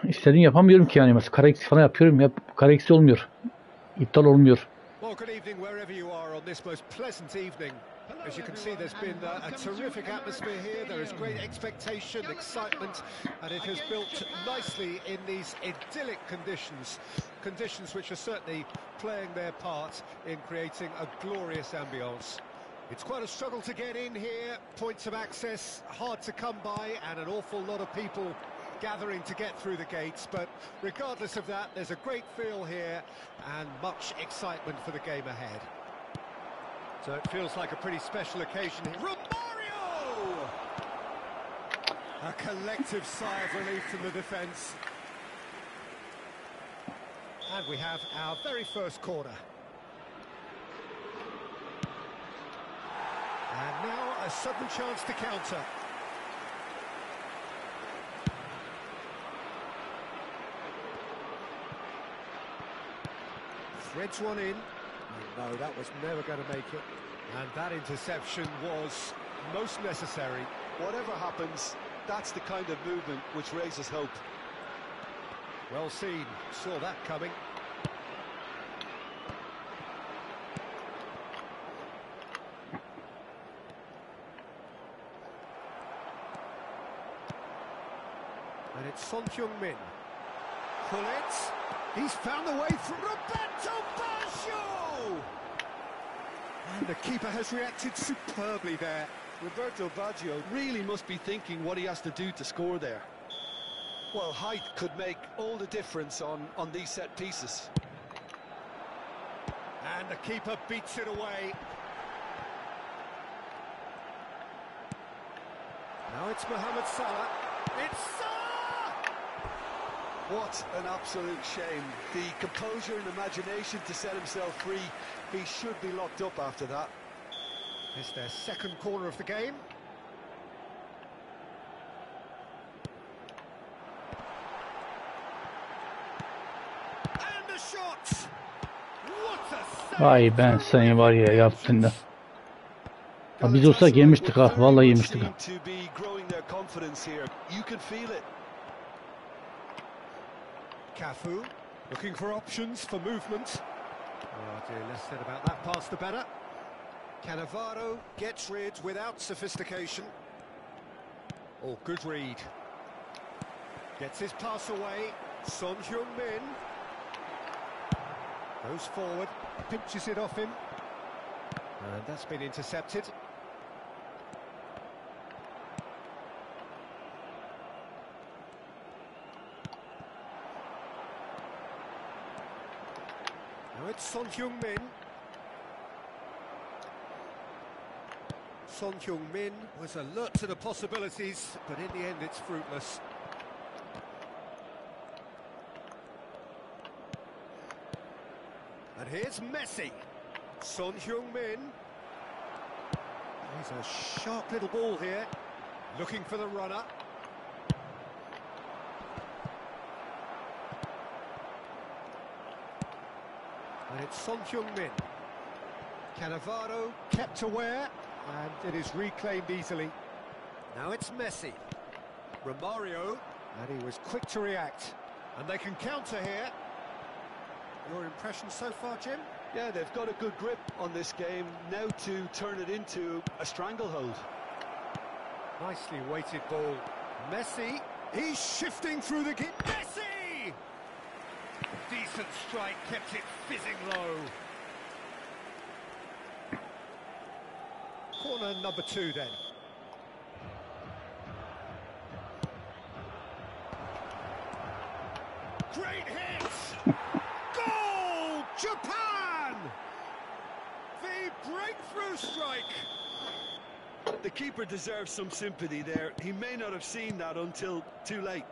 İstediğimi yapamıyorum ki yani. Mesela kare eksi falan yapıyorum. Hep kare eksi olmuyor. İptal olmuyor. Well, good evening wherever you are on this most pleasant evening. As you can see, there's been a terrific atmosphere here. There is great expectation, excitement, and it has built nicely in these idyllic conditions. Conditions which are certainly playing their part in creating a glorious ambience. It's quite a struggle to get in here. Points of access hard to come by, and an awful lot of people gathering to get through the gates, but regardless of that, there's a great feel here and much excitement for the game ahead. So it feels like a pretty special occasion here. Romario! A collective sigh of relief from the defence. And we have our very first corner. And now a sudden chance to counter. Threads one in. No, that was never going to make it. And that interception was most necessary. Whatever happens, that's the kind of movement which raises hope. Well seen, saw that coming. And it's Son Heung-min. Pull it. He's found the way through. Roberto Baggio! And the keeper has reacted superbly there. Roberto Baggio really must be thinking what he has to do to score there. Well, height could make all the difference on these set pieces. And the keeper beats it away. Now it's Mohamed Salah. It's Salah! What an absolute shame. The composure and imagination to set himself free. He should be locked up after that. It's their second corner of the game. And the shot! What a save! Vay ben seni var ya yaptın da. Ha, biz olsak yemiştik ha. Vallahi yemiştik ha. Cafu looking for options for movement. Oh dear, less said about that pass the better. Cannavaro gets rid without sophistication. Oh, good read. Gets his pass away. Son Heung-min goes forward, pinches it off him, and that's been intercepted. Now it's Son Heung-min. Son Heung-min was alert to the possibilities, but in the end it's fruitless. And here's Messi. Son Heung-min. He's a sharp little ball here. Looking for the runner. And it's Son Heung-min. Cannavaro kept aware, and it is reclaimed easily. Now it's Messi. Romario, and he was quick to react. And they can counter here. Your impression so far, Jim? Yeah, they've got a good grip on this game, now to turn it into a stranglehold. Nicely weighted ball. Messi, he's shifting through the gap. Messi! Decent strike, kept it fizzing low. Corner number 2 then. Great hit! Goal! Japan! The breakthrough strike! The keeper deserves some sympathy there. He may not have seen that until too late.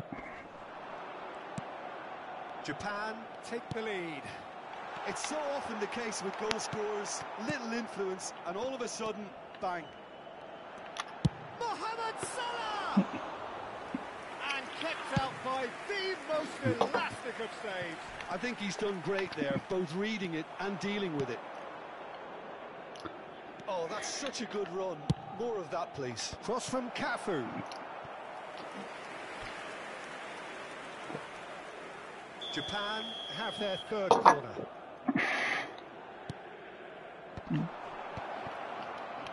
Japan take the lead. It's so often the case with goal scorers, little influence, and all of a sudden, bang. Mohamed Salah! And kept out by the most elastic of saves. I think he's done great there, both reading it and dealing with it. Oh, that's such a good run. More of that, please. Cross from Cafu. Japan have their third corner.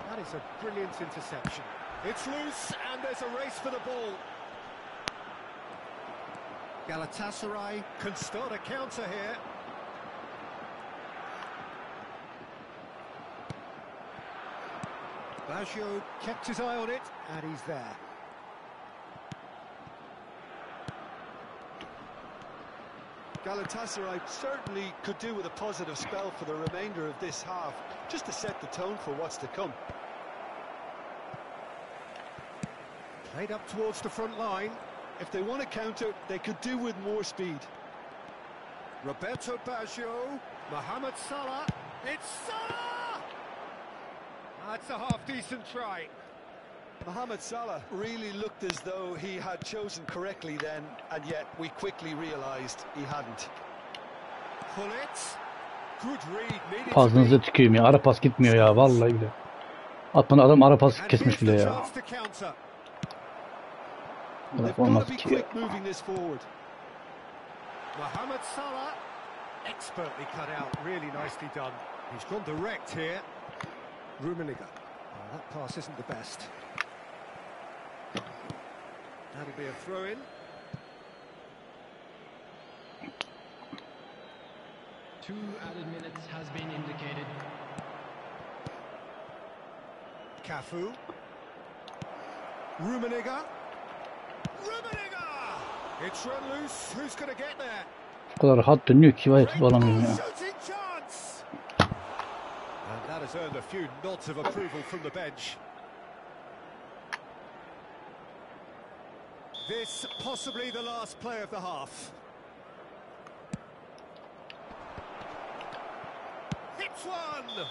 That is a brilliant interception. It's loose, and there's a race for the ball. Galatasaray can start a counter here. Baggio kept his eye on it, and he's there. Galatasaray certainly could do with a positive spell for the remainder of this half, just to set the tone for what's to come. Played up towards the front line. If they want to counter, they could do with more speed. Roberto Baggio, Mohamed Salah, it's Salah! That's a half-decent try. Mohamed Salah really looked as though he had chosen correctly then, and yet we quickly realised he hadn't. Pull it. Good read, needed to Ağzınıza be. tüküreyim ya. Ara pas gitmiyor ya. Vallahi bile. Atman adam ara pas And kesmiş here's bile the ya. chance to counter. They've Bırak got olmaz to be ki. quick moving this forward. Mohamed Salah, expertly cut out, really nicely done. He's gone direct here. Rummenigge. Oh, that pass isn't the best. That'll be a throw-in. Two added minutes has been indicated. Cafu. Rummenigge. Rummenigge! It's run loose. Who's going to get there? O kadar rahat dönüyor ki vay Great tutulamıyorum ya. shooting chance! And that has earned a few nods of approval from the bench. This possibly the last play of the half. Hits one!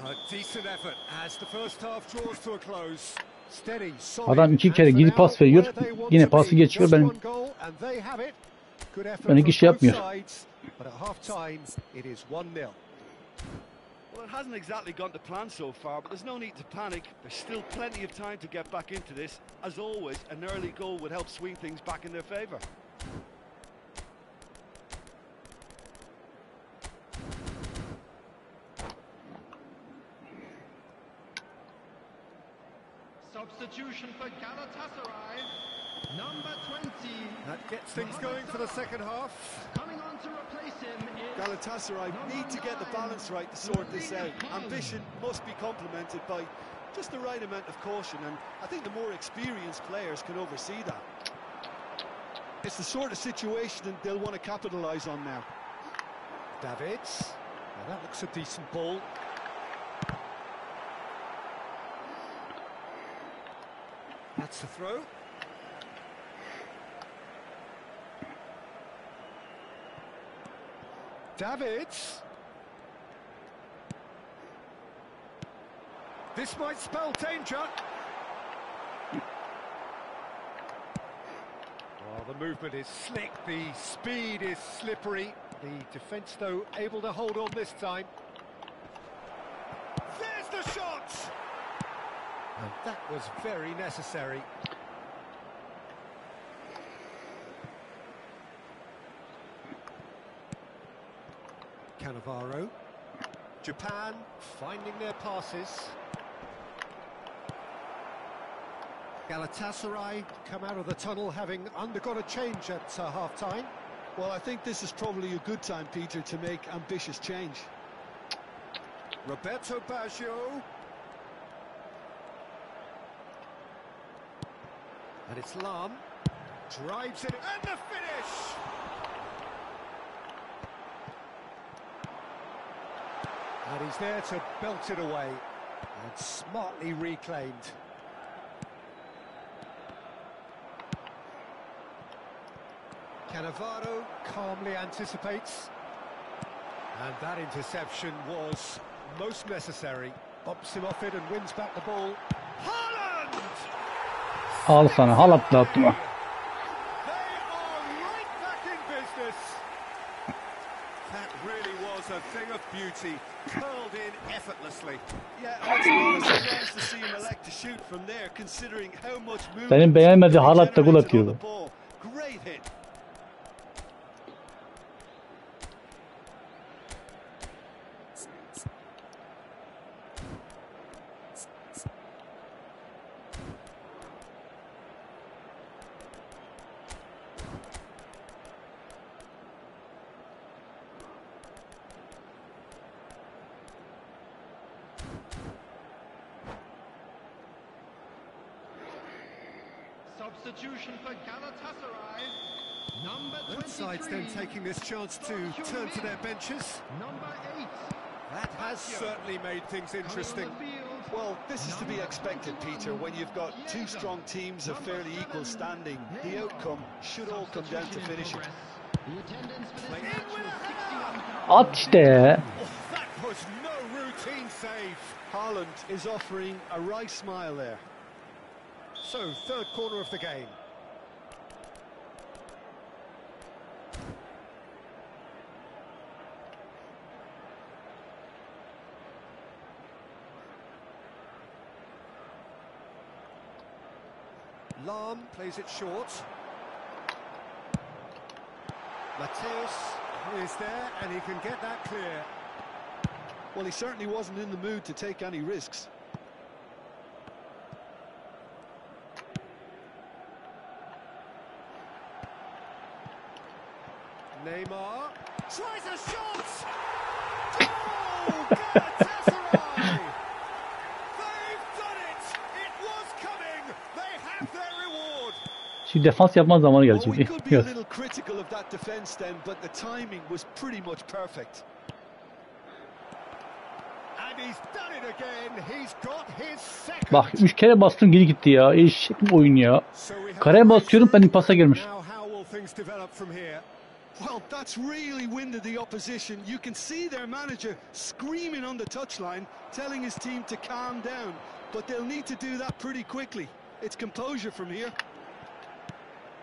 A decent effort as the first half draws to a close. Steady, solid, Adam iki kere and for gidip now, pas veriyor. where they want Yine to pası be. geçiyor. Just Ben one goal and they have it. Good effort Ben from hiç şey both yapmıyor. sides, but at half time it is 1-0. Well, it hasn't exactly gone to plan so far, but there's no need to panic. There's still plenty of time to get back into this. As always, an early goal would help swing things back in their favour. Substitution for Galatasaray, number 20. That gets things going for the second half. Coming on to replace him is Galatasaray need to get the balance right to sort this out. Ambition must be complemented by just the right amount of caution, and I think the more experienced players can oversee that. It's the sort of situation that they'll want to capitalise on now. Davids. Well, that looks a decent ball. That's the throw. Davids. This might spell danger. Well, the movement is slick, the speed is slippery. The defence, though, able to hold on this time. There's the shot! And that was very necessary. Cannavaro. Japan finding their passes. Galatasaray come out of the tunnel having undergone a change at half-time. Well, I think this is probably a good time, Peter, to make ambitious change. Roberto Baggio. And it's Lam. Drives it, and the finish! And he's there to belt it away. And smartly reclaimed. Cannavaro calmly anticipates. And that interception was most necessary. Bumps him off it and wins back the ball. Haaland! Al sana Haaland'la attım ha. They are right back in business. That really was a thing of beauty, curled in effortlessly. Yeah, I was surprised to see him elect to shoot from there, considering how much movement Benim beğenmediği he Haaland da gol generated on atıyordu. the ball. Great hit. substitution for Galatasaray, number 23. Both sides then taking this chance to turn to their benches. Number 8. That has certainly made things interesting. Well, this is to be expected, Peter, when you've got two strong teams of fairly equal standing. The outcome should all come down to finishing. The attendance for this match was 61. At işte. That was no routine save. Haaland is offering a wry smile there. So, third corner of the game. Lam plays it short. Mateus is there and he can get that clear. Well, he certainly wasn't in the mood to take any risks. Neymar tries a shot! Oh, Galatasaray! They've done it! It was coming! They have their reward! Şimdi defans yapma zamanı Well, we gelecek. could be a Yok. little critical of that defence then, but the timing was pretty much perfect. And he's done it again. He's got his second. Bak 3 kere bastım geri gitti ya. Eşek bir oyun ya. So we have Kareye basıyorum benim pasa girmiş. Now how will things develop from here? Well, that's really winded the opposition. You can see their manager screaming on the touchline, telling his team to calm down. But they'll need to do that pretty quickly. It's composure from here.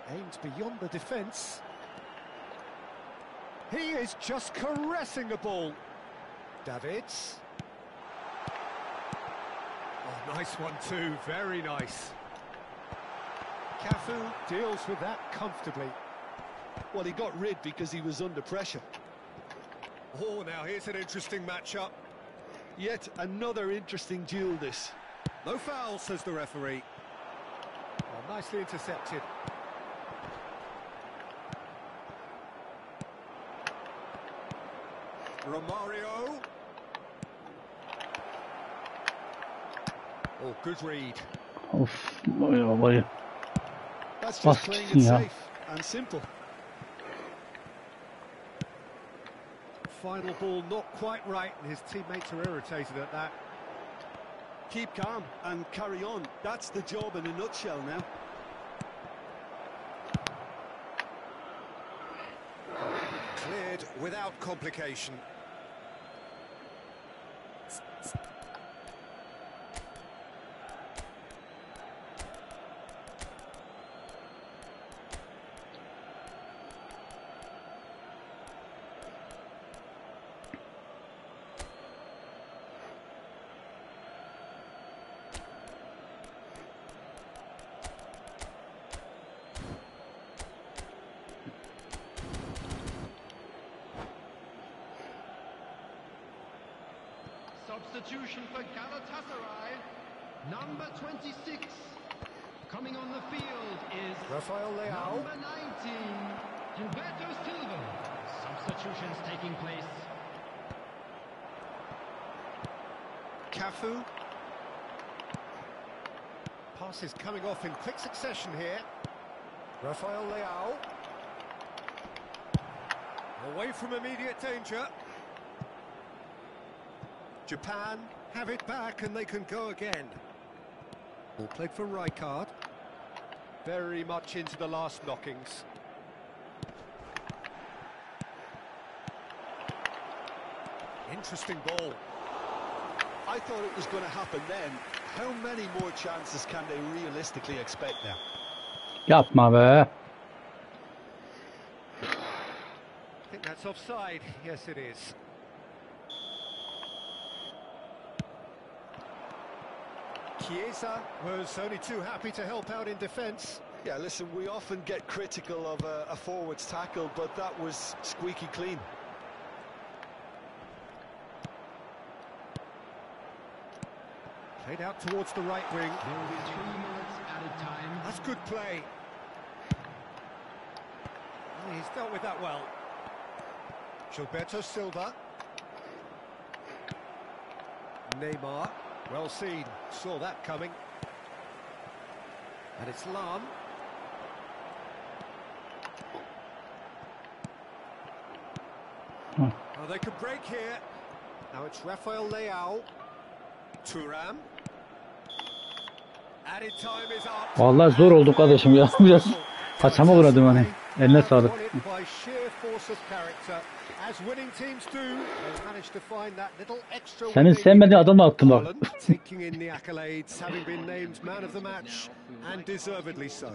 Aimed beyond the defence. He is just caressing the ball. Davids. Nice one too, very nice. Cafu deals with that comfortably. Well, he got rid because he was under pressure. Oh, now here's an interesting matchup. Yet another interesting duel, this. No foul, says the referee. Well, nicely intercepted. Romario. Oh, good read. Of bayağı. That's just Basit playing it ya. safe and simple. Final ball not quite right, and his teammates are irritated at that. Keep calm and carry on. That's the job in a nutshell now. Cleared without complication. Substitution for Galatasaray. Number 26. Coming on the field is Rafael Leao. number 19, Gilberto Silva. Substitutions taking place. Cafu. Passes coming off in quick succession here. Rafael Leao. Away from immediate danger. Japan have it back and they can go again. Ball played for Rijkaard. Very much into the last knockings. Interesting ball. I thought it was going to happen then. How many more chances can they realistically expect now? Yapma be. I think that's offside. Yes, it is. Chiesa was only too happy to help out in defence. Yeah, listen, we often get critical of a forward's tackle, but that was squeaky clean. Played out towards the right wing. There will be 3 minutes added time. That's good play. And he's dealt with that well. Gilberto Silva. Neymar. Well seen. Saw that coming. And it's Lam. Oh, they could break here. Now it's Rafael Leao. Thuram. Added time is up. Vallahi zor oldu kardeşim ya. Biraz kaçama uğradım hani. Eline sağlık. By sheer force of character, as winning teams do, they managed to find that little extra. Senin sevmediğin adamla attım bak. Haaland taking in the accolades, having been named man of the match, and deservedly so.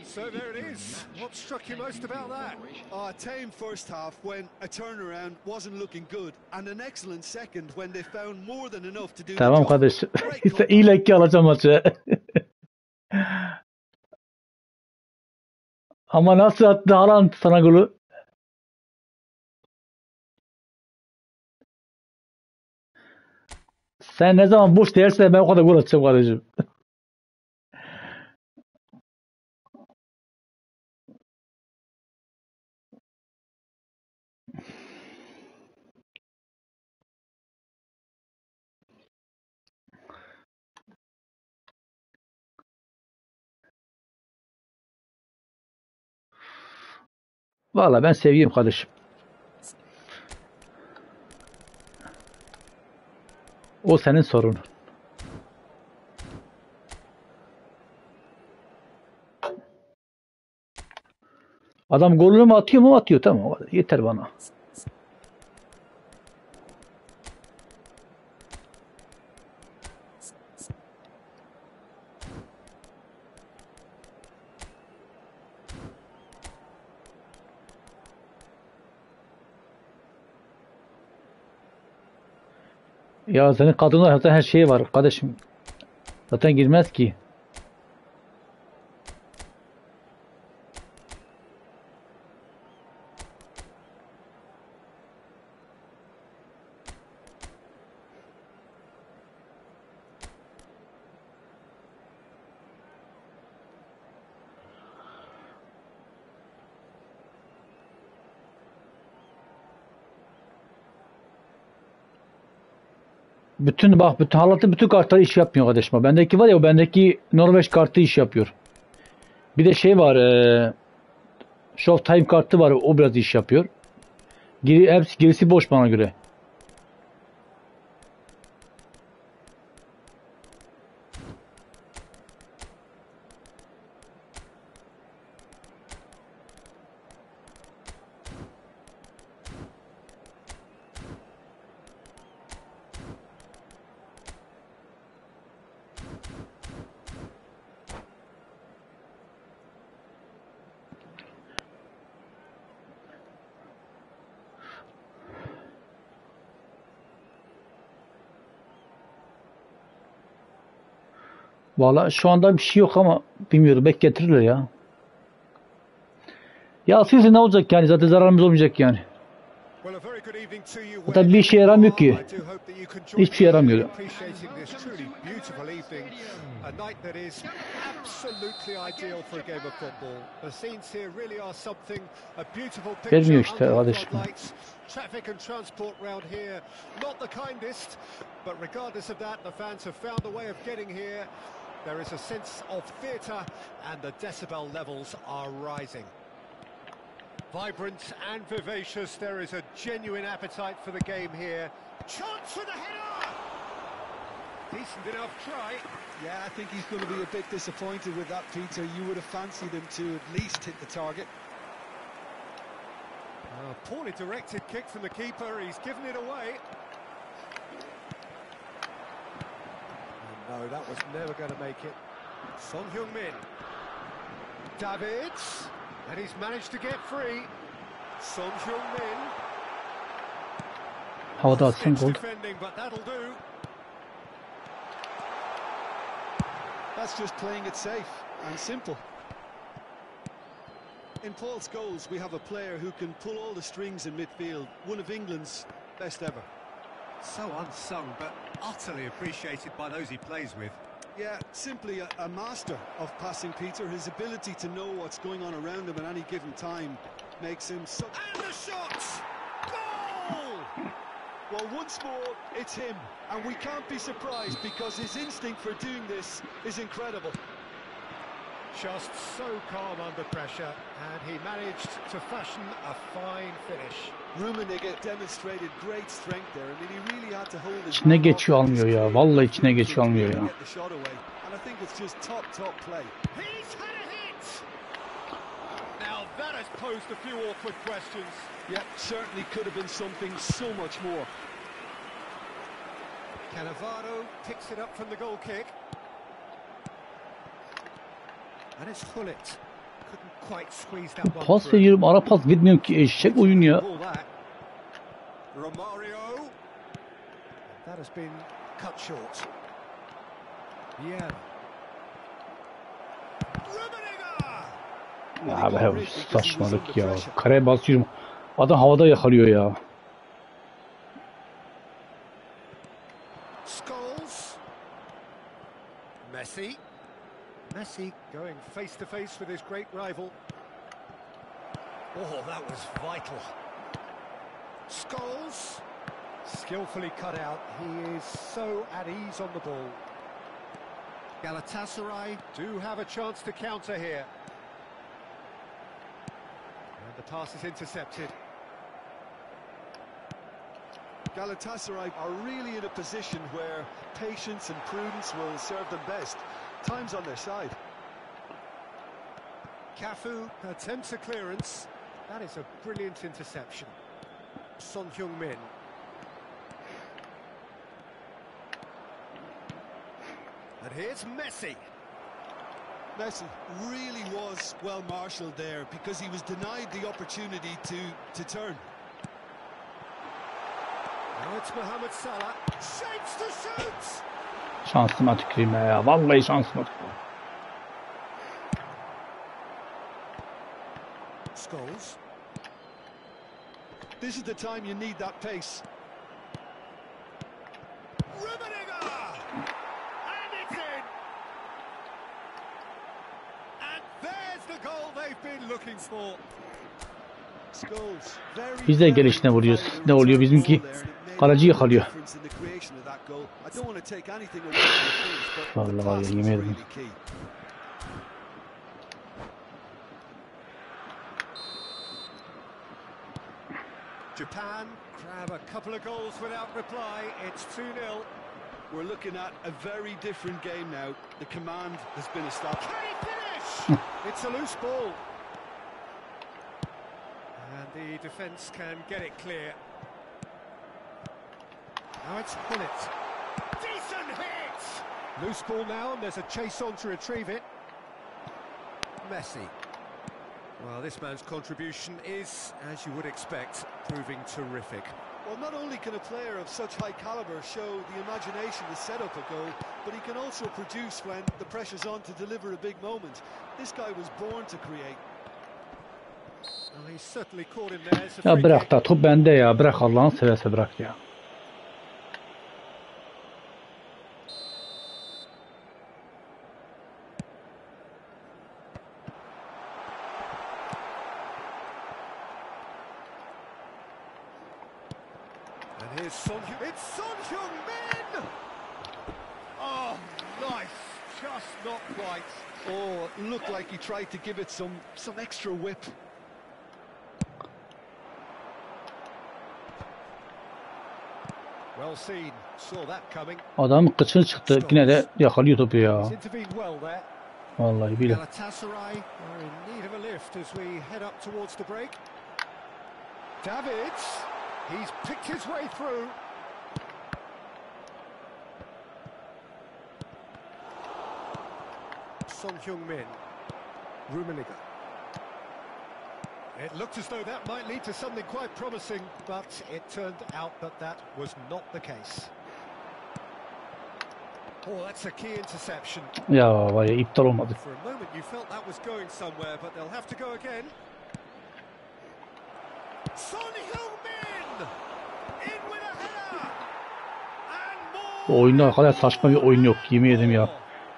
So there it is. What struck you most about that? A tame first half when a turnaround wasn't looking good, and an excellent second when they found more than enough to do the Tamam job. kardeşim. Great İşte comeback. iyi lekki alacağım maçı. Ama nasıl attı Haaland sana golü? Sen ne zaman boş değilse ben o kadar gol atacağım kardeşim. Vallahi ben seveyim kardeşim. O senin sorun. Adam golünü mü atıyor mu? Atıyor. Tamam. O kadar. Yeter bana. Ya senin kadınlar zaten her şeyi var kardeşim. Zaten girmez ki. Bütün halatı bütün kartlar iş yapmıyor kardeşim. Bendeki var ya, o bendeki Norveç kartı iş yapıyor. Bir de şey var, Showtime kartı var, o biraz iş yapıyor. Gerisi boş bana göre. Valla şu anda bir şey yok ama bilmiyorum, belki getirirler ya. Ya sizce ne olacak yani, zaten zararımız olmayacak yani. Zaten bir işe yaramıyor ki. Hiçbir şey yaramıyor. Vermiyor işte kardeşim. Traffic and transport round here not the kindest, but regardless of that, the fans have found a way of getting here. There is a sense of theatre and the decibel levels are rising. Vibrant and vivacious, there is a genuine appetite for the game here. Chance for the header! Decent enough try. Yeah, I think he's going to be a bit disappointed with that, Peter. You would have fancied him to at least hit the target. Poorly directed kick from the keeper, he's given it away. No, that was never going to make it. Son Heung-min. Davids. And he's managed to get free. Son Heung-min. Havada atsın gol. Defending, but that'll do. That's just playing it safe and simple. In Paul Scholes, we have a player who can pull all the strings in midfield. One of England's best ever. So unsung, but utterly appreciated by those he plays with. Yeah, simply a master of passing, Peter. His ability to know what's going on around him at any given time makes him so... And the shot! Goal! Well, once more, it's him. And we can't be surprised because his instinct for doing this is incredible. Just so calm under pressure, and he managed to fashion a fine finish. Rummenigge demonstrated great strength there. I mean, he really had to hold his... İçine geçiyor, almıyor ya. Vallahi içine geçiyor, almıyor ya. And I think it's just top play. He's had a hit! Now that has posed a few awkward questions. Yeah, certainly could have been something so much more. Cannavaro picks it up from the goal kick. And it's Hullet. Couldn't quite squeeze that one. Pas veriyorum, ara pas vermiyorum ki, eşek oyun ya. Romario. That has been cut short. Yeah. Ya be, saçmalık ya. Kareye basıyorum. Adam havada yakalıyor ya. Scholes. Messi. Messi going face to face with his great rival. Oh, that was vital. Scholes. Skillfully cut out. He is so at ease on the ball. Galatasaray do have a chance to counter here. And the pass is intercepted. Galatasaray are really in a position where patience and prudence will serve them best. Time's on their side. Cafu attempts a clearance. That is a brilliant interception. Son Heung-min. And here's Messi. Messi really was well marshalled there because he was denied the opportunity to turn. Now it's Mohamed Salah. Shapes to shoot! Şansıma tüküreyim ya. Vallahi şansıma tüküreyim. Scholes. This is the time you need that pace. And it's in. And there's the goal they've been looking for. Scholes, very, Biz de gelişine vuruyoruz. Ne oluyor bizimki? Kaleci yakalıyor. Vallahi var ya, yemin ederim. Japan grab a couple of goals without reply. It's 2-0. We're looking at a very different game now. The command has been established. Can he finish? It's a loose ball. And the defence can get it clear. Now it's Bullet. Decent hit! Loose ball now, and there's a chase on to retrieve it. Messi. Well, this man's contribution is, as you would expect, proving terrific. Well, not only can a player of such high calibre show the imagination to set up a goal, but he can also produce when the pressure's on to deliver a big moment. This guy was born to create. Well, he's certainly caught him there. It's a Ya free bırak kick. da top bende ya. Bırak Allah'ını severse bırak ya. And here's Son Heung. It's Son Heung-min! Oh, nice. Just not quite. Oh, looked like he tried to give it some extra whip. Well seen. Saw that coming. Adam kıçını çıktı. Yine de yakalıyor topu ya. He's intervened well there. Vallahi bile. Galatasaray are in need of a lift as we head up towards the break. Davids, he's picked his way through. Son Heung-min, Rummenigge. It looked as though that might lead to something quite promising, but it turned out that that was not the case. Oh, that's a key interception. Ya var ya, iptal olmadı. For a moment you felt that was going somewhere, but they'll have to go again. Son Heung-min! In with a header! And more! Bu oyunda kadar saçma bir oyun yok, yemin ederim ya.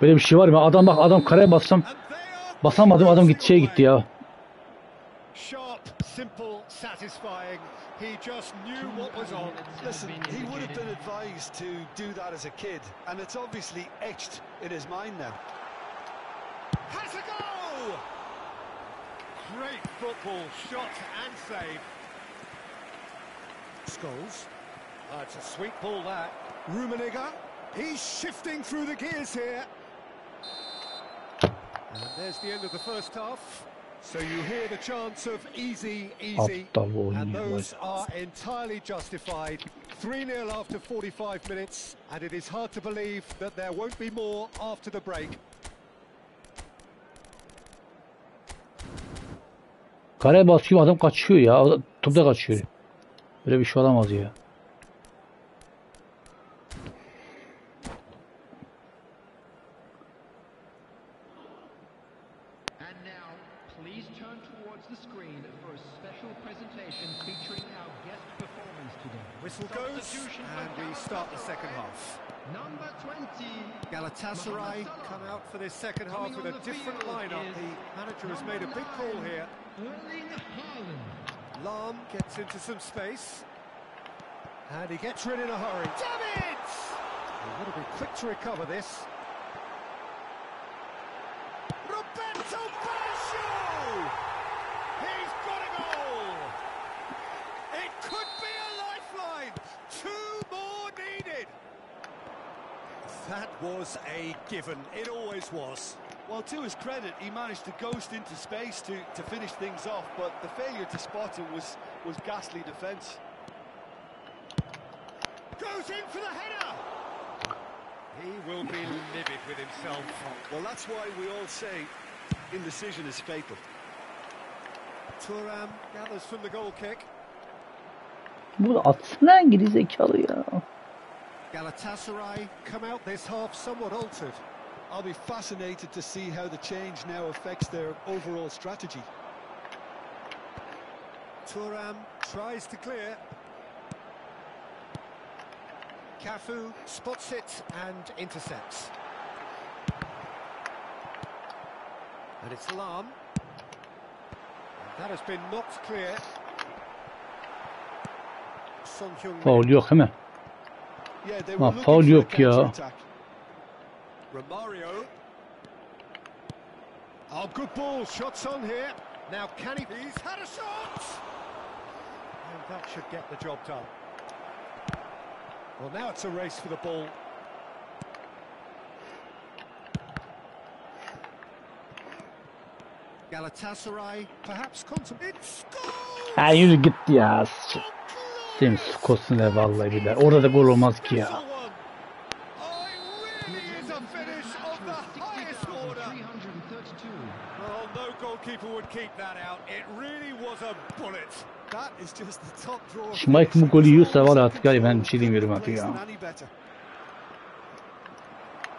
Böyle bir şey var mı? Adam bak, adam kareye bassam basamadım, adam gitti ya. Sharp, simple, satisfying. He just knew what was on. Listen, he would have been advised to do that as a kid, and it's obviously etched in his mind now. Has a goal! Great football, shot and save. Scholes. It's a sweet ball that. Rummenigge. He's shifting through the gears here. And there's the end of the first half. So you hear the chants of easy, Aptal bu oyun and ya. those are entirely justified. 3-0 after 45 minutes, and it is hard to believe that there won't be more after the break. Kareye basıyor, adam kaçıyor ya. Top da kaçıyor. Böyle bir şey olamaz ya. And now, please turn towards the screen for a special presentation featuring our guest performance today. Whistle goes, and we start the second half. Number 20. Galatasaray come out for this second half with a different lineup. The manager has made a big call here. Erling Haaland. Lahm gets into some space. And he gets rid in a hurry. Davids! He would have been quick to recover this. Roberto Baggio! He's got a goal! It could be a lifeline! 2 more needed! That was a given. It always was. Well, to his credit, he managed to ghost into space to finish things off, but the failure to spot him was ghastly defence. Goes in for the header! He will be livid with himself. Well, that's why we all say indecision is fatal. Thuram gathers from the goal kick. Bu atsana geri zekalı ya. Galatasaray come out this half somewhat altered. I'll be fascinated to see how the change now affects their overall strategy. Thuram tries to clear. Cafu spots it and intercepts. And it's Lam. That has been knocked clear. Son Heung-min. Faul yok değil mi? Yeah, they Ha, were looking faul for a yok ya. counter-attack. Romario. Oh, good ball. Shots on here. Now Canli. He's had a shot. And that should get the job done. Well, now it's a race for the ball. Galatasaray perhaps it's goal. Ha yürü git ya. Senin skosuna vallahi billahi. Orada da gol olmaz ki ya. No goalkeeper would keep that out. It really was a bullet. That is just the top drawer. Şimdi Mike bu golü yiyorsa var artık galiba ben bir şey demiyorum artık ya.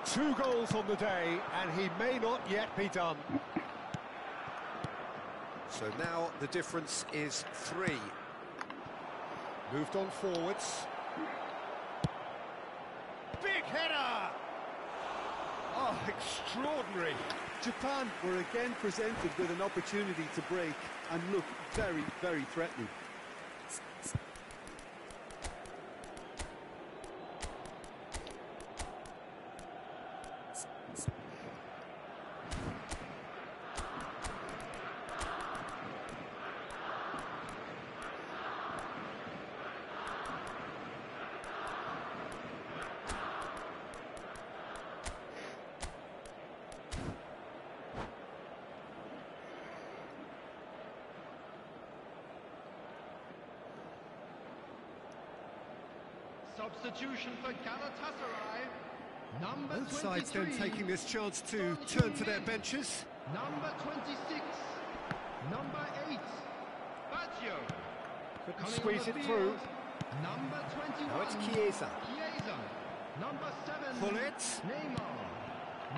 Two goals on the day and he may not yet be done. So now the difference is 3. Moved on forwards. Big header! Oh, extraordinary. Japan were again presented with an opportunity to break and look very, very threatening. Substitution for Galatasaray. Number Both sides then 23. taking this chance to turn to their benches. Number 26. Number 8. Baggio. Couldn't Coming squeeze on it the through. field. Number 21. Now it's Chiesa. Chiesa. Number 7. Pull it. Neymar.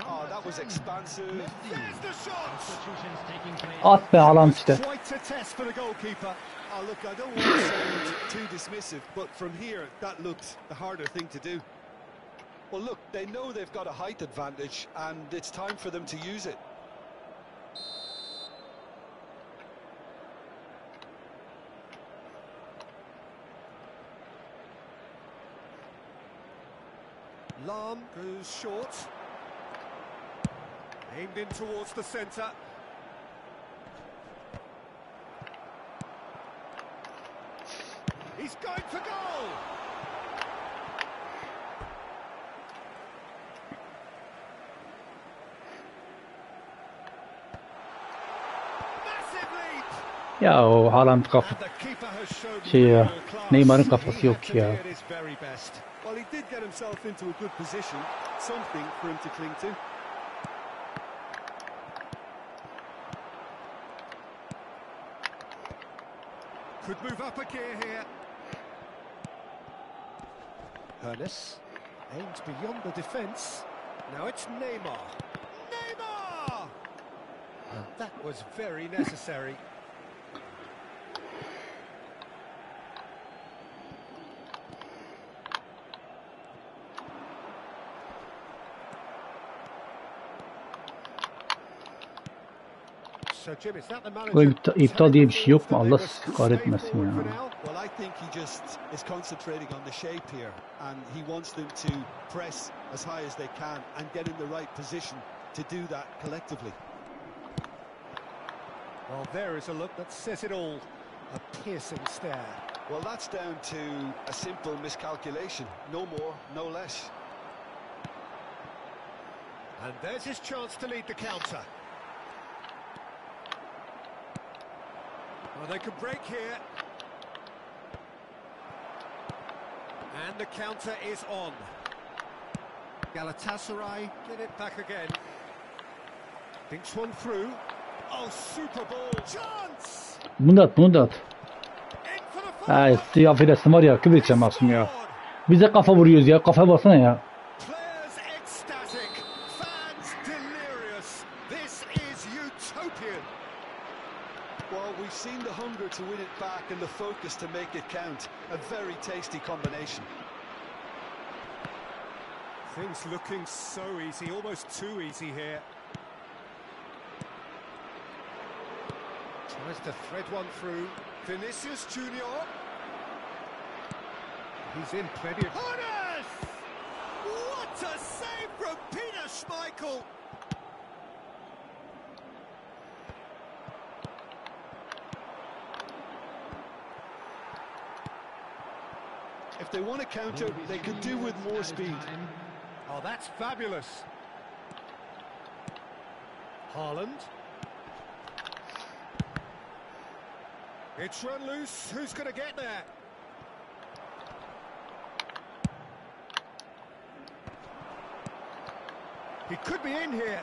Oh, that was expansive. There's the shot! Substitutions taking place. At be Haaland işte. Quite a test for the goalkeeper. Oh, look, I don't want to sound too dismissive, but from here, that looked the harder thing to do. Well, look, they know they've got a height advantage, and it's time for them to use it. Lam goes short. Aimed in towards the centre. He's going for goal! Massive leap! Ya o Haaland kafa And the keeper has shown şey ya. real class. Neymar'ın He kafası had yok to be ya. at his very best. Well, he did get himself into a good position, something for him to cling to. Could move up a gear here. Hernes aims beyond the defence. Now it's Neymar. Neymar! And that was very necessary. So Jim, is that the Bu manager? iptal diye bir şey yok mu? Allah kahretmesin ya. Well, I think he just is concentrating on the shape here, and he wants them to press as high as they can and get in the right position to do that collectively. Well, there is a look that says it all. A piercing stare. Well, that's down to a simple miscalculation. No more, no less. And there's his chance to lead the counter. Well, they could break here. And the counter is on. Galatasaray get it back again. Thinks one through. Oh, super ball. Chance! Bunu da at, bunu da at. In for the Ha, affedersin var ya küfür edeceğim aslında ya. Biz de kafa vuruyoruz ya. Kafa basana ya. Players ecstatic, fans delirious. This is utopian. Well, we've seen the hunger to win it back and the focus to make it count. A very tasty combination. Things looking so easy, almost too easy here. Tries to thread one through. Vinicius Junior. He's in plenty of... Horace! What a save from Peter Schmeichel! If they want to counter, they could do with more speed. Oh, that's fabulous. Haaland. It's run loose. Who's going to get there? He could be in here.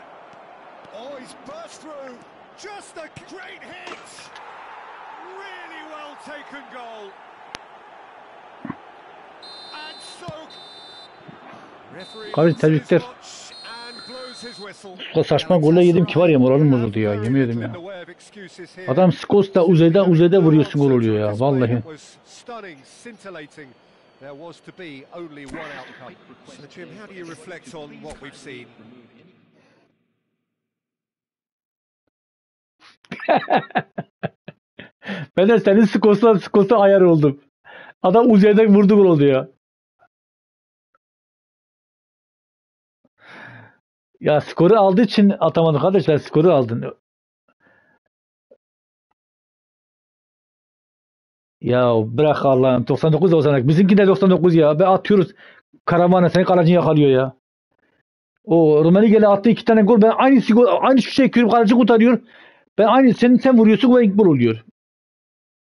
Oh, he's burst through. Just a great hit. Really well taken goal. And so... Referee Kardeş tebrikler. and blows his whistle. O saçma golle yedim ki var ya moralim bozuldu ya. Yemin ederim ya. Adam Skos'ta uzayda vuruyorsun gol oluyor ya. Vallahi. There was to be only one outcome. So Jim, how do you reflect on what we've seen? Ben de senin Skos'a ayar oldum. Adam uzayda vurdu gol oldu ya. Ya skoru aldığı için atamadım kardeşler, skoru aldın. Ya bırak Allah'ım, 99 bizimki de 99 ya. Be atıyoruz. Karavana seni kaleci yakalıyor ya. O Rummenigge'yle attığı 2 tane gol, ben aynı şu şey kürüm, kaleci kurtarıyor. Ben aynı sen vuruyorsun ve ilk gol oluyor.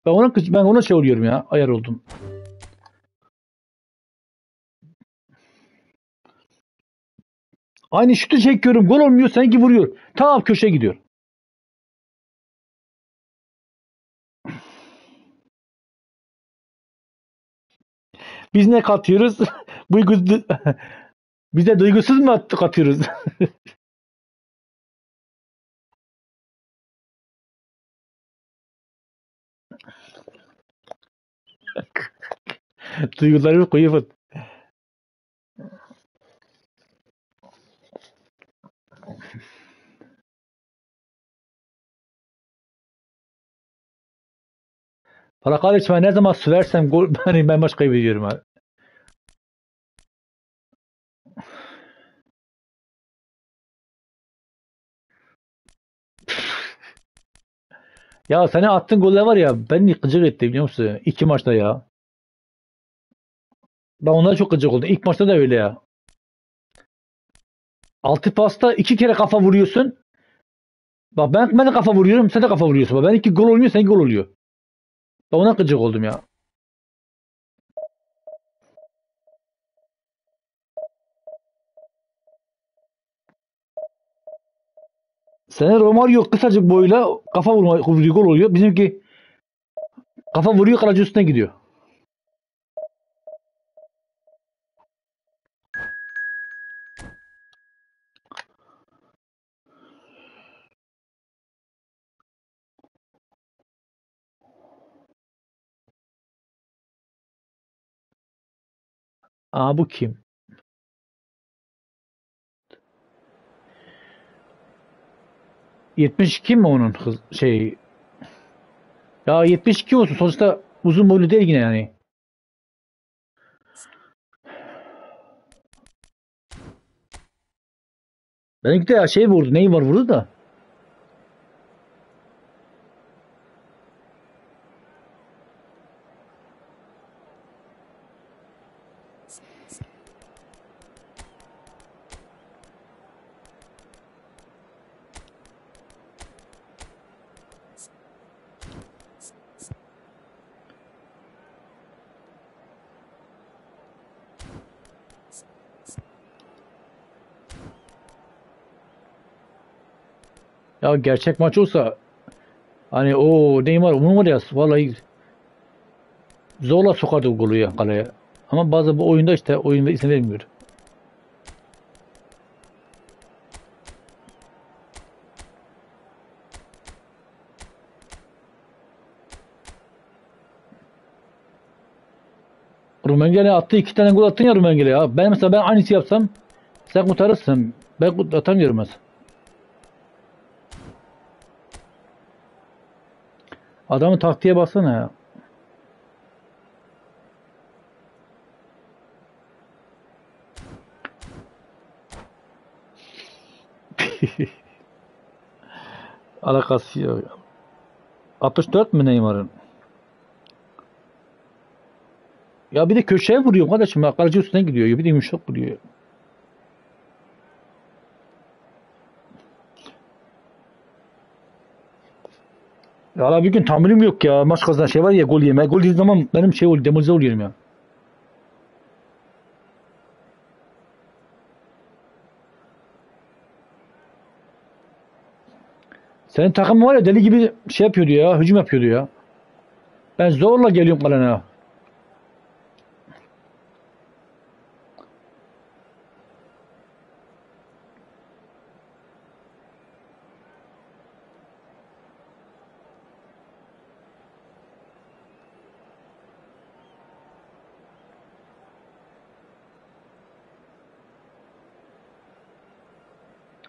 Ben ona şey oluyorum ya, ayar oldum. Aynı şutu çekiyorum, gol olmuyor, sanki vuruyor. Tam köşeye gidiyor. Biz ne katıyoruz? Biz de duygusuz mu katıyoruz? Duygularımı koyup. Valla kardeşim, ben ne zaman sürersem gol, ben maç kaybediyorum abi. Ya senin attığın goller var ya, beni gıcık etti biliyor musun? 2 maçta ya. Ben onlara çok gıcık oldum. İlk maçta da öyle ya. 6 pasta 2 kere kafa vuruyorsun. Bak ben de kafa vuruyorum, sen de kafa vuruyorsun. Bak ben 2 gol olmuyor, sen gol oluyor. Ben ona gıcık oldum ya. Senin Romario kısacık boyla kafa vuruyor, gol oluyor. Bizimki kafa vuruyor, kaleci üstüne gidiyor. Aa, bu kim? ...72 mi onun şey? Ya 72 olsun, sonuçta uzun boylu değil yine yani. Benimki de ya şey vurdu, neyi var vurdu da. Ya gerçek maç olsa hani o Neymar onun var ya, vallahi zorla sokardı o golü ya kaleye. Ama bazı bu oyunda işte oyunda izin vermiyor. Rumengele attı, 2 tane gol attın ya Rumengele ya. Ben mesela aynısı yapsam sen kurtarırsın. Ben atamıyorum mesela. Adamın taktiğe baksana ya. Alakası yok. 64 mü Neymar'ın? Ya bir de köşeye vuruyor kardeşim. Ya, kaleci üstüne gidiyor. Ya bir de yumuşak vuruyor. Ya bir gün tahammülüm yok ya. Maç kazanan şey var ya, gol yeme. Gol yediğim zaman benim şey oluyor. Demolize oluyorum ya. Senin takım var ya, deli gibi şey yapıyordu ya. Hücum yapıyordu ya. Ben zorla geliyorum kalene.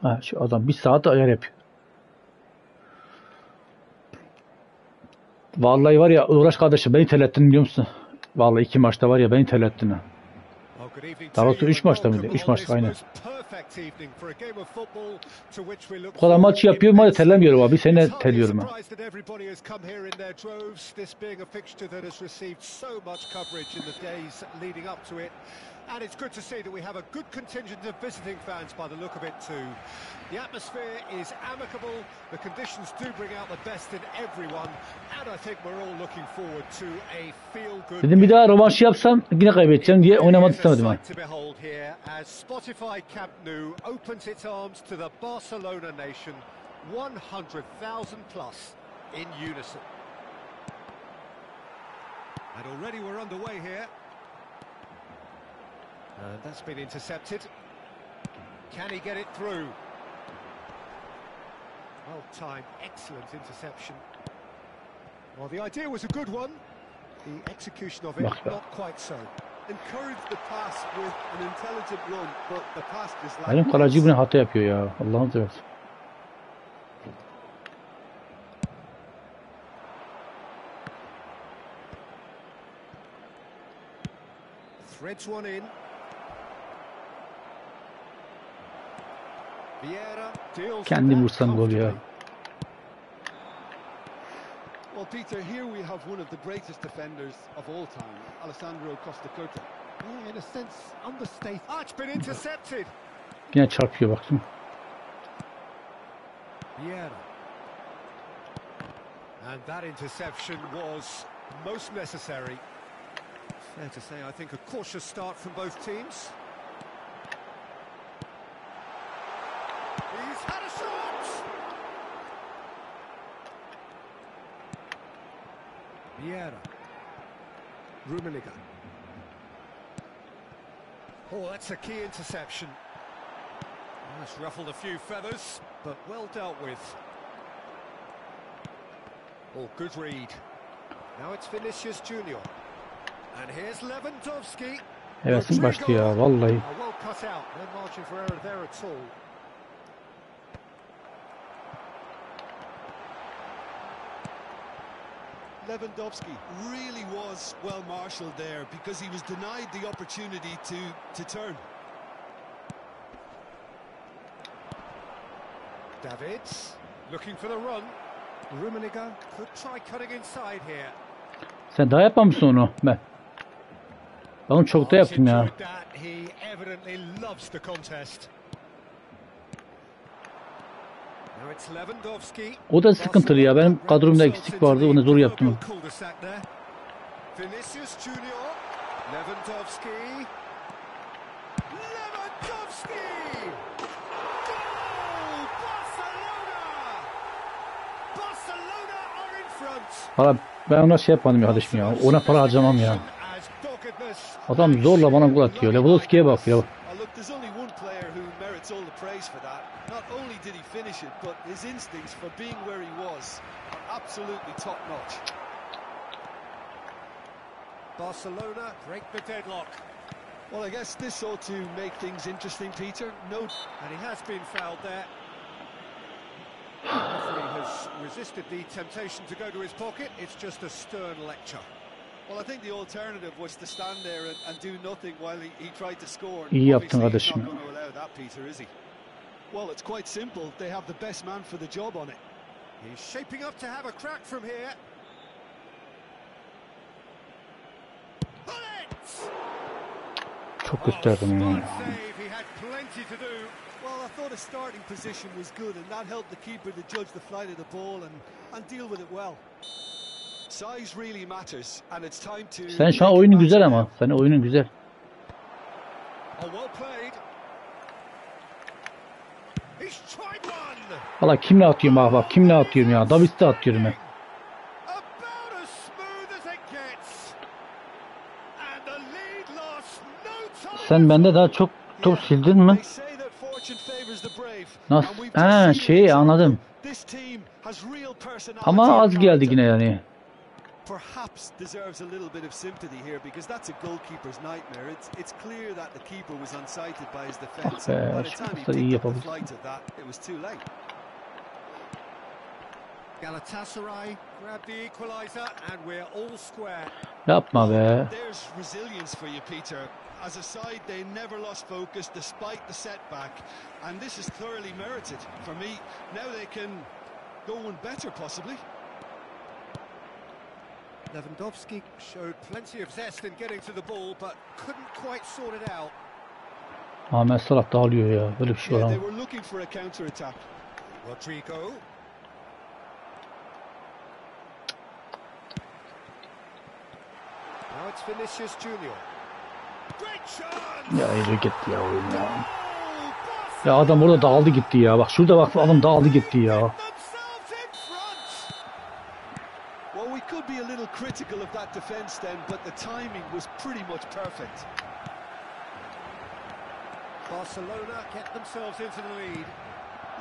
Ha, şu adam bir saat ayar yapıyor. Vallahi var ya, uğraş kardeşim, beni terlettin biliyor musun? Vallahi 2 maçta var ya, beni terlettin ha. Daha doğrusu 3 maçta mıydı? 3 maçta aynen. Bu kadar maç yapıyorum ama terlemiyorum abi. Seni terliyorum ha. And it's good to see that we have a good contingent of visiting fans by the look of it too. The atmosphere is amicable, the conditions do bring out the best in everyone, and I think we're all looking forward to a feel-good. Dedim bir daha rövanş yapsam yine kaybedeceğim diye oynamadı istemedim ha. As Spotify Camp Nou opens its arms to the Barcelona nation, 100,000 plus in unison. And already we're underway here. And that's been intercepted. Can he get it through? Well timed, excellent interception. Well, the idea was a good one. The execution of it, not quite so. Encourage the pass with an intelligent run, but the pass is like... Benim kaleci bunu hata yapıyor ya. Allah'ın seversen. Threads one in. Kendi vursam gol ya. Well, Peter, here we have one of the greatest defenders of all time, Alessandro Costa Curta. Yeah, in a sense, understated. Ah, it's been intercepted. Yine çarpıyor baksana. And that interception was most necessary. Fair to say, I think a cautious start from both teams. He's had a shot! Vieira. Rummenigge. Oh, that's a key interception. Well, it's ruffled a few feathers, but well dealt with. Oh, good read. Now it's Vinicius Junior. And here's Lewandowski. Hevesim başlıyor ya vallahi. Well cut out. No margin for error there at all. Lewandowski really was well marshalled there because he was denied the opportunity to turn. Davids looking for the run. Rummenigge could try cutting inside here. Sen daha yapmamışsın onu ben. Ben onu çok da yaptım ya. He evidently loves the contest. Now it's Lewandowski. O da sıkıntılı ya. Benim kadromda eksik vardı. Onu zor yaptım. Vinicius Junior. Lewandowski. Lewandowski! Goal! Barcelona! Barcelona are in front. Valla ben ona şey yapmadım ya kardeşim ya. Ona para harcamam ya. fitness. Adam zorla bana gol atıyor. Lewandowski'ye bak ya. Look, there's only one player who merits all the praise for that. Not only did he finish it, but his instincts for being where he was are absolutely top notch. Barcelona break the deadlock. Well, I guess this ought to make things interesting, Peter. No, And he has been fouled there. The referee has resisted the temptation to go to his pocket. It's just a stern lecture. well, I think the alternative was to stand there and do nothing while he tried to score. İyi yaptın Obviously, he's kardeşim. not going to allow that, Peter, is he? Well, it's quite simple. They have the best man for the job on it. He's shaping up to have a crack from here. Bullets! Çok gösterdim Smart ya. save. He had plenty to do. Well, I thought his starting position was good, and that helped the keeper to judge the flight of the ball and deal with it well. Size really matters, and it's time to... Sen şu an oyunun güzel ama. Senin oyunun güzel. Oh, well played. He's tried one. Valla kimle atıyorum bak kimle atıyorum ya. Davis'te atıyorum ben. About as smooth as it gets. And the lead lost no time. Sen bende daha çok top sildin mi? They say that fortune favors the brave, Nasıl? and we've just Ha seen şeyi it. anladım. This team has real personality Ama and az geldi character. yine yani. Perhaps deserves a little bit of sympathy here, because that's a goalkeeper's nightmare. It's clear that the keeper was unsighted by his defence. Ah be, By the şu time he pasları iyi picked up the yapabilirsin. flight of that, it was too late. Galatasaray grabbed the equaliser and we're all square. Yapma be. There's resilience for you, Peter. As a side, they never lost focus despite the setback, and this is thoroughly merited for me. Now they can go one better, possibly. Lewandowski showed plenty of zest in getting to the ball, but couldn't quite sort it out. Ahmet Salah dağılıyor ya. Böyle bir şey Yeah, var they ama. were looking for a counter attack. Rodrigo. Now it's Vinicius Junior. Great chance! Ya iyice gitti ya oyun ya. Oh, Ya adam orada dağıldı gitti ya. Bak şurada bak adam dağıldı gitti ya. themselves in front! Well, we could be a little critical of that defence then, but the timing was pretty much perfect. Barcelona get themselves into the lead.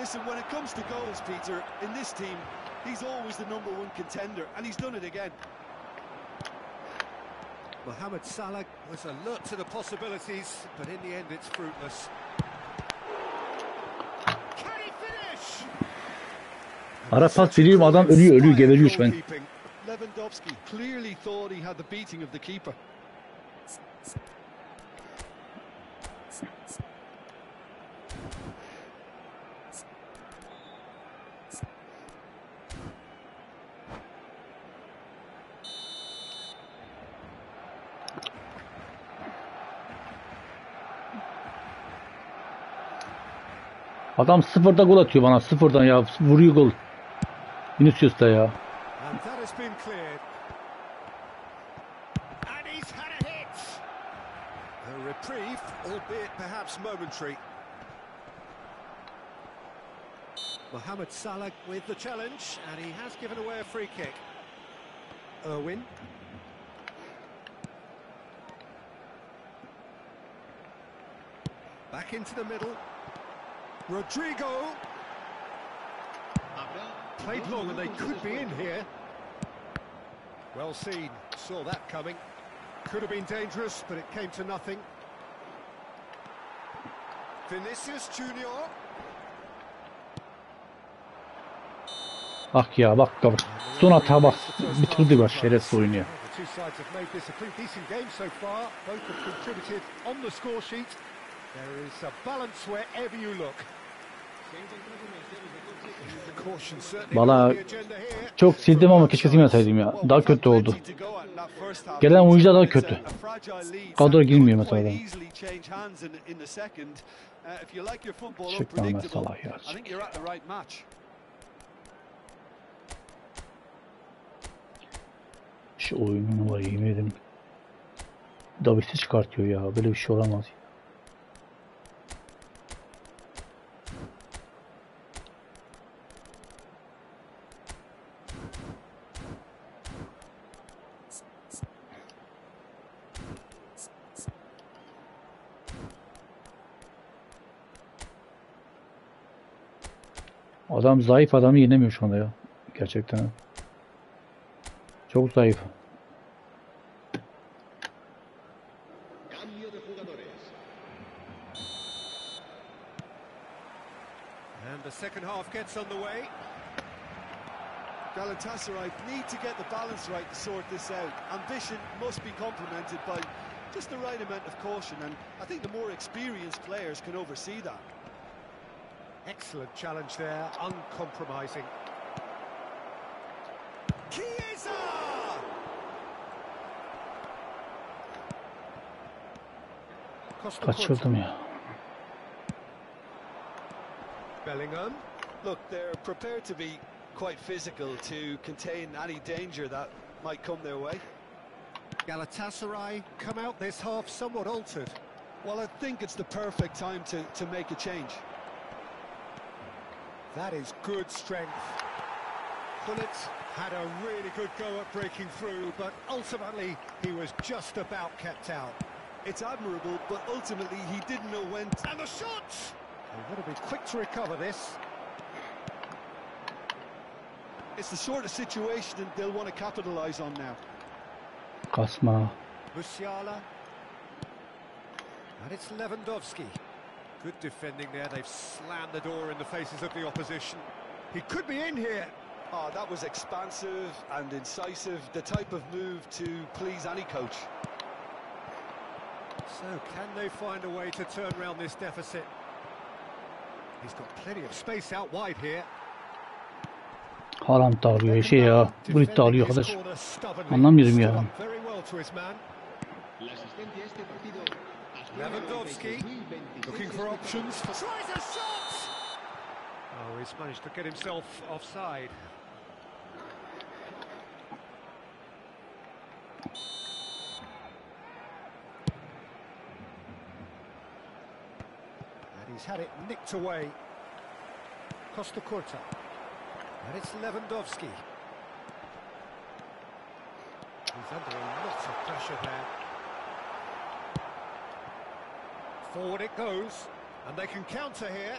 Listen, when it comes to goals, Peter, in this team, he's always the #1 contender, and he's done it again. Mohamed Salah was alert to the possibilities, but in the end it's fruitless. Can he finish? Ara pas veriyorum adam ölüyor geberiyor şu an. Goalkeeping. Lewandowski clearly thought he had the beating of the keeper. Adam sıfırda gol atıyor bana sıfırdan ya. Vuruyor gol. Vinicius da ya. And that has been cleared. And he's had a hit. A reprieve, albeit perhaps momentary. Mohamed Salah with the challenge, and he has given away a free kick. Irwin. Back into the middle. Rodrigo. Played long and they could be in here. Well seen, saw that coming. Could have been dangerous, but it came to nothing. Vinicius Junior. Bak ya bak bak. Son hata bak. Bitirdi bak şerefsiz oyunu ya. The two sides have made this a pretty decent game so far. Both have contributed on the score sheet. There is a balance wherever you look. Caution certainly Valla on the agenda here. çok sildim ama keşke silmeseydim ya. Daha kötü oldu. Gelen oyuncular daha kötü. Kadroya girmiyor mesela adam. Çık lan Ahmet Salah ya. Şu oyununu var yemin ederim. Davis'i çıkartıyor ya. Böyle bir şey olamaz. Adam zayıf, adamı yenemiyor şu anda ya. Gerçekten. Çok zayıf. Cambio de jugadores. And the second half gets underway. Galatasaray need to get the balance right to sort this out. Ambition must be complemented by just the right amount of caution, and I think the more experienced players can oversee that. Excellent challenge there, uncompromising. Chiesa! Kaçırdım ya. Bellingham. Look, they're prepared to be quite physical to contain any danger that might come their way. Galatasaray come out this half somewhat altered. Well, I think it's the perfect time to make a change. That is good strength. Bullet had a really good go at breaking through, but ultimately he was just about kept out. It's admirable, but ultimately he didn't know when to... And the shot! They would have been quick to recover this. It's the sort of situation that they'll want to capitalise on now. Kasma. Musiala. And it's Lewandowski. Good defending there. They've slammed the door in the faces of the opposition. He could be in here. Oh, that was expansive and incisive, the type of move to please any coach. So, can they find a way to turn around this deficit? He's got plenty of space out wide here. Haaland da alıyor şey ya. Bulut da alıyor arkadaş. Anlamıyorum ya. Very well to his man. La asistencia a este partido. Lewandowski looking for options. Tries a shot! Oh, he's managed to get himself offside. And he's had it nicked away. Costa Curta. And it's Lewandowski. He's under a lot of pressure there. Forward it goes, and they can counter here.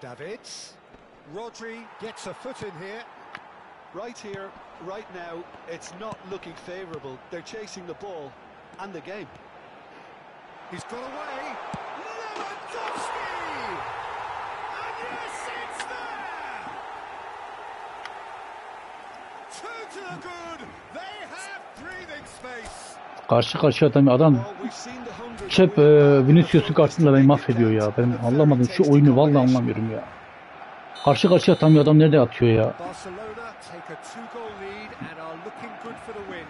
Davids. Rodri gets a foot in here. Right here, right now, it's not looking favourable. They're chasing the ball and the game. He's got away. Lewandowski! And yes, it's there! Two to the good. They have breathing space. Karşı karşıya adam Well, we've seen the hunger. hep Vinicius'un karşısında beni mahvediyor ya. Ben anlamadım şu oyunu, vallahi anlamıyorum ya. Karşı karşıya atamıyor adam, nerede atıyor ya? Barcelona take a two-goal lead and are looking good for the win.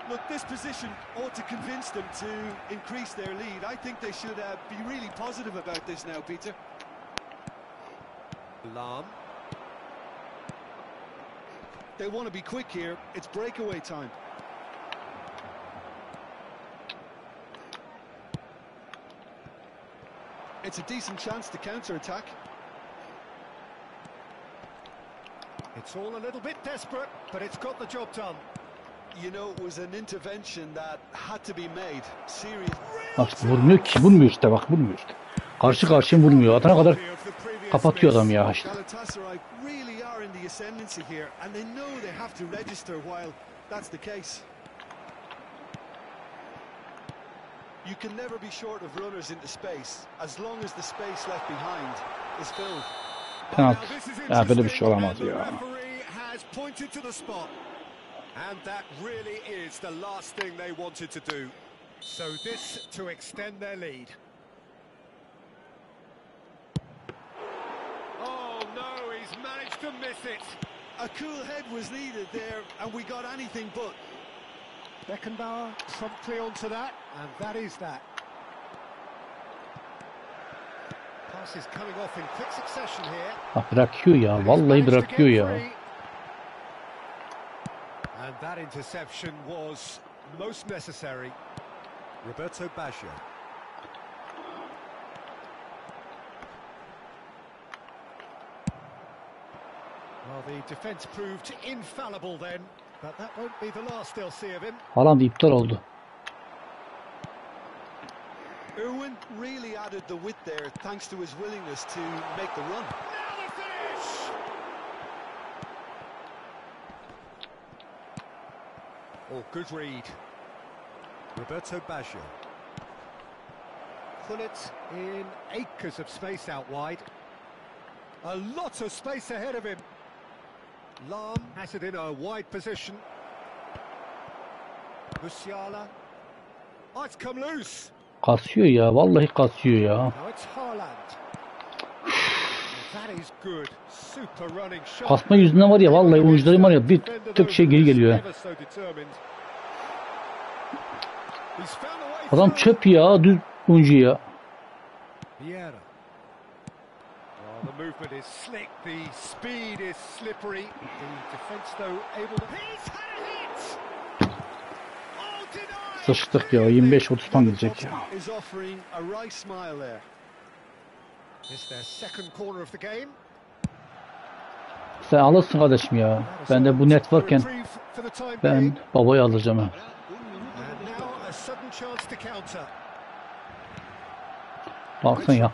Look, this position ought to convince them to increase their lead. I think they should be really positive about this now, Peter. Lam. They want to be quick here. It's breakaway time. It's a decent chance to counter-attack. It's all a little bit desperate, but it's got the job done. You know, it was an intervention that had to be made. Serious. Bak vurmuyor ki, vurmuyor işte, bak vurmuyor işte. Karşı karşıya vurmuyor. Atana kadar kapatıyor adam ya işte. Galatasaray really are in the ascendancy here, and they know they have to register while that's the case. You can never be short of runners into space, as long as the space left behind is filled. Penaltı. Ya böyle bir şey olamaz The ya. referee has pointed to the spot, and that really is the last thing they wanted to do. So this to extend their lead. Oh no, he's managed to miss it. A cool head was needed there, and we got anything but. Beckenbauer promptly onto that, and that is that. Pass is coming off in quick succession here. Bak bırakıyor ya, And he's vallahi managed to bırakıyor get ya. free. And that interception was most necessary. Roberto Baggio. Well, the defence proved infallible then, but that won't be the last they'll see of him. Haaland iptal oldu. Irwin really added the width there, thanks to his willingness to make the run. Now the Oh, good read. Roberto Baggio. Pullet in acres of space out wide. A lot of space ahead of him. Lam has it in a wide position. Musiala. Oh, it's come loose. Kasıyor ya. Vallahi kasıyor ya. Now it's Haaland. That is good. Super running shot. Kasma yüzünden var ya, vallahi oyuncularım var ya, bir tık şey geri geliyor ya. Adam çöp ya, düz oyuncu ya. Vieira. The movement is slick, the speed is slippery. The defense though able to... He's had a hit! Oh, denied! Sıçtık ya, 25-30 puan gidecek ya. Is offering a wry smile there. It's their second corner of the game. Sen alırsın kardeşim ya. Ben de bu net varken ben babayı alacağım ha. Baksana ya.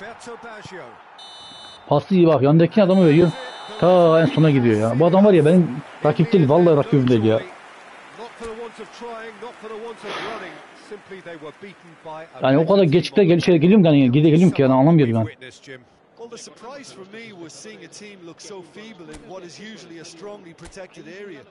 Pası iyi bak, yandaki adamı veriyor. Ta en sona gidiyor ya. Bu adam var ya, benim rakip değil, vallahi rakibim değil ya. Yani o kadar geçikte geliyorum yani, geliyorum ki yani, anlamıyorum yani. Well, the surprise for me was seeing a team look so feeble in what is usually a strongly protected area.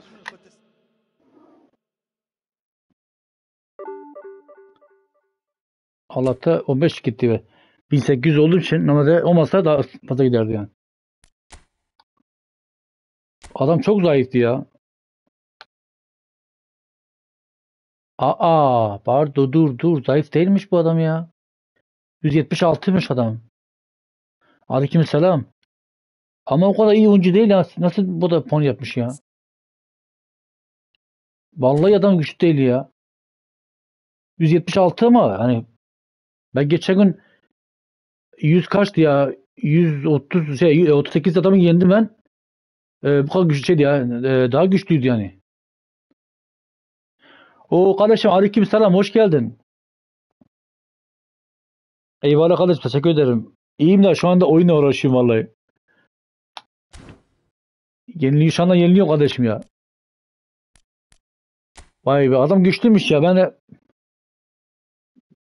Allah'ta 15 gitti ve 1800 olduğu için normalde olmasa daha fazla giderdi yani. Adam çok zayıftı ya. Pardon, dur, zayıf değilmiş bu adam ya. 176'ymış adam. Aleykümselam. Ama o kadar iyi oyuncu değil ya. Nasıl bu da puan yapmış ya? Vallahi adam güçlü değil ya. 176 ama hani ben geçen gün 100 kaçtı ya? 130 38 adamı yendim ben. Bu kadar güçlü şeydi ya. Daha güçlüydü yani. O kardeşim, aleykümselam, hoş geldin. Eyvallah kardeşim, teşekkür ederim. İyiyim de şu anda oyunla uğraşıyorum vallahi. Yeniliyor şu anda, yeniliyor kardeşim ya. Vay be, adam güçlüymüş ya, ben de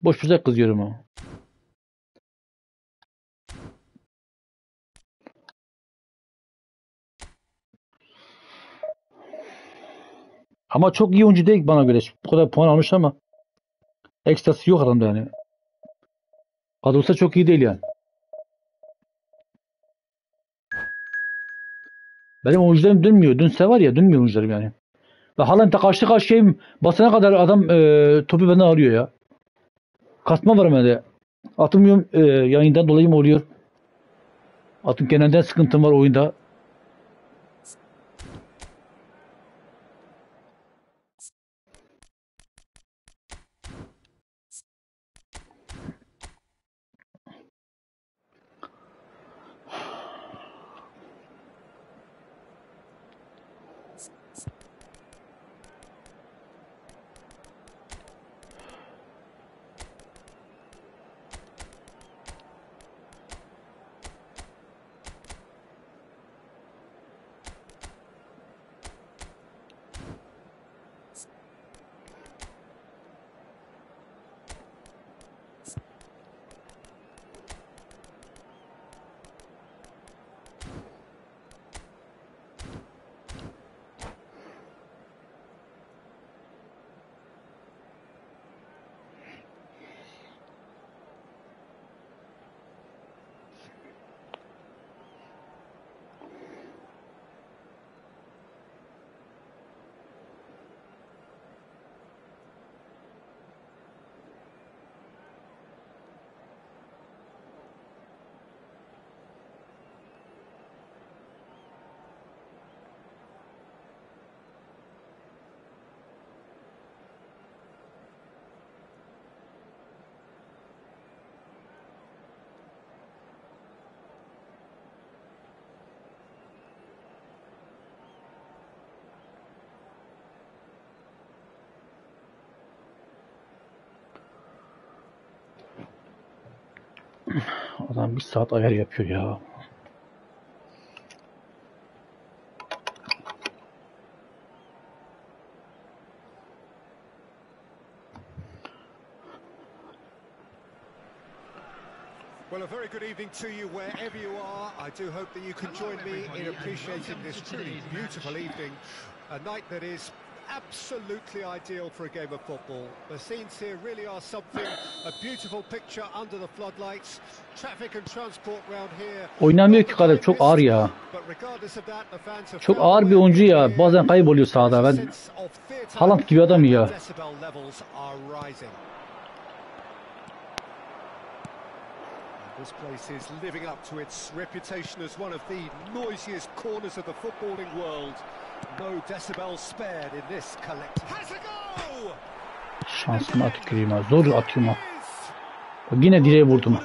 boş bize kızıyorum ha. Ama çok iyi oyuncu değil bana göre. Bu kadar puan almış ama ekstrası yok adamda yani. Kadrosu çok iyi değil yani. Benim oyuncularım dönmüyor. Dönse var ya, dönmüyor oyuncularım yani. Ve halen karşı karşıyayım. Basana kadar adam topu benden alıyor ya. Kasma var bende. Atılmıyorum, yayından dolayı mı oluyor? Atım genelde sıkıntım var oyunda. Adam bir saat ayar yapıyor ya. Well, a very good evening to you wherever you are. I do hope that you can join me in appreciating this truly beautiful evening. A night that is absolutely ideal for a game of football. The scenes here really are something, a beautiful picture under the floodlights. Traffic and transport round here. Oynamıyor ki kadar, çok ağır ya. Çok ağır bir oyuncu ya. Bazen kayboluyor sahada. Ben Haaland gibi adam ya. This place is living up to its reputation as one of the noisiest corners of the footballing world. No decibels spared in this collective. Has a go! Şansıma tüküreyim ha. Zor atıyorum ha. Yine direğe vurdum.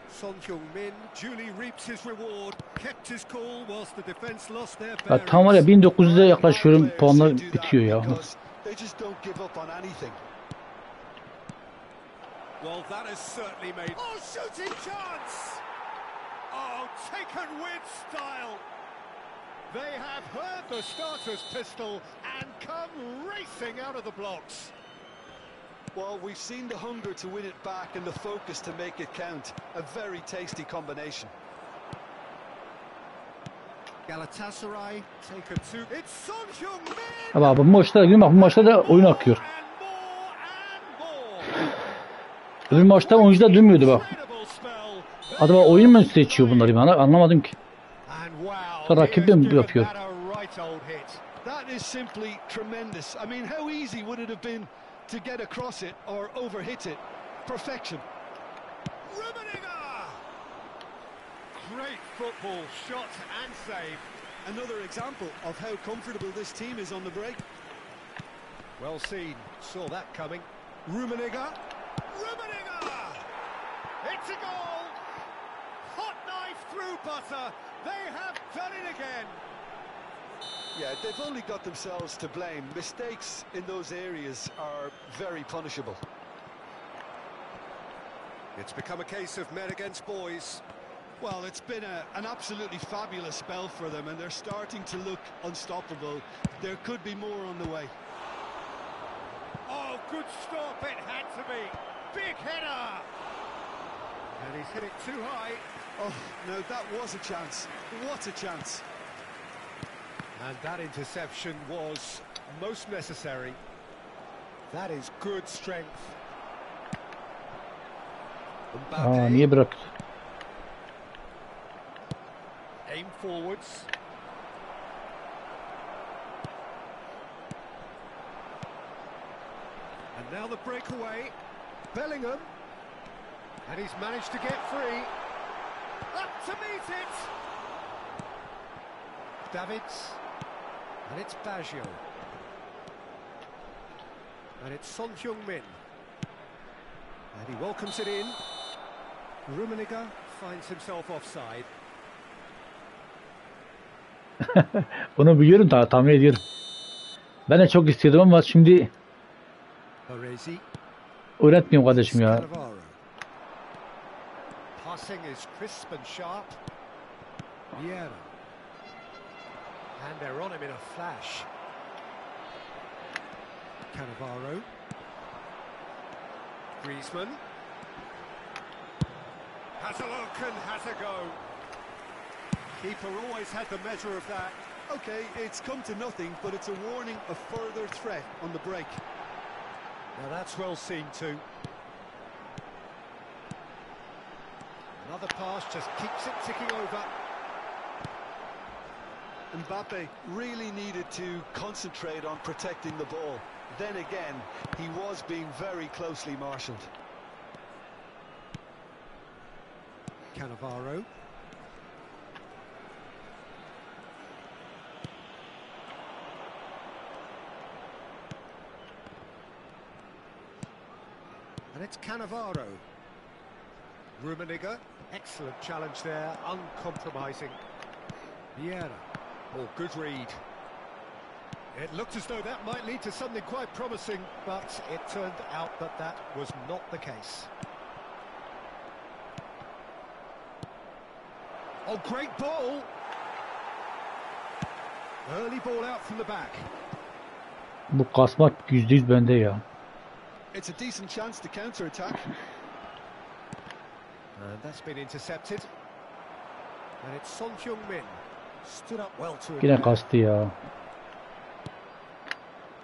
Son Heung-min duly reaps his reward, kept his cool whilst the defense lost their Ya bearings. tam var ya 1900'e yaklaşıyorum. Puanlar bitiyor ya. They just don't give up on anything. Well, that has certainly made... Oh, shooting chance! Oh, taken with style. They have heard the starter's pistol and come racing out of the blocks. Well, we've seen the hunger to win it back and the focus to make it count. A very tasty combination. Galatasaray take a two. It's Son Heung-min. Ama bu maçta değil mi? Bu maçta da oyun akıyor. Öbür maçta oyuncular durmuyordu bak. Acaba oyun mu seçiyor bunları bana? Anlamadım ki. Sonra rakip mi yapıyor? That is simply tremendous. I mean, how easy would it have been to get across it or overhit it? Perfection. Great football shot and save. Another example of how comfortable this team is on the break. Well seen. Saw that coming. Rummenigge. It's a goal. Hot knife through butter. They have done it again. Yeah, they've only got themselves to blame. Mistakes in those areas are very punishable. It's become a case of men against boys. Well, it's been an absolutely fabulous spell for them, and they're starting to look unstoppable. There could be more on the way. Oh, good stop, it had to be. Big header! And he's hit it too high. Oh, no, that was a chance. What a chance. And that interception was most necessary. That is good strength. Aa, niye bıraktı? Aim forwards. And now the breakaway. Bellingham. And he's managed to get free. Up to meet it. Davids. And it's Baggio. And it's Son Heung-min. And he welcomes it in. Rummenigge finds himself offside. Bunu biliyorum, daha tahmin ediyorum. Ben de çok istiyordum ama şimdi öğretmiyorum kardeşim ya. Passing is crisp and sharp. Yayin. And they're on him in a flash. Cannavaro. Griezmann. Has a look and has a go. Keeper always had the measure of that. Okay, it's come to nothing, but it's a warning of further threat on the break. Now that's well seen too. Another pass just keeps it ticking over. Mbappe really needed to concentrate on protecting the ball. Then again, he was being very closely marshalled. Cannavaro. And it's Cannavaro. Rummenigge, excellent challenge there, uncompromising. Vieira, oh, good read. It looked as though that might lead to something quite promising, but it turned out that that was not the case. Oh, great ball! Early ball out from the back. Bu kasmak %100 bende ya. It's a decent chance to counter attack. And that's been intercepted. And it's Son Heung-min. Stood up well to him Yine there. kastı ya. Ya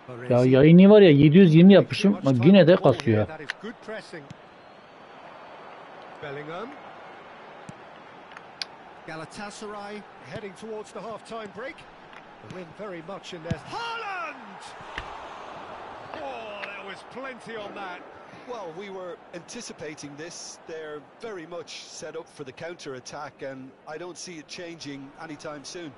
Baresi. yayını var ya 720 yapmışım Too much ama time yine on de the ball kasıyor here. ya. That is good pressing. Bellingham. Galatasaray heading towards the half-time break. The win very much in their... Haaland! Oh, there was plenty on that. Well, we were anticipating this. They're very much set up for the counter attack, and I don't see it changing anytime soon.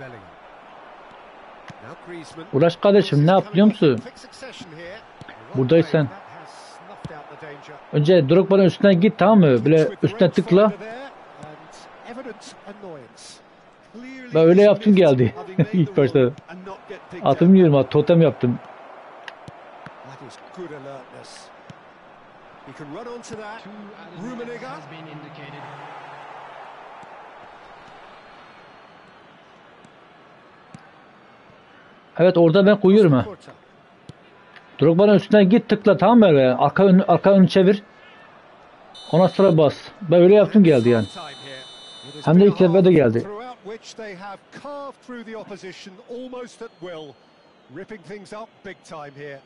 Bellingham. Now Griezmann. Ulaş kardeşim ne yap biliyor musun? Quick succession here. Buradaysan. That has snuffed out the danger. Önce Drogba'nın üstüne git, tamam mı? Böyle üstüne tıkla. Ben öyle yaptım geldi. İlk başta. Atılmıyorum ha, totem yaptım. That is good alertness. He can run onto that. Two Rummenigge. has been indicated. Evet, orada ben koyuyorum ha. Porta. Drogba'nın üstüne git, tıkla, tamam mı? Böyle arka önü çevir. Ona sıra bas. Ben öyle yaptım geldi yani. Time here. It has Hem de been ilk a defa da half geldi. throughout which they have carved through the opposition almost at will, ripping things up big time here.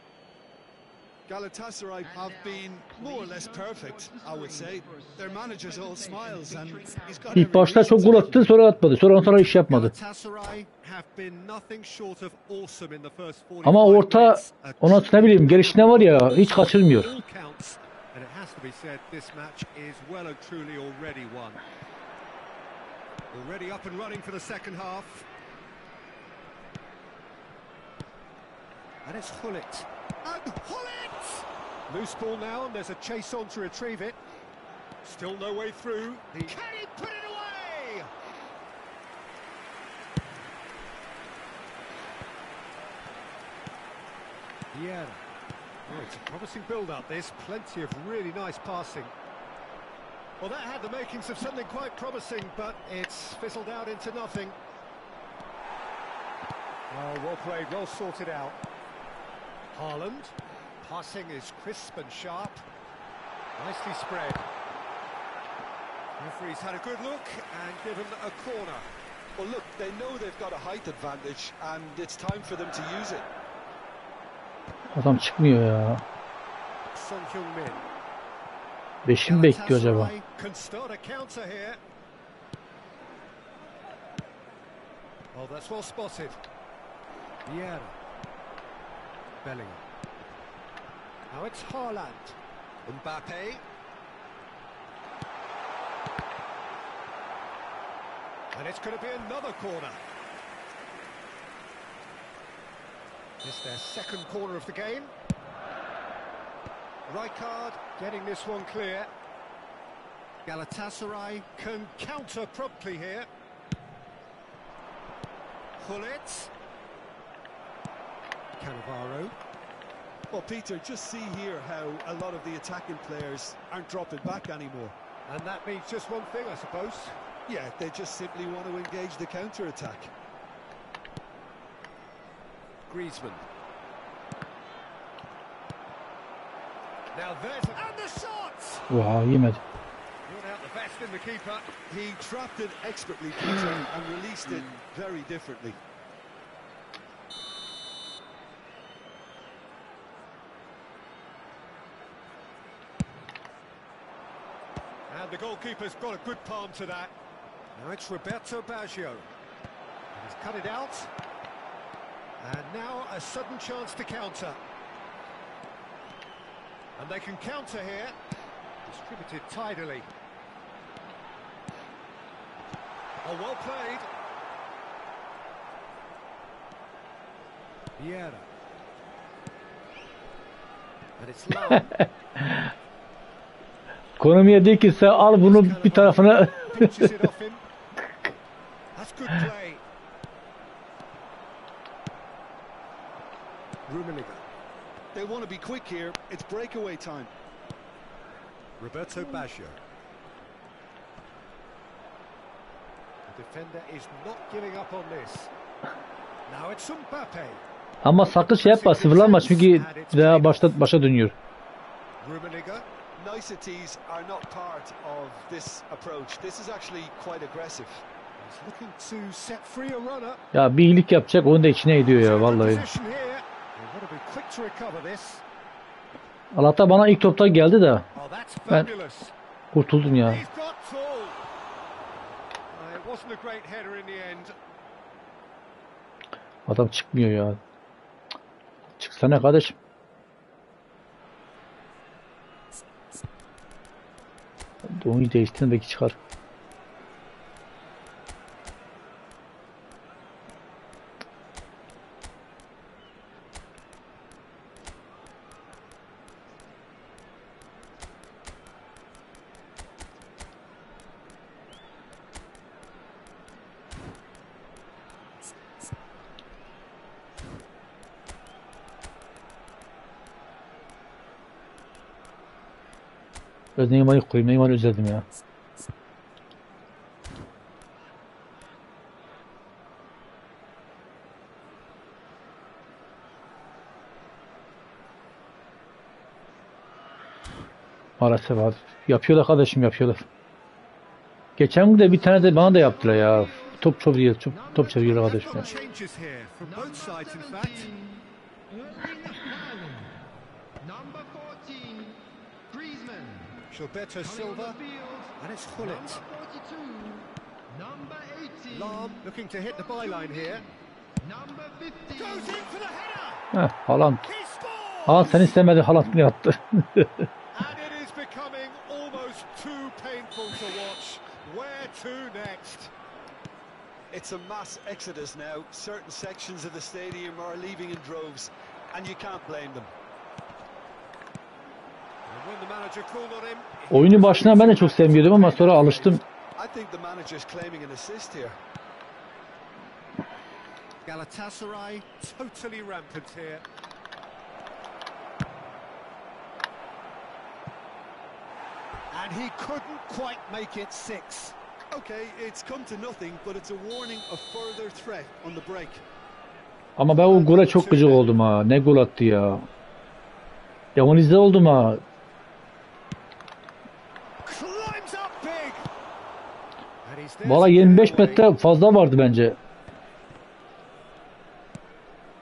Galatasaray have been more or less perfect, I would say. Their manager's all smiles and he's got İlk every başta reason çok to gol be. attı, sonra atmadı. Sonra iş yapmadı. Galatasaray have been nothing short of awesome in the first 45 Ama orta, minutes. ona ne bileyim, gelişine var ya, hiç kaçırmıyor. All counts, and it has to be said this match is well and truly already won. Already up and running for the second half. And it's Hullet. And Hullet! Loose ball now, and there's a chase on to retrieve it. Still no way through. Can he put it away? Yeah. Oh, it's a promising build-up, this. Plenty of really nice passing. Well, that had the makings of something quite promising, but it's fizzled out into nothing. Oh, well played, well sorted out. Haaland. Passing is crisp and sharp. Nicely spread. Referee's had a good look and given a corner. Well, look, they know they've got a height advantage, and it's time for them to use it. Adam çıkmıyor ya. Son Heung-min. Beşim bekliyor acaba. Galatasaray can start a counter here. Oh, that's well spotted. Yayin. Bellingham. Now it's Haaland. Mbappe. And it's going to be another corner. It's their second corner of the game. Rijkaard getting this one clear. Galatasaray can counter promptly here. Hullet. Cannavaro. Well, Peter, just see here how a lot of the attacking players aren't dropping back anymore. And that means just one thing, I suppose. Yeah, they just simply want to engage the counter-attack. Griezmann. Now there's... And the shot! Vaa, yemedi. Brought out the best in the keeper. He trapped it expertly, Peter, and released it very differently. And the goalkeeper's got a good palm to that. Now it's Roberto Baggio. He's cut it out. And now a sudden chance to counter. And they can counter here. Distributed tidily. Oh, well played. Vieira. And it's low. Konomiye de ki sen al bunu bir tarafına. Pinches it off him. That's good play. Rummenigge. They want to be quick here. It's breakaway time. Roberto Baggio. The defender is not giving up on this. Now it's Mbappe. Ama sakın şey yapma, sıfırlanma çünkü daha başa dönüyor. Rummenigge. Niceties are not part of this approach. This is actually quite aggressive. He's looking to set free a runner. Ya bir iyilik yapacak, onu da içine ediyor ya vallahi. Allah'ta bana ilk topta geldi de ben kurtuldum ya. Adam çıkmıyor ya. Çıksana kardeşim. Onu değiştirin, belki çıkar. Biraz Neymar'ı koyayım. Neymar'ı özledim ya. Maalesef abi. Yapıyorlar kardeşim, yapıyorlar. Geçen gün de bir tane de bana da yaptılar ya. Top çeviriyor, top çeviriyor kardeşim ya. Gilberto Silva, and it's Hullet. Lam looking to hit the byline here. Goes in for the header. Haaland. Haaland sen istemedi, Haaland ne yaptı? And it is becoming almost too painful to watch. Where to next? It's a mass exodus now. Certain sections of the stadium are leaving in droves, and you can't blame them. Oyunu başına ben de çok sevmiyordum ama sonra alıştım. Galatasaray totally rampant here. And he couldn't quite make it 6. Okay, it's come to nothing, but it's a warning of further threat on the break. Ama ben o gole çok gıcık oldum ha. Ne gol attı ya. Demonize oldum ha. Valla 25 metre fazla vardı bence.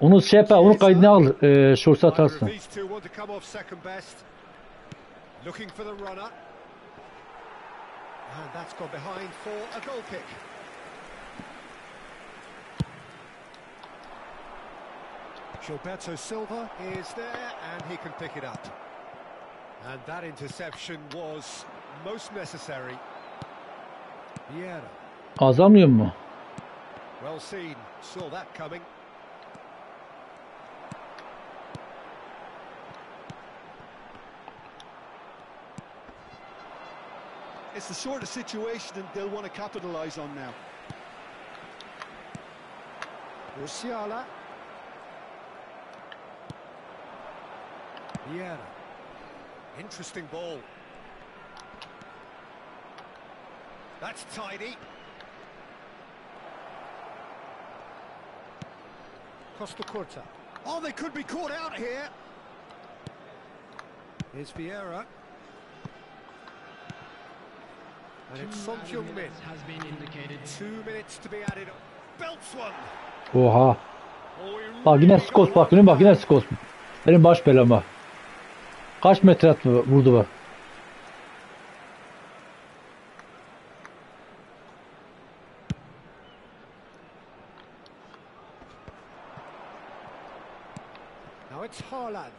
Onu şey yapar, onu kaydına al, şorsa atarsın. Gilberto Silva is there and he can pick it up. And that interception was most necessary. Azamıyor mu? Well seen, saw that coming. It's the sort of situation that they'll want to capitalize on now. Musiala. Interesting ball. That's tidy. Costa Curta. Oh, they could be caught out here. Here's Vieira. And it's Son Heung-min. 2 minutes to be added. Belts one. Oha. Bak yine Skos, bak yine Skos. Benim baş belama. Kaç metre attı, vurdu bak. Now it's Haaland.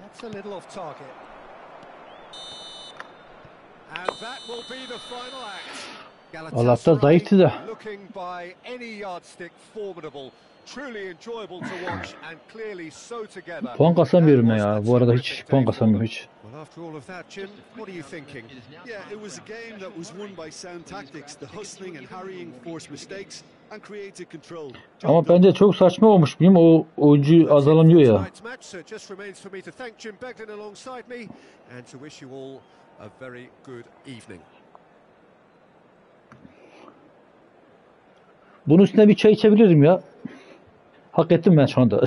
That's a little off target. And that will be the final act. Allah'ta zayıftı da. Looking by any yardstick formidable. Truly enjoyable to watch and clearly so together. Puan kasamıyorum ya. Bu arada hiç puan kasamıyorum hiç. Well, after all of that, Jim, what are you thinking? Yeah, it was a game that was won by sound tactics. The hustling and harrying forced mistakes. and created control. Job Ama done. bence çok saçma olmuş. Bilmiyorum, o oyuncu azalamıyor ya. Tonight's match, so it just remains for me to thank Jim Beglin alongside me and to wish you all a very good evening. Bunun üstüne bir çay içebilirim ya. Hak ettim ben şu anda.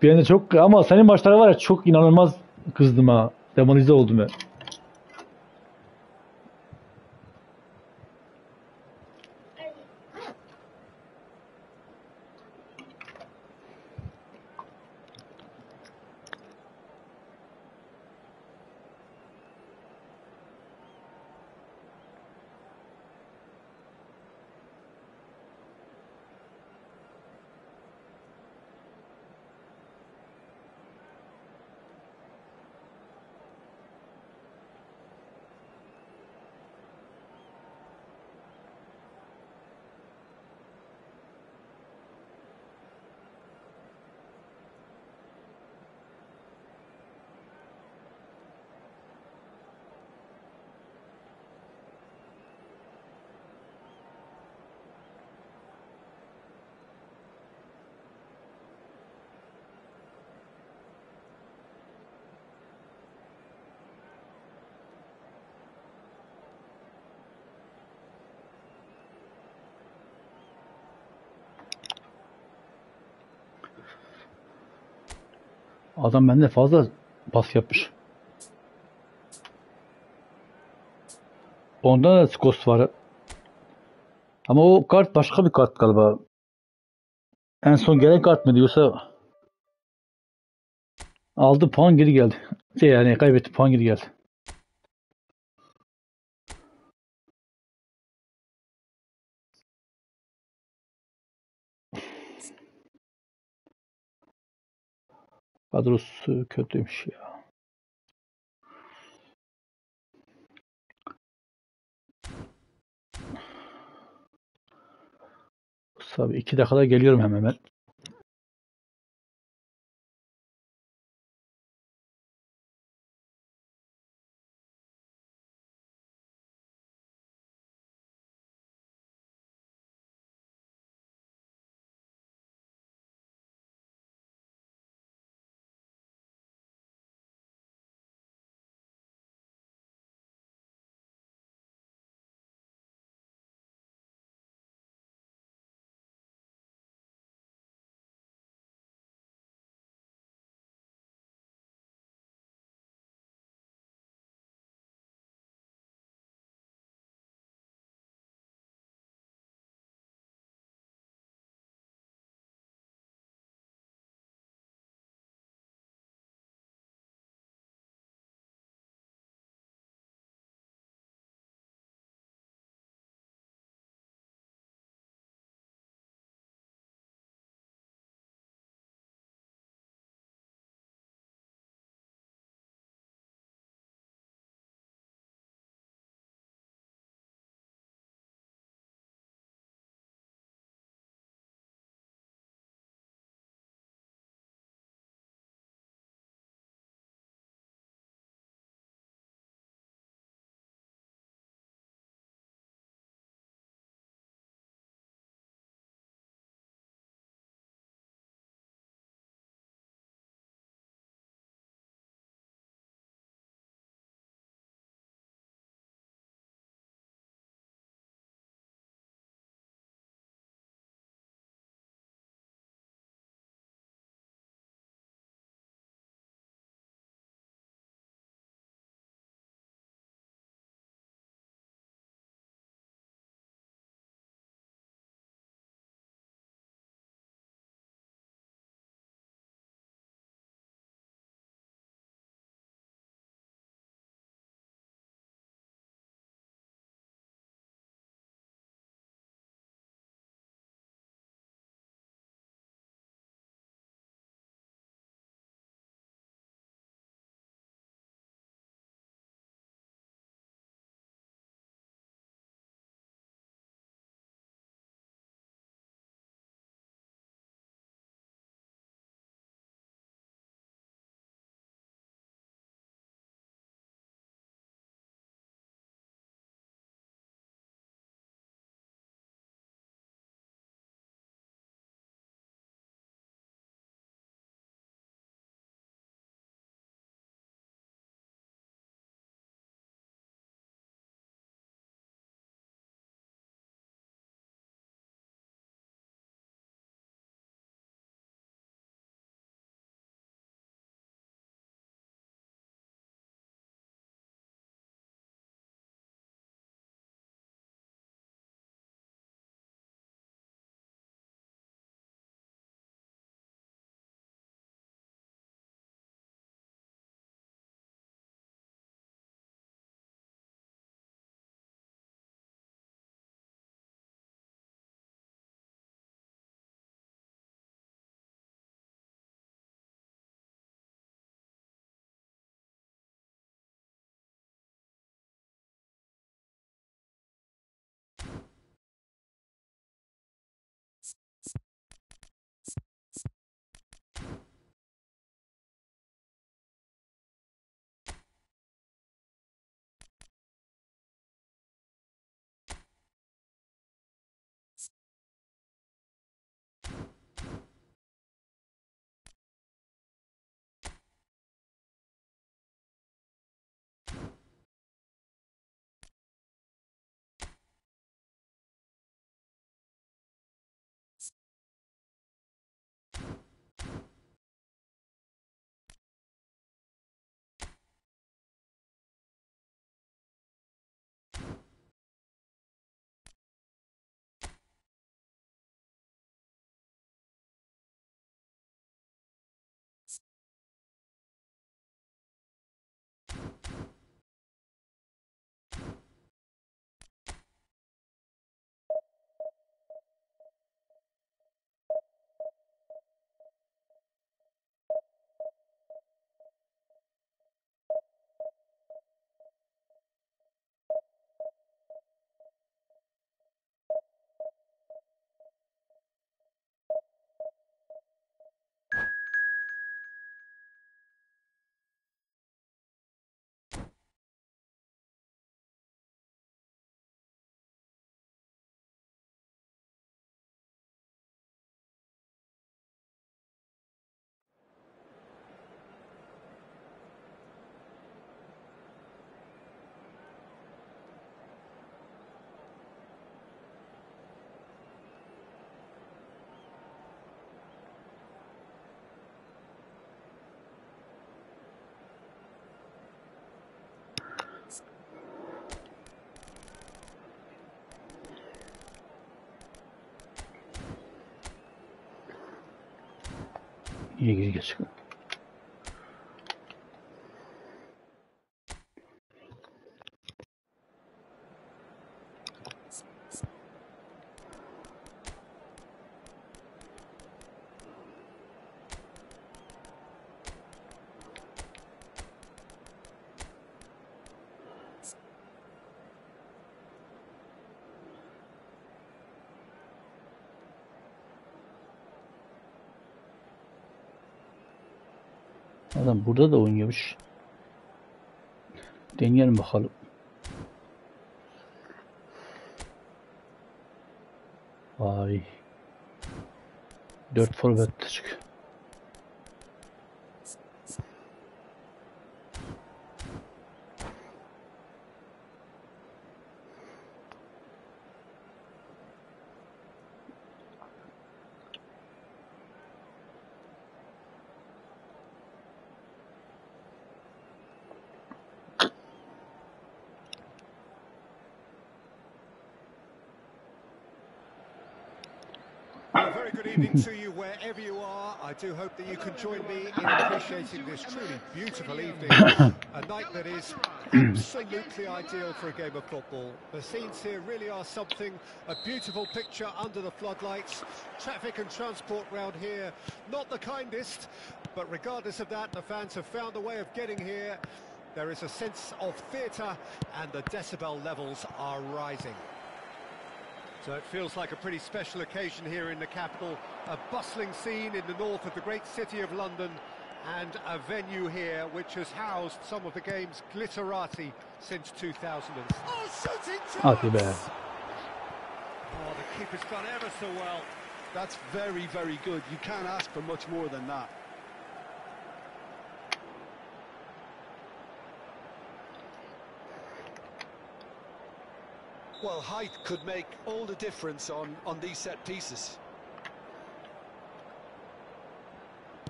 Ben de çok, ama senin maçlara var ya, çok inanılmaz kızdım ha. Demoralize oldum ya. Adam bende fazla pas yapmış. Onda da skos var. Ama o kart başka bir kart galiba. En son gelen kart mı diyorsa, aldı puan geri geldi. Yani kaybetti, puan geri geldi. Kadrosu kötüymüş ya. Tabii 2 dakikada geliyorum hemen. İyi geç. Adam burada da oynuyormuş. Deneyelim bakalım. Vay. 4 forvet çık. A very good evening to you wherever you are. I do hope that you can join me in appreciating this truly beautiful evening. A night that is absolutely ideal for a game of football. The scenes here really are something, a beautiful picture under the floodlights. Traffic and transport round here, not the kindest, but regardless of that, the fans have found a way of getting here. There is a sense of theatre and the decibel levels are rising. So it feels like a pretty special occasion here in the capital, a bustling scene in the north of the great city of London, and a venue here which has housed some of the game's glitterati since 2000. Oh, shooting Hadi be. Oh, the keeper's done ever so well. That's very, very good. You can't ask for much more than that. Well, height could make all the difference on these set pieces.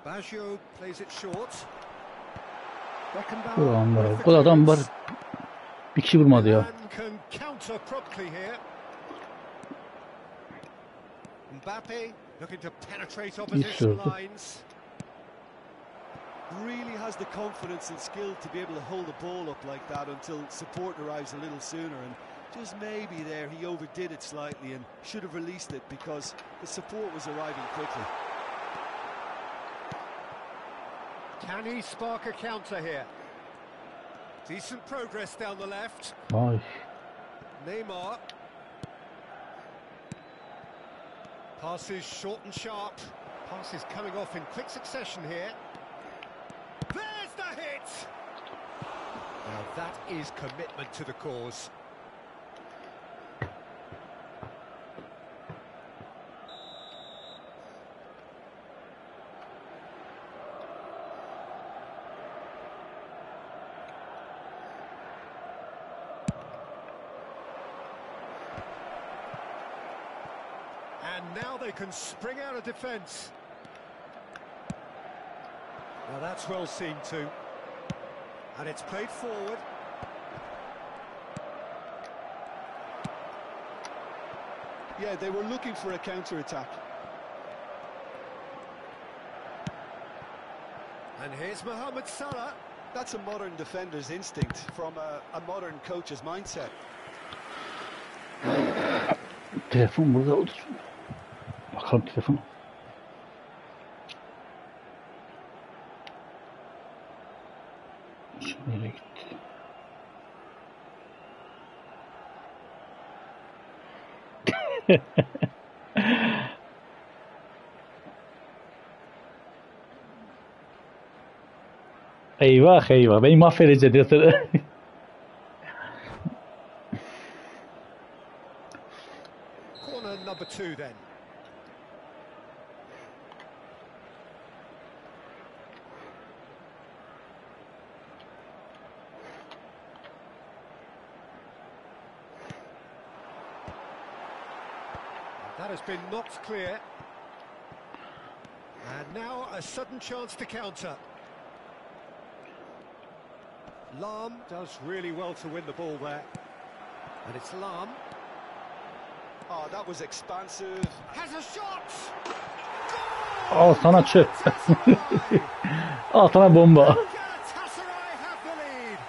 Baggio plays it short. Ulan var. Bu adam var. Bir kişi vurmadı ya. Can counter promptly here. Mbappe looking to penetrate opposition lines. Really has the confidence and skill to be able to hold the ball up like that until support arrives a little sooner, and just maybe there he overdid it slightly and should have released it because the support was arriving quickly. Can he spark a counter here? Decent progress down the left. Vay. Neymar. Passes short and sharp. Passes coming off in quick succession here. There's the hit! Now that is commitment to the cause. And now they can spring out of defence. Now that's well seen too. And it's played forward. Yeah, they were looking for a counter-attack. And here's Mohamed Salah. That's a modern defender's instinct from a modern coach's mindset. Telefon burada olur. Bakalım telefon. Nereye gitti? Eyvah eyvah. Beni mahvedecek diyorsun. Corner number 2 then. That has been knocked clear. And now a sudden chance to counter. Lam does really well to win the ball there. And it's Lam. Oh, that was expansive. Has a shot! Goal! Al sana çöp. Al sana bomba. Galatasaray have the lead.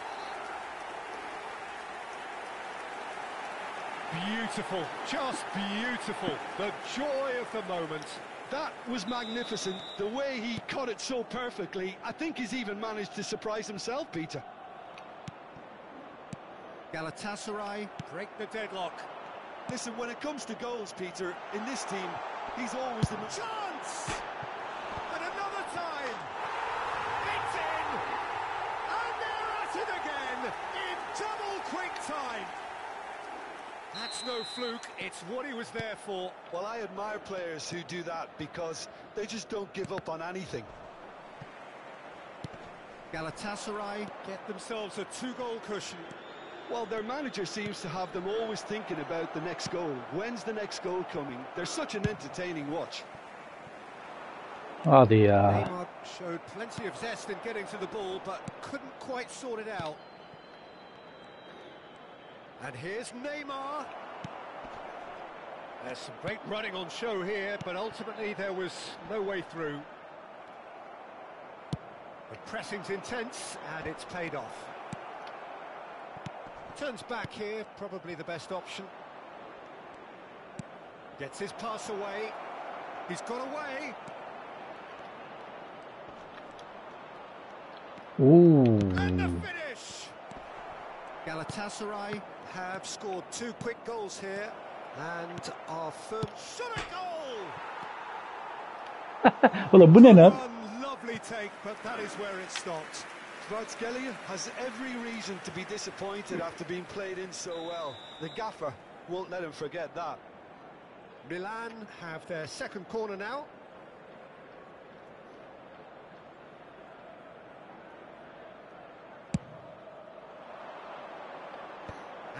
Beautiful, just beautiful. The joy of the moment. That was magnificent. The way he caught it so perfectly, I think he's even managed to surprise himself, Peter. Galatasaray break the deadlock. Listen, when it comes to goals, Peter, in this team, he's always the... Chance! And another time! It's in! And they're at it again! In double quick time! That's no fluke, it's what he was there for. Well, I admire players who do that because they just don't give up on anything. Galatasaray get themselves a 2-goal cushion. Well, their manager seems to have them always thinking about the next goal. When's the next goal coming? They're such an entertaining watch. Hadi ya. Neymar showed plenty of zest in getting to the ball, but couldn't quite sort it out. And here's Neymar. There's some great running on show here, but ultimately there was no way through. The pressing's intense, and it's paid off. Turns back here, probably the best option. Gets his pass away. He's got away. Ooh. And the finish! Galatasaray have scored 2 quick goals here and are firm. Shot a goal! Ulan bu ne lan? One lovely take, but that is where it stopped. Kvaratskhelia has every reason to be disappointed after being played in so well. The gaffer won't let him forget that. Milan have their second corner now.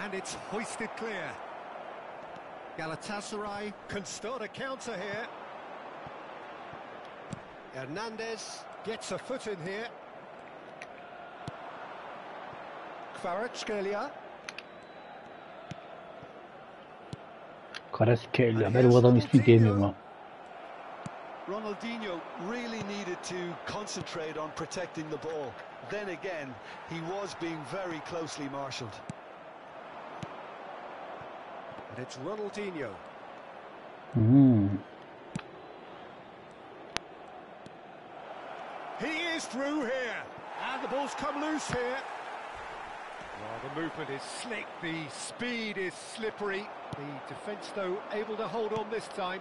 And it's hoisted clear. Galatasaray can start a counter here. Hernandez gets a foot in here. Kvaratskhelia. Kvaratskhelia. Ben bu adamın ismini diyemiyorum ha. Ronaldinho really needed to concentrate on protecting the ball. Then again, he was being very closely marshalled. And it's Ronaldinho. He is through here. And the ball's come loose here. Well, the movement is slick, the speed is slippery. The defence, though, able to hold on this time.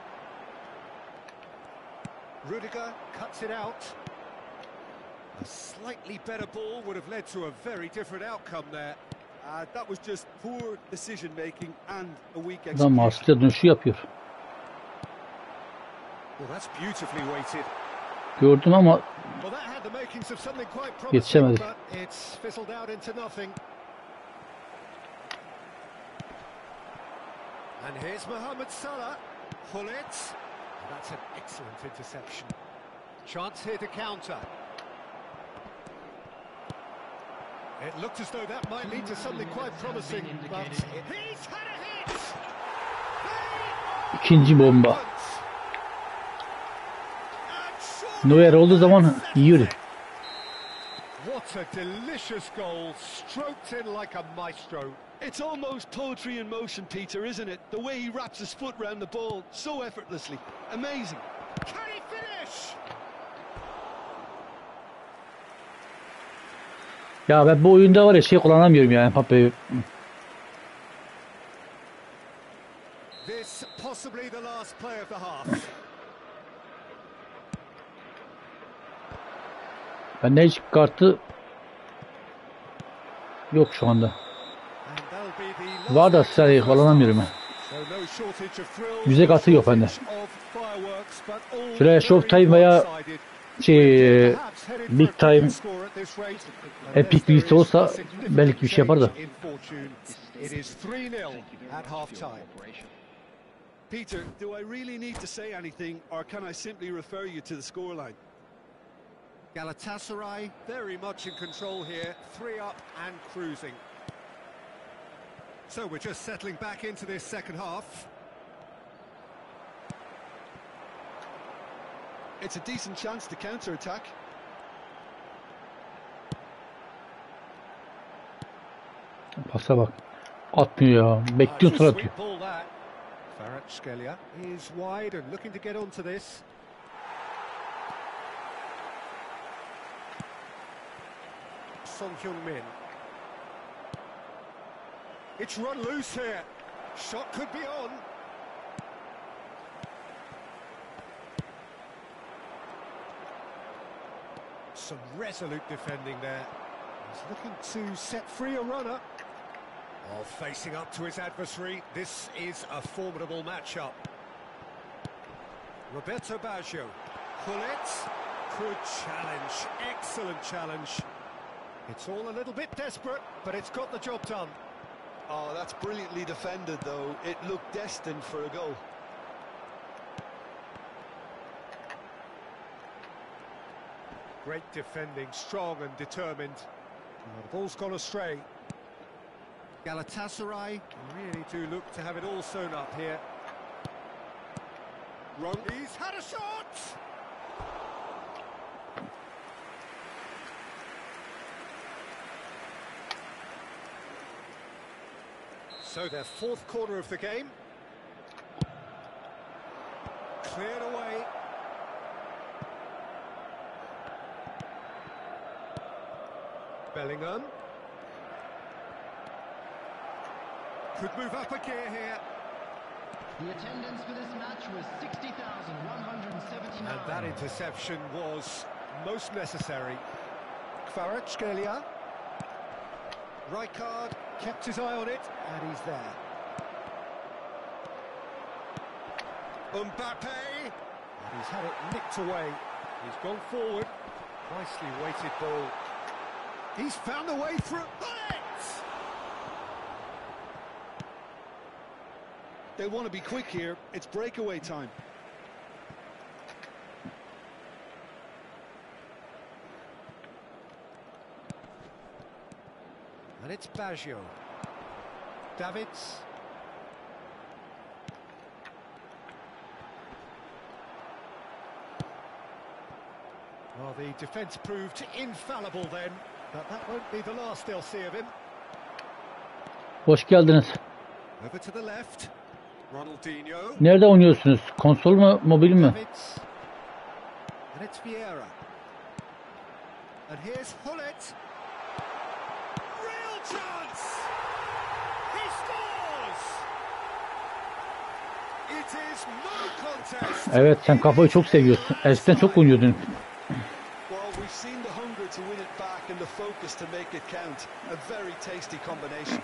Rudiger cuts it out. A slightly better ball would have led to a very different outcome there. That was just poor decision-making and a weak Adam execution. Mars'ta dönüşü yapıyor. Well, that's beautifully weighted. Gördüm ama Well, that had the makings of something quite promising, yetişemedi. but it's fizzled out into nothing. And here's Mohamed Salah. Hullet. That's an excellent interception. Chance here to counter. It looked as though that might lead to something quite promising, but he's had a hit! İkinci bomba. Neuer olduğu zaman yiyordu. What a delicious goal, stroked in like a maestro. It's almost poetry in motion, Peter, isn't it? The way he wraps his foot round the ball so effortlessly. Amazing. Can he finish? Ya ben bu oyunda var ya şey kullanamıyorum yani Papa'yı. This possibly the last play of the half. Bende hiç kartı yok şu anda. And that'll be the Var da last size kullanamıyorum ben. So no shortage of thrills, Yüze katı yok bende. of fireworks, but all Şuraya short time veya şey big time epic bir liste olsa belki bir şey yapar da. It is 3-0 at half time. Peter, do I really need to say anything, or can I simply refer you to the scoreline? Galatasaray very much in control here, 3 up and cruising. So we're just settling back into this second half. It's a decent chance to counter-attack. Pasa bak. Atmıyor ya. Bekliyor, sonra atıyor. Kvaratskhelia is wide and looking to get onto this. Son Heung-min. It's run loose here. Shot could be on. Some resolute defending there. He's looking to set free a runner. Oh, facing up to his adversary, this is a formidable matchup. Roberto Baggio. Hullet. Good challenge. Excellent challenge. It's all a little bit desperate, but it's got the job done. Oh, that's brilliantly defended, though. It looked destined for a goal. Great defending, strong and determined. Oh, the ball's gone astray. Galatasaray really do look to have it all sewn up here. He's had a shot! So their fourth corner of the game. Cleared away. Bellingham. Could move up a gear here. The attendance for this match was 60,179. And that interception was most necessary. Kvaratskhelia. Rijkaard kept his eye on it, and he's there. Mbappe. And he's had it nicked away. He's gone forward. Nicely weighted ball. He's found the way through. They want to be quick here. It's breakaway time. And it's Baggio. Davids. Well, the defence proved infallible then, but that won't be the last they'll see of him. Hoş geldiniz. Over to the left. Ronaldinho. Nerede oynuyorsunuz? Konsol mu, mobil mi? Davids. And it's Vieira. And here's Hullet. Real chance! He scores! It is no contest. Evet, sen kafayı çok seviyorsun. Eskiden çok oynuyordun. Well, we've seen the hunger to win it back and the focus to make it count. A very tasty combination.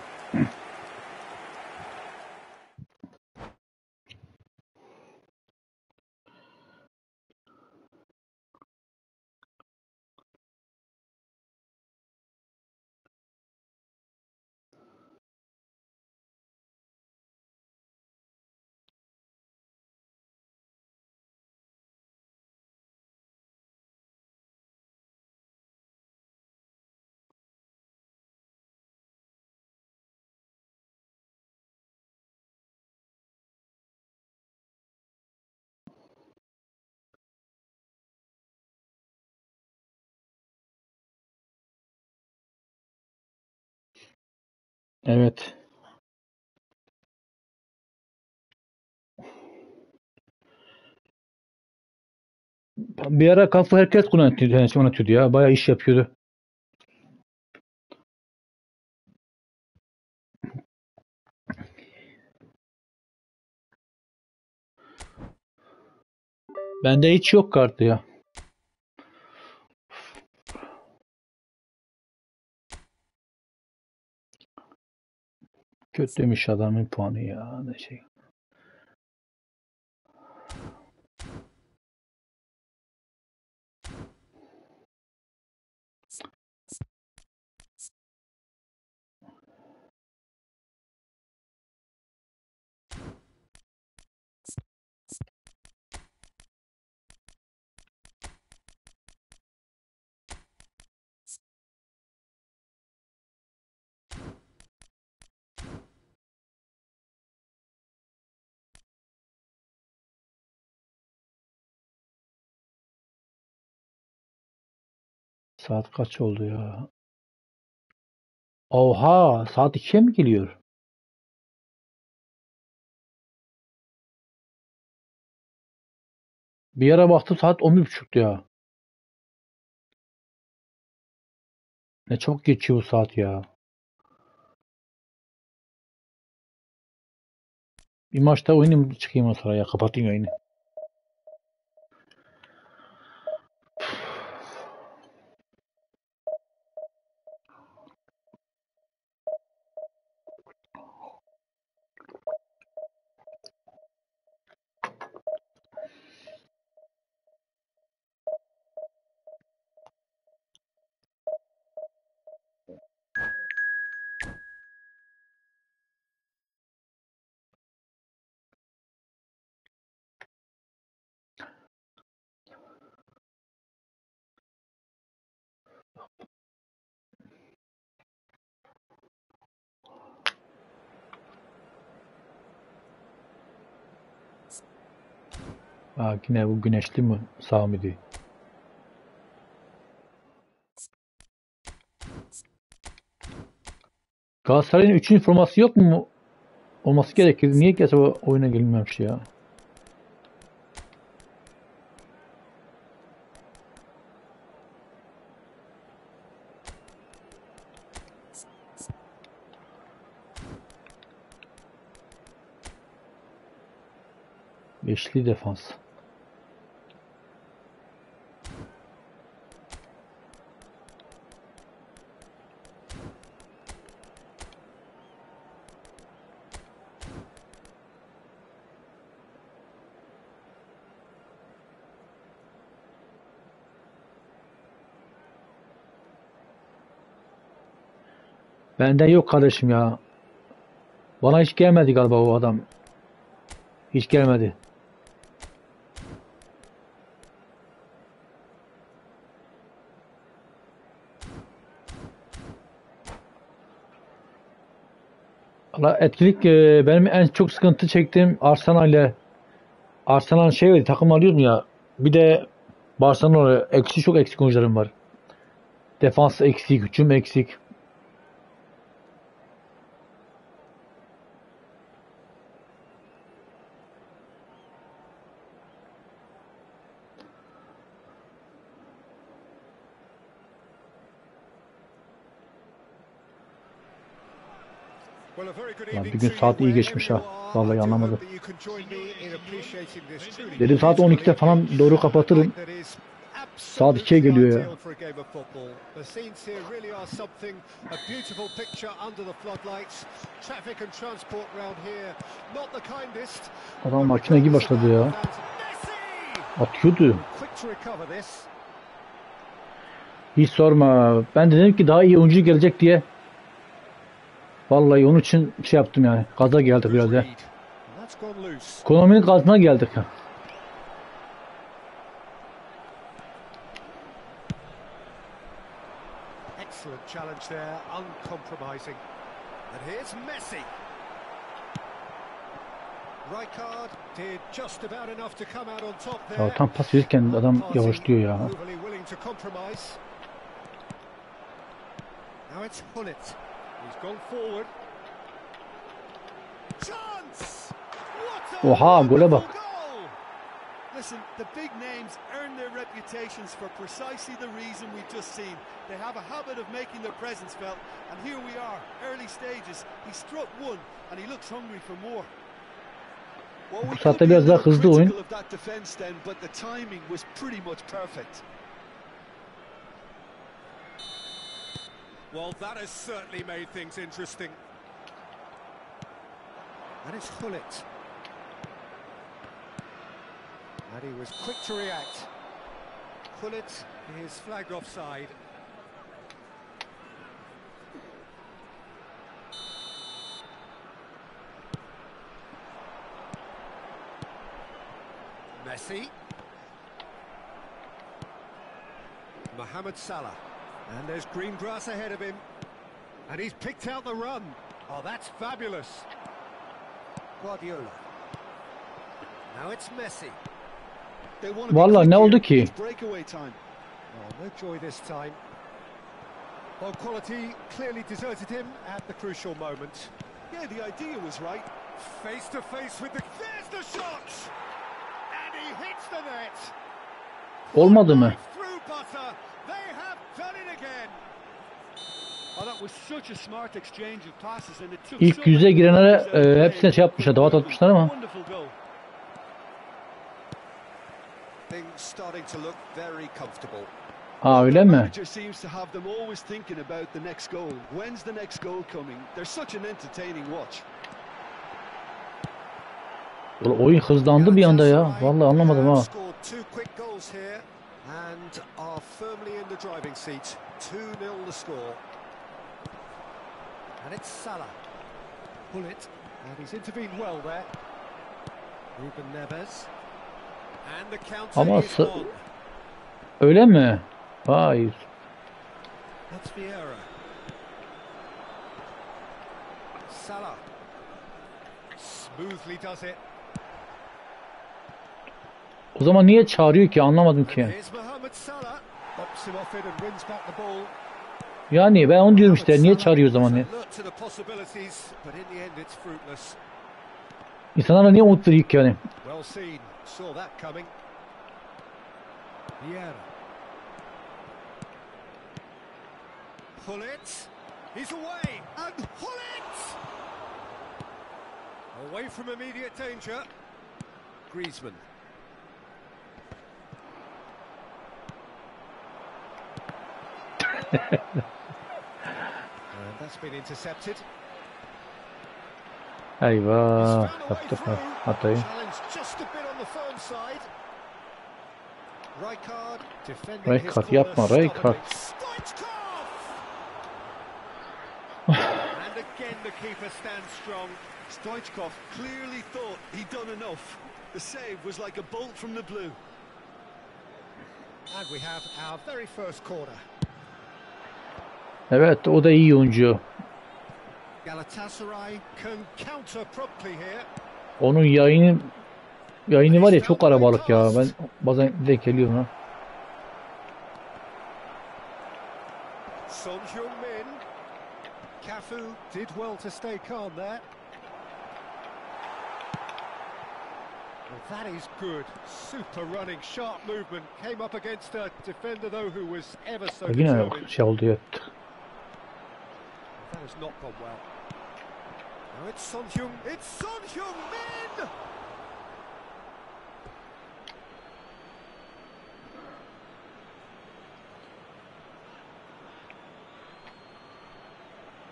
Evet. Bir ara kafa herkes oynatıyordu ya. Bayağı iş yapıyordu. Bende hiç yok kartı ya. Kötüymüş adamın puanı ya. Ne şey. Saat kaç oldu ya? Oha, saat 2'ye mi geliyor? Bir ara baktım saat 11.30'tu ya. Ne çok geçiyor bu saat ya. Bir maçta oynayayım çıkayım o sıraya. Kapatayım yayını. Aa, yine bu güneşli mi? Sağ mıydı? Galatasaray'ın 3. forması yok mu? Olması gerekir. Niye ki acaba oyuna gelmemiş ya? Beşli defans. Benden yok kardeşim ya. Bana hiç gelmedi galiba o adam. Hiç gelmedi. Valla etkinlik benim en çok sıkıntı çektiğim Arsenal ile Arsenal şey var, takım alıyorum ya. Bir de Barcelona çok eksik oyuncularım var. Defans eksik, hücum eksik. Well, a very good Lan bir evening gün to you saat iyi wherever geçmiş you ha. are. Vallahi I do hope anlamadım. that you can join me in appreciating this truly Dedim saat beautiful 12'de falan evening. doğru A kapatırım. night that is Saat 2'ye absolutely geliyor ya. ideal for a game of football. The scenes here really are something, a beautiful picture under the floodlights. Traffic and transport round here, not the kindest. Adam makine gibi başladı ya. Atıyordu. Quick to recover this. Hiç sorma. Ben de dedim ki daha iyi oyuncu gelecek diye. Vallahi onun için şey yaptım yani. Gaza geldik biraz ya. That's gone loose. Ekonominin gazına geldik. Excellent challenge there, uncompromising. And here's Messi. Rijkaard did just about enough to come out on top Ya there. tam pas verirken adam yavaşlıyor ya. Overly willing to compromise. Now it's Hullet. He's gone forward. Chance! What a Oha, gole bak. wonderful goal! Listen, the big names earn their reputations for precisely the reason we've just seen. They have a habit of making their presence felt, and here we are, early stages. He struck one, and he looks hungry for more. Well, we Bu could saatte be a biraz daha little hızlı oyun. critical of that defence then, but the timing was pretty much perfect. Well, that has certainly made things interesting. And it's Hullet. And he was quick to react. Hullet is flagged offside. Messi. Mohamed Salah. And there's green grass ahead of him. And he's picked out the run. Oh, that's fabulous. Guardiola. Now it's Messi. They want to be Vallahi quick ne here. oldu ki? It's breakaway time. Oh, no joy this time. Well, quality clearly deserted him at the crucial moment. Yeah, the idea was right. Face to face with the... There's the shot! And he hits the net! Olmadı mı? Through butter, they have done it again. Oh, that was such a smart exchange of passes and it took İlk yüze girenlere hepsine şey yapmışlar, davat atmışlar ama. Wonderful goal. Things starting to look very comfortable. Ha öyle The mi? manager seems to have them always thinking about the next goal. When's the next goal coming? They're such an entertaining watch. Oyun hızlandı bir anda ya. Vallahi anlamadım ha. Scored two quick goals here and are firmly in the driving seat. 2-0 the score. And it's Salah. Pull it. And he's intervened well there. Ruben Neves. And the counter Ama is on. öyle mi? Hayır. That's Vieira. Salah. Smoothly does it. O zaman niye çağırıyor ki? Anlamadım ki. Here's Mohamed Salah. Bops him off it and wins back the ball. Yani ben onu diyorum işte. Niye çağırıyor o zaman? Alert to the possibilities, but in the end it's fruitless. İnsanlara niye umut veriyor ki yani? Well seen. Saw that coming. Vieira. Pull it. He's away. And pull it! Away from immediate danger. Griezmann. And that's been intercepted. Eyvah. Yaptık hatayı. Challenge just a bit on the firm side. Rijkaard defending his Rijkaard corner yapma Rijkaard. stubbornly. And again the keeper stands strong. Stoichkov clearly thought he'd done enough. The save was like a bolt from the blue. And we have our very first corner. Evet o da iyi oyuncu. Galatasaray can counter promptly here. Onun yayını var ya çok arabalık ya. Ben bazen denk geliyorum ha. Son Heung-min. Cafu did well to stay calm there. Well, that is good. Super running, sharp movement. Came up against a defender though who was ever so Yine determined. şey oldu ya. That has not gone well. Now it's Son Heung. It's Son Heung-min.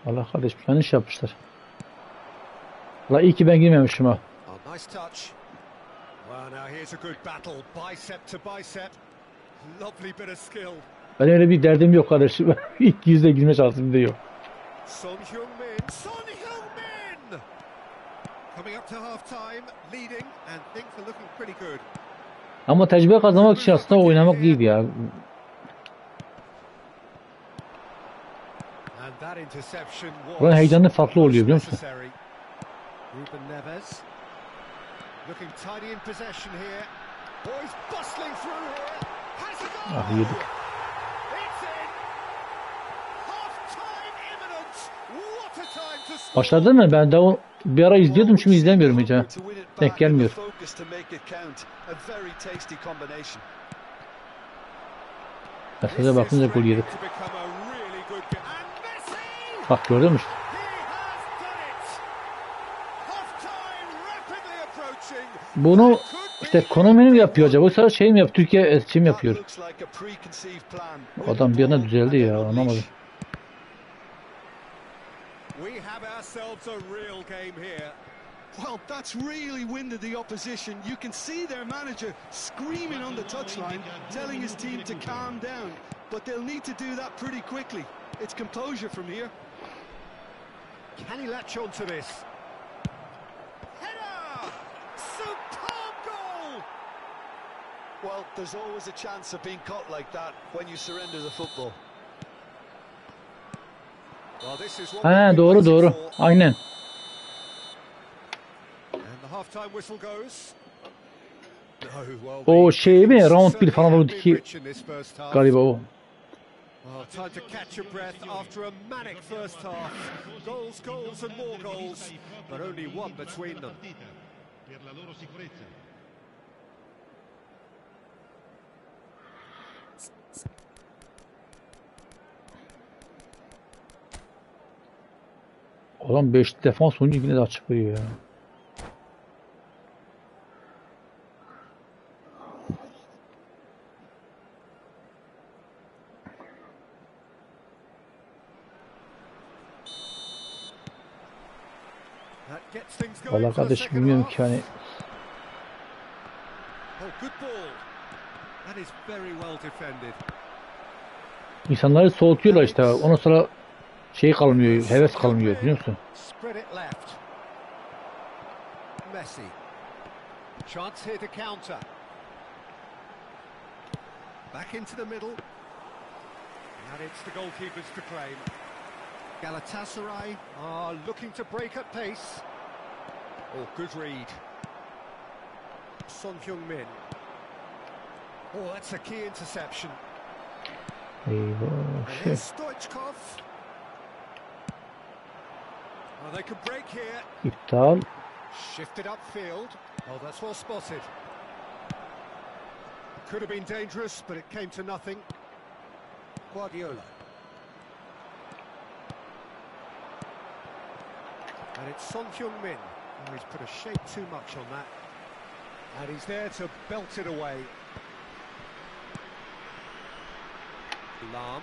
Allah kardeşim yanlış yapmışlar. La iyi ki ben girmemişim ha. Oh, nice touch. Well, now here's a good battle, bicep to bicep. Lovely bit of skill. Ben öyle bir derdim yok kardeşim. İlk yüzde girme şansım da yok. Son Heung-min. Son Heung-min! Coming up to half-time, leading, and things are looking pretty good. Ama tecrübe kazanmak için aslında oynamak iyiydi ya. And that interception Buranın was heyecanı farklı oluyor biliyor musun? necessary. Ruben Neves. Looking tidy in possession here. Boys bustling through here. Has a goal! Ah yedik. It's in! Half-time imminent! What a time to score! Başladı mı? Ben daha bir ara izliyordum şimdi izlemiyorum hiç ha. Denk gelmiyor. Mesaj'a bakınca gol yedik. Bak gördün mü? Bunu işte Konami mi yapıyor acaba? Yoksa şey mi yapıyor? Türkiye mi yapıyor? Adam bir yana düzeldi ya anlamadım. We have ourselves a real game here. Well, that's really winded the opposition. You can see their manager screaming on the touchline, telling his team to calm down. But they'll need to do that pretty quickly. It's composure from here. Can he latch on to this? Header! Superb goal! Well, there's always a chance of being caught like that when you surrender the football. Well, this is what Ha we've been doğru waiting doğru. for. Aynen. And the half-time whistle goes. No, well, O the şey mi? Round 1 certainly falan have oldu been ki rich in this first half. galiba o. Well, time to catch your breath after a manic first half. Goals, goals and more goals, but only one between them. Per la loro sicurezza. Adam 5 defans oyuncu yine de açık veriyor ya. That gets things going Vallahi for the kardeşim second bilmiyorum half. ki hani Oh, good ball. That is very well defended. insanları soğutuyorlar işte. Ondan sonra şey kalmıyor, heves kalmıyor biliyor musun? Spread it left. Messi. Chance here to counter. Back into the middle. And it's the goalkeepers to claim. Galatasaray are looking to break at pace. Oh, good read. Son Heung-min. Oh, that's a key interception. Eyvah. And here's Stoichkov. Oh, they could break here. İptal. Shifted upfield. Oh, that's well spotted. Could have been dangerous, but it came to nothing. Guardiola. And it's Son Heung-min. Oh, he's put a shape too much on that. And he's there to belt it away. Lam.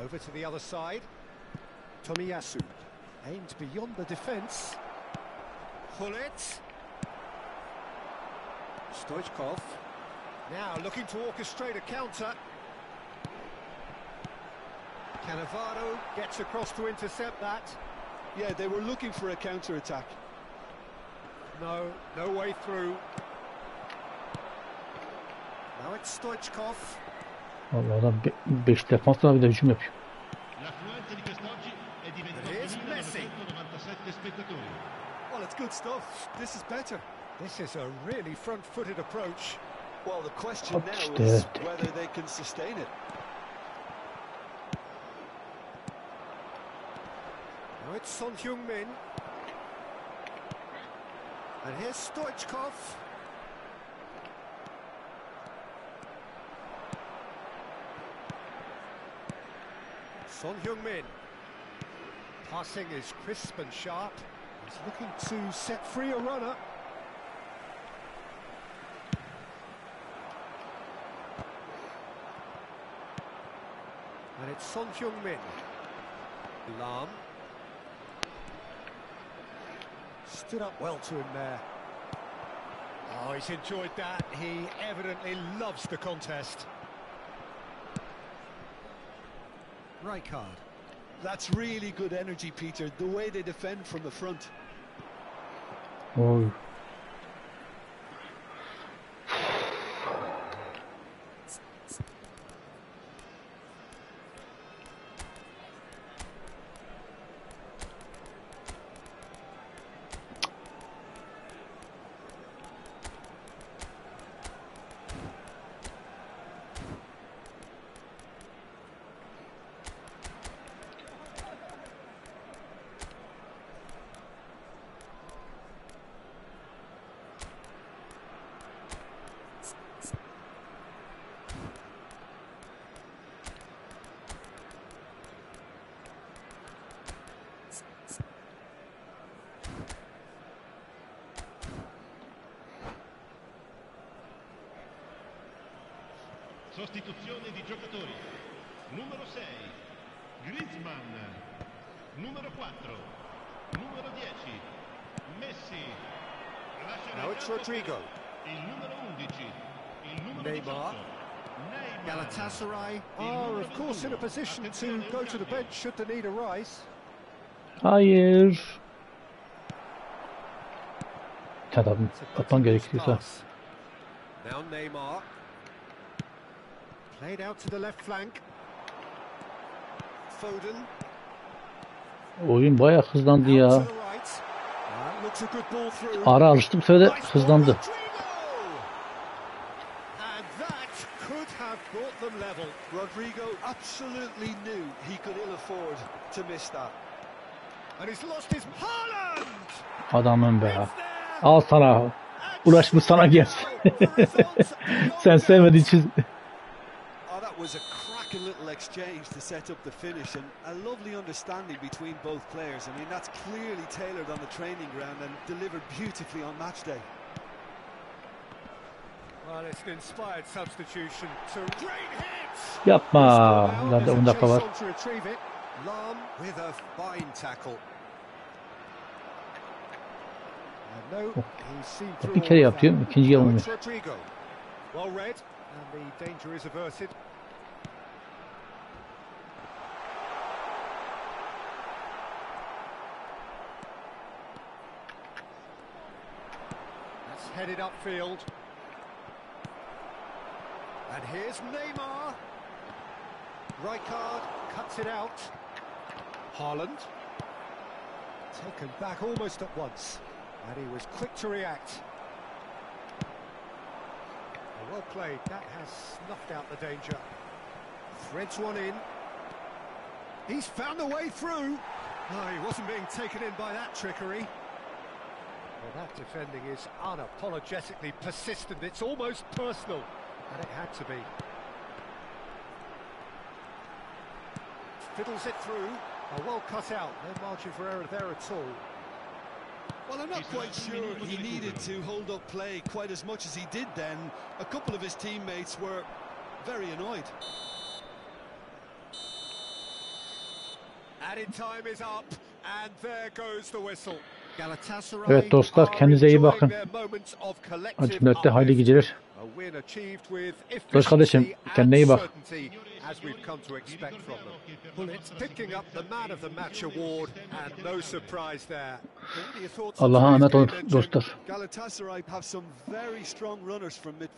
Over to the other side. Tomiyasu. Aimed beyond the defence. Hullet. Stoichkov. Now looking to orchestrate a counter. Cannavaro gets across to intercept that. Yeah, they were looking for a counter-attack. No way through. Now it's Stoichkov. Allah adam 5 defansla bir de hücum yapıyor. L'affluenza di quest'oggi è diventata Here's Messi. 997 spettatori. Well, it's good stuff. This is better. This is a really front-footed approach. Well, the question Bak now işte, is evet. whether they can sustain it. Now it's Son Heung-min. And here's Stoichkov. Son Heung-min. Passing is crisp and sharp. He's looking to set free a runner. And it's Son Heung-min. Lam. Stood up well to him there. Oh, he's enjoyed that. He evidently loves the contest. Rijkaard. That's really good energy, Peter, the way they defend from the front. Oy. Sostituzione di giocatori. Numero 6, Griezmann. Numero 4, numero 10, Messi. Now it's Rodrigo. Il numero 11, il numero Neymar. 18, Neymar. Galatasaray are, of course, in a position to go to the bench should the need arise. Hayır. Adam It's a atman good gerekiyorsa. pass. Now Neymar. Played out to the left flank. Foden. Oyun bayağı hızlandı ya. Out to the right. That looks a good ball through. Ara alıştı bu sefer de Nice ball, hızlandı. Rodrigo. And That could have brought them level. Rodrigo absolutely knew he could ill afford to miss that. And he's lost his Haaland! Adamın be. Al sana. Uğraş bu sana gelsin. Sen sevmediğin için. Oh, that was a cracking little exchange to set up the finish, and a lovely understanding between both players. I mean, that's clearly tailored on the training ground and delivered beautifully on match day. Well, it's an inspired substitution to great hits. Yapma. Zaten 10 dakika var. To retrieve it. Lam with a fine tackle. And no, he's seen through Bir kere all yap of diyorum. that. İkinci Now olmuyor. it's Rodrigo. Well read, and the danger is averted. That's headed upfield. And here's Neymar. Rijkaard cuts it out. Haaland. Taken back almost at once. And he was quick to react. Well played. That has snuffed out the danger. Threads one in. He's found the way through. No, he wasn't being taken in by that trickery. Well, that defending is unapologetically persistent. It's almost personal. And it had to be. Fiddles it through. Oh, well cut out. No margin for error there at all. Well, I'm not quite sure he needed to hold up play quite as much as he did then. A couple of his teammates were very annoyed. Added time is up, and there goes the whistle. Evet dostlar, kendinize iyi bakın. Ultimate'de hayırlı geceler. Barış kardeşim, kendine iyi bak. Allah'a emanet olun dostlar. Galatasaray have some very strong runners from midfield.